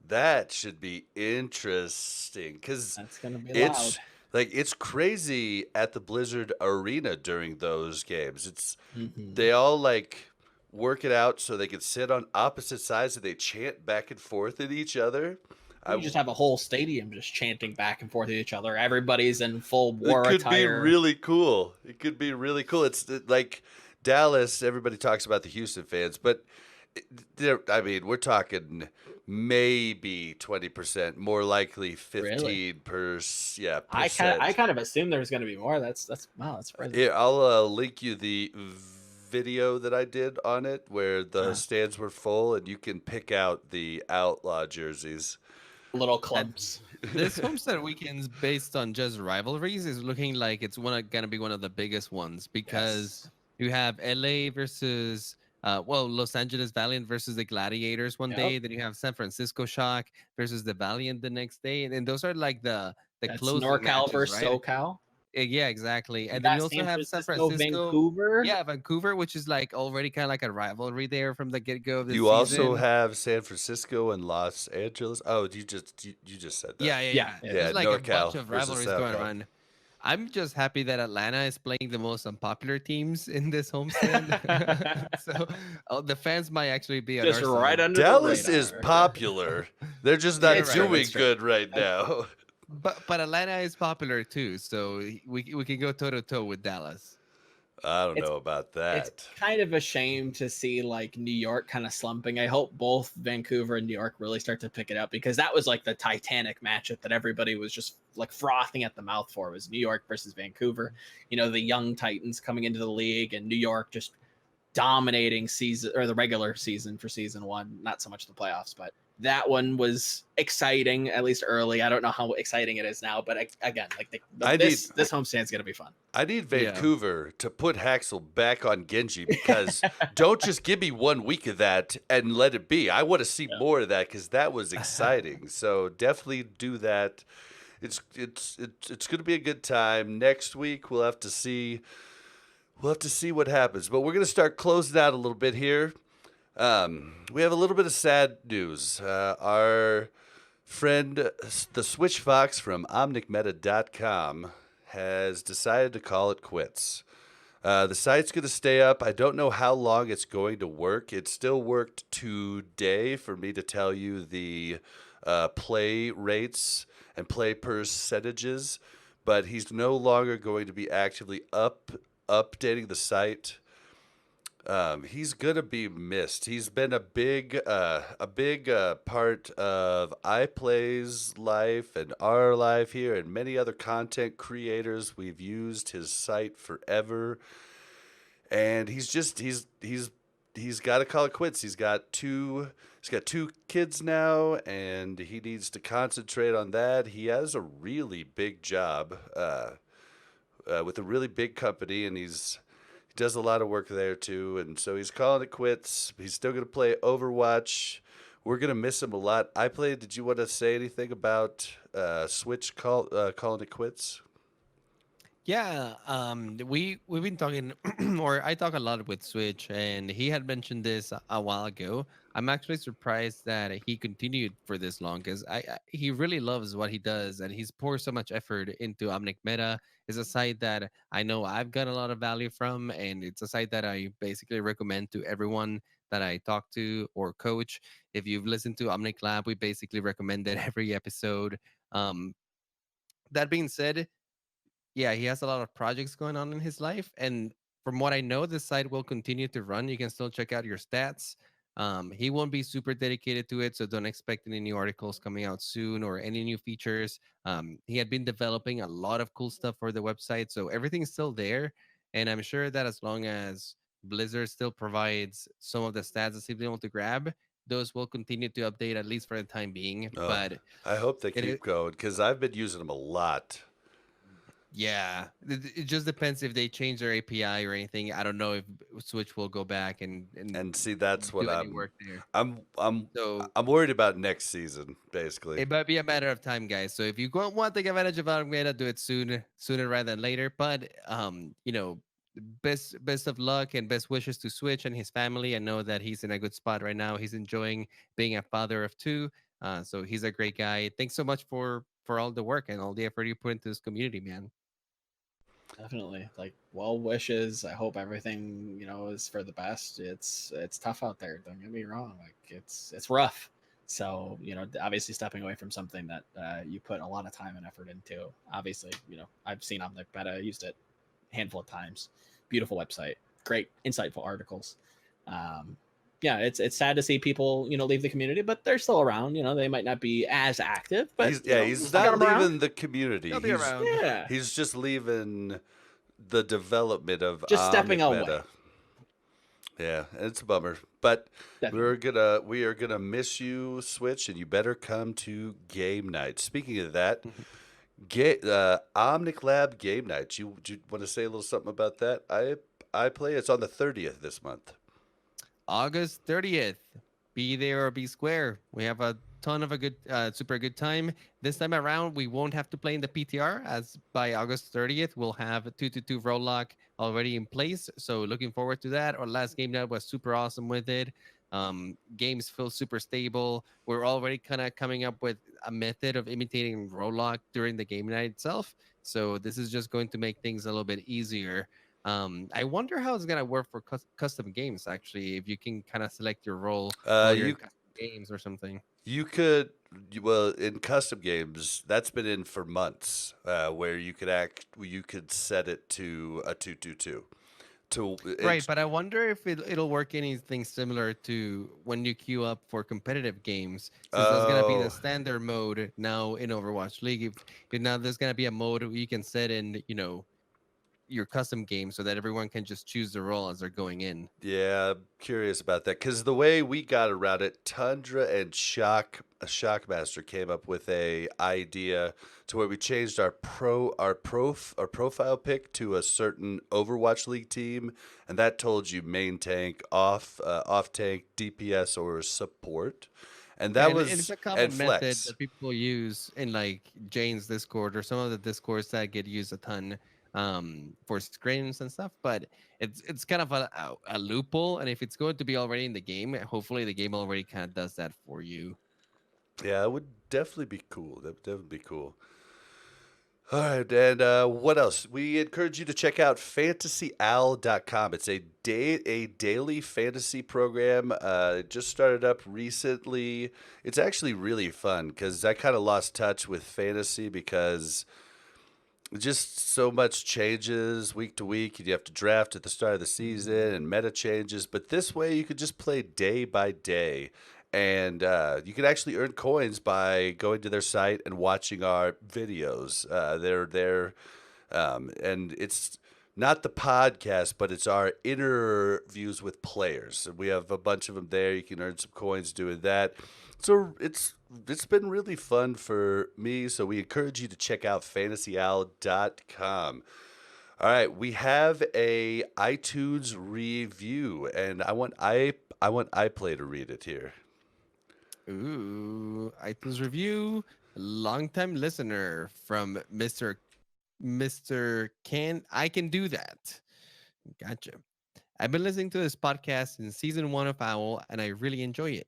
Speaker 2: that should be interesting cuz
Speaker 4: That's gonna be
Speaker 2: it's
Speaker 4: loud.
Speaker 2: Like it's crazy at the Blizzard arena during those games.
Speaker 4: Mhm.
Speaker 2: They all like work it out so they can sit on opposite sides and they chant back and forth at each other.
Speaker 4: You just have a whole stadium just chanting back and forth at each other. Everybody's in full
Speaker 2: It
Speaker 4: war
Speaker 2: could be
Speaker 4: attire.
Speaker 2: really cool. It could be really cool. Like Dallas. Everybody talks about the Houston fans, but I mean, we're talking maybe 20%, more likely
Speaker 4: Really?
Speaker 2: 15%. Yeah,
Speaker 4: I
Speaker 2: percent.
Speaker 4: kind of assumed there was going to be more. That's wow, that's surprising.
Speaker 2: Yeah, I'll link you the video that I did on it where the
Speaker 4: Uh,
Speaker 2: stands were full, and you can pick out the outlaw jerseys.
Speaker 4: little
Speaker 3: And
Speaker 4: clumps.
Speaker 3: this Homestead weekend's based on just rivalries is looking like it's gonna be one of the biggest ones because
Speaker 4: Yes.
Speaker 3: you have LA versus well, Los Angeles Valiant versus the Gladiators one
Speaker 4: Yep.
Speaker 3: day, then you have San Francisco Shock versus the Valiant the next day, and those are like the
Speaker 4: That's
Speaker 3: closing
Speaker 4: NorCal
Speaker 3: matches,
Speaker 4: versus
Speaker 3: right?
Speaker 4: SoCal.
Speaker 3: Yeah, exactly.
Speaker 4: You
Speaker 3: And then
Speaker 4: got
Speaker 3: you also
Speaker 4: San
Speaker 3: have San
Speaker 4: Francisco,
Speaker 3: Francisco.
Speaker 4: Vancouver.
Speaker 3: Yeah, Vancouver, which is like already kind of like a rivalry there from the get go of the
Speaker 2: You also
Speaker 3: season.
Speaker 2: have San Francisco and Los Angeles. Oh, you just said that.
Speaker 3: Yeah, yeah,
Speaker 4: Yeah,
Speaker 3: yeah.
Speaker 4: yeah,
Speaker 2: Yeah,
Speaker 3: There's like a bunch
Speaker 2: NorCal
Speaker 3: of
Speaker 2: versus
Speaker 3: rivalries going
Speaker 2: SoCal.
Speaker 3: on. I'm just happy that Atlanta is playing the most unpopular teams in this homestand.
Speaker 4: yeah.
Speaker 3: So the fans might actually be on
Speaker 4: Just
Speaker 3: our
Speaker 4: right
Speaker 3: side.
Speaker 4: under the
Speaker 2: Dallas is
Speaker 4: radar.
Speaker 2: popular. They're just
Speaker 3: You're
Speaker 2: not
Speaker 4: It's true.
Speaker 3: right.
Speaker 4: It's
Speaker 2: doing
Speaker 4: true.
Speaker 2: good right
Speaker 4: That's true.
Speaker 2: now.
Speaker 3: But Atlanta is popular too, so we can go toe to toe with Dallas.
Speaker 2: I don't
Speaker 4: It's
Speaker 2: know about
Speaker 4: it's
Speaker 2: that.
Speaker 4: kind of a shame to see like New York kind of slumping. I hope both Vancouver and New York really start to pick it up because that was like the Titanic matchup that everybody was just like frothing at the mouth for was New York versus Vancouver. You know, the young Titans coming into the league and New York just dominating season or the regular season for season one, not so much the playoffs, but that one was exciting at least early. I don't know how exciting it is now, but again, like
Speaker 2: I need
Speaker 4: this homestand's gonna be fun.
Speaker 2: I need
Speaker 3: Yeah.
Speaker 2: Vancouver to put Haxel back on Genji because don't just give me 1 week of that and let it be. I want to see more of that because that was exciting. So definitely do that. It's going to be a good time. Next week we'll have to see what happens. But we're going to start closing out a little bit here. We have a little bit of sad news. Our friend, the Switch Fox from OmnicMeta.com, has decided to call it quits. The site's going to stay up. I don't know how long it's going to work. It still worked today for me to tell you the play rates and play percentages, but he's no longer going to be actively updating the site. He's gonna be missed. He's been a big part of iPlay's life and our life here, and many other content creators. We've used his site forever, and he's got to call it quits. He's got two kids now, and he needs to concentrate on that. He has a really big job with a really big company, and he does a lot of work there too, and so he's calling it quits. He's still going to play Overwatch. We're going to miss him a lot. Did you want to say anything about Switch calling it quits?
Speaker 3: Yeah, we've been talking, or I talk a lot with Switch, and he had mentioned this a while ago. I'm actually surprised that he continued for this long because he really loves what he does, and he's poured so much effort into Omnic Meta. It's a site that I know I've got a lot of value from, and it's a site that I basically recommend to everyone that I talk to or coach. If you've listened to Omnic Lab, we basically recommend it every episode. Um, that being said, yeah, he has a lot of projects going on in his life, and from what I know, the site will continue to run. You can still check out your stats. He won't be super dedicated to it, so don't expect any new articles coming out soon or any new features. He had been developing a lot of cool stuff for the website, so everything's still there. And I'm sure that as long as Blizzard still provides some of the stats that he's able to grab, those will continue to update at least for the time being.
Speaker 2: Oh,
Speaker 3: But
Speaker 2: I hope they
Speaker 3: it is.
Speaker 2: keep going because I've been using them a lot.
Speaker 3: Yeah, it just depends if they change their API or anything. I don't know if Switch will go back and
Speaker 2: And see, that's what
Speaker 3: do any work there.
Speaker 2: I'm I'm
Speaker 3: So
Speaker 2: I'm worried about next season, basically.
Speaker 3: it might be a matter of time, guys. So if you want to take advantage of Alameda, do it sooner rather than later. But best of luck and best wishes to Switch and his family. I know that he's in a good spot right now. He's enjoying being a father of two. So he's a great guy. Thanks so much for all the work and all the effort you put into this community, man.
Speaker 4: Definitely. Like, well wishes. I hope everything, is for the best. It's tough out there. Don't get me wrong. Like, it's rough. So, obviously stepping away from something that you put a lot of time and effort into. Obviously, I've seen Omnic Beta, used it a handful of times. Beautiful website, great, insightful articles. Yeah, it's sad to see people, leave the community, but they're still around. They might not be as active, but
Speaker 2: he's
Speaker 4: still
Speaker 2: not
Speaker 4: got 'em around.
Speaker 2: leaving the community.
Speaker 3: They'll be around.
Speaker 4: Yeah,
Speaker 2: He's just leaving the development of
Speaker 4: just stepping
Speaker 2: Omnic
Speaker 4: away.
Speaker 2: Meta. Yeah, it's a bummer, but
Speaker 4: Definitely.
Speaker 2: we are gonna miss you, Switch, and you better come to game night. Speaking of that, Omnic Lab game night. Do you want to say a little something about that? I play. It's on the 30th this month.
Speaker 3: August 30th. Be there or be square. We have a ton of a good, super good time. This time around, we won't have to play in the PTR, as by August 30th, we'll have a 2-2 roll lock already in place. So looking forward to that. Our last game night was super awesome with it. Games feel super stable. We're already kind of coming up with a method of imitating roll lock during the game night itself. So this is just going to make things a little bit easier. I wonder how it's gonna work for custom games. Actually, if you can kind of select your role while you're in custom games or something.
Speaker 2: You could, well, in custom games, that's been in for months, where you could set it to a 2-2-2.
Speaker 3: Right, but I wonder if it'll work anything similar to when you queue up for competitive games, since that's gonna be the standard mode now in Overwatch League. If now there's gonna be a mode where you can set in, your custom game so that everyone can just choose the role as they're going in.
Speaker 2: Yeah, I'm curious about that because the way we got around it, Tundra and Shockmaster came up with a idea to where we changed our profile pick to a certain Overwatch League team, and that told you main tank, off tank, DPS, or support. And that was
Speaker 3: it's a common method
Speaker 2: flex.
Speaker 3: that people use in like Jane's Discord or some of the Discords that get used a ton for scrims and stuff. But it's kind of a loophole, and if it's going to be already in the game, hopefully the game already kind of does that for you.
Speaker 2: Yeah, it would definitely be cool. That would definitely be cool. All right, and what else? We encourage you to check out fantasyowl.com. It's a daily fantasy program. It just started up recently. It's actually really fun because I kind of lost touch with fantasy because just so much changes week to week. You have to draft at the start of the season and meta changes. But this way, you could just play day by day. And you can actually earn coins by going to their site and watching our videos. They're there, and it's not the podcast, but it's our interviews with players. We have a bunch of them there. You can earn some coins doing that. So it's been really fun for me. So we encourage you to check out fantasyowl.com. All right, we have a iTunes review, and I want iPlay to read it here.
Speaker 3: Ooh, iTunes review, longtime listener from Mr. I Can Do That. Gotcha. I've been listening to this podcast in season 1 of Owl, and I really enjoy it.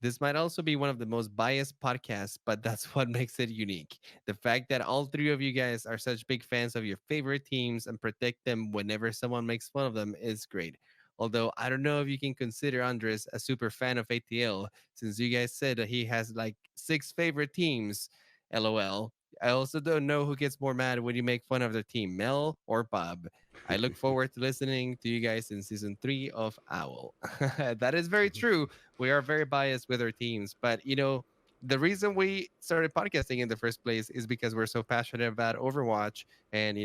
Speaker 3: This might also be one of the most biased podcasts, but that's what makes it unique. The fact that all three of you guys are such big fans of your favorite teams and protect them whenever someone makes fun of them is great. Although I don't know if you can consider Andres a super fan of ATL, since you guys said that he has like 6 favorite teams. LOL. I also don't know who gets more mad when you make fun of their team, Mel or Bob. I look forward to listening to you guys in season 3 of Owl. That is very true. We are very biased with our teams, but the reason we started podcasting in the first place is because we're so passionate about Overwatch and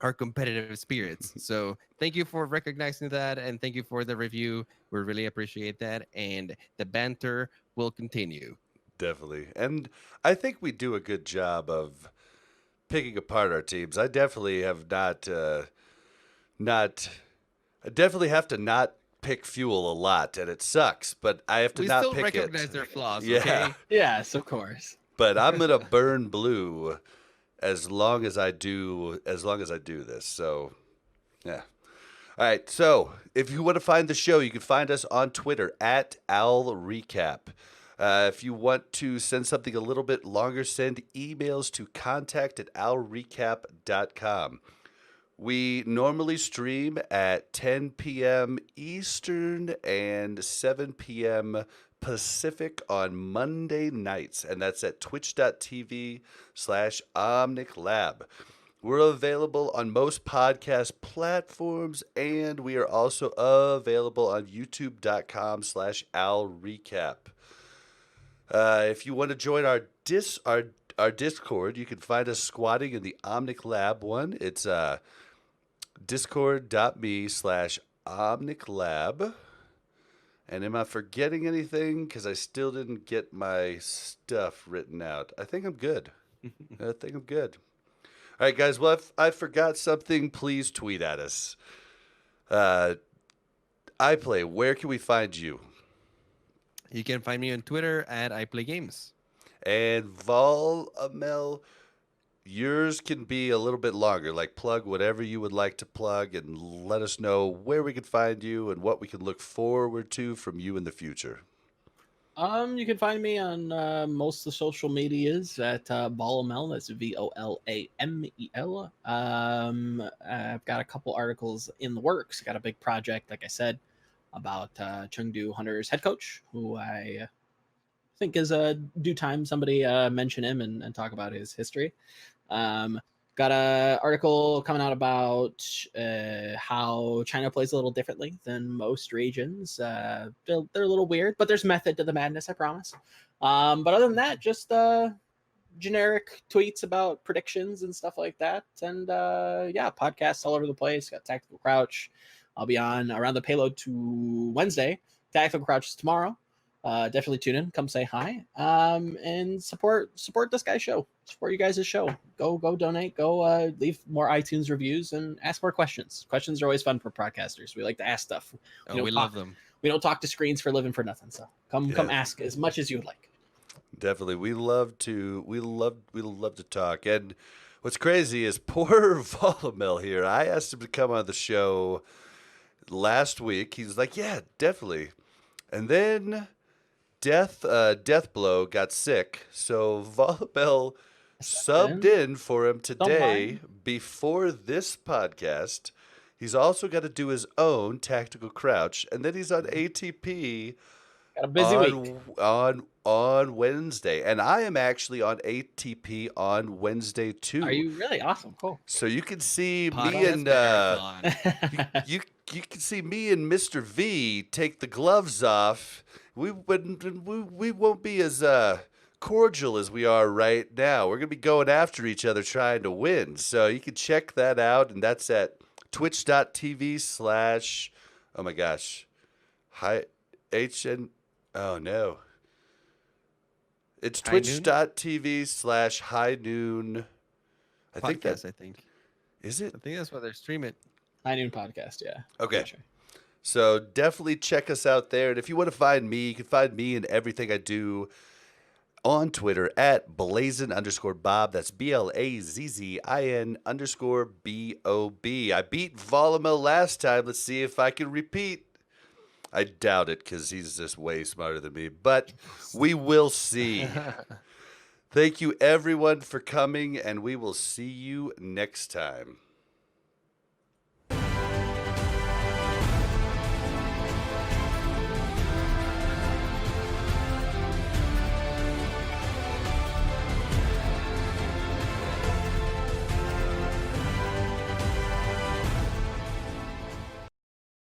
Speaker 3: our competitive spirits. So thank you for recognizing that, and thank you for the review. We really appreciate that, and the banter will continue.
Speaker 2: Definitely. And I think we do a good job of picking apart our teams. I definitely have I definitely have to not pick Fuel a lot, and it sucks, but I have to
Speaker 3: We
Speaker 2: not
Speaker 3: still
Speaker 2: pick
Speaker 3: recognize
Speaker 2: it.
Speaker 3: their flaws,
Speaker 2: Yeah.
Speaker 3: okay?
Speaker 4: Yes, of course.
Speaker 2: But I'm going to burn blue as long as I do this. So, yeah. All right. So, if you want to find the show, you can find us on Twitter at Owl Recap. If you want to send something a little bit longer, send emails to contact@owlrecap.com. We normally stream at 10 p.m. Eastern and 7 p.m. Pacific on Monday nights, and that's at twitch.tv/OmnicLab. We're available on most podcast platforms, and we are also available on youtube.com/OwlRecap. If you want to join our Discord, you can find us squatting in the Omnic Lab one. It's discord.me/OmnicLab. And am I forgetting anything? Because I still didn't get my stuff written out. I think I'm good. All right, guys. Well, if I forgot something, please tweet at us. iPlay, where can we find you?
Speaker 3: You can find me on Twitter at iplaigames.
Speaker 2: And Volamel, yours can be a little bit longer. Like, plug whatever you would like to plug and let us know where we can find you and what we can look forward to from you in the future.
Speaker 4: You can find me on most of the social medias at Volamel. That's Volamel. I've got a couple articles in the works. Got a big project, like I said, about Chengdu Hunter's head coach, who I think is a due time somebody mention him and talk about his history. Got a article coming out about how China plays a little differently than most regions. They're a little weird, but there's method to the madness, I promise. But other than that, just generic tweets about predictions and stuff like that. And yeah, podcasts all over the place. Got Tactical Crouch. I'll be on Around the Payload to Wednesday. Tactical Crouch is tomorrow. Definitely tune in, come say hi, and support this guy's show. Support you guys' show. Go donate. Go leave more iTunes reviews and ask more questions. Questions are always fun for podcasters. We like to ask stuff.
Speaker 3: We love them.
Speaker 4: We don't talk to screens for a living for nothing. So come ask as much as you would like.
Speaker 2: Definitely, we love to talk. And what's crazy is poor Volamel here. I asked him to come on the show last week. He's like, yeah, definitely. And then Deathblow got sick, so Volamel subbed in for him today before this podcast. He's also got to do his own Tactical Crouch, and then he's on ATP.
Speaker 4: Got a busy week
Speaker 2: on Wednesday, and I am actually on ATP on Wednesday too.
Speaker 4: Are you really? Awesome, cool.
Speaker 2: So you can see
Speaker 3: Podcast
Speaker 2: me
Speaker 3: marathon.
Speaker 2: and you can see me and Mr. V take the gloves off. We won't be as cordial as we are right now. We're gonna be going after each other trying to win. So you can check that out, and that's at twitch.tv/ oh my gosh, oh no. It's twitch.tv/high noon. I think
Speaker 3: Podcast, I think.
Speaker 2: Is it?
Speaker 3: I think that's why they're streaming.
Speaker 4: High Noon Podcast, yeah.
Speaker 2: Okay.
Speaker 4: Sure.
Speaker 2: So definitely check us out there. And if you want to find me, you can find me and everything I do on Twitter at @Blazin_Bob. That's BLAZZIN_BOB. I beat Volamel last time. Let's see if I can repeat. I doubt it because he's just way smarter than me. But we will see. Thank you, everyone, for coming, and we will see you next time.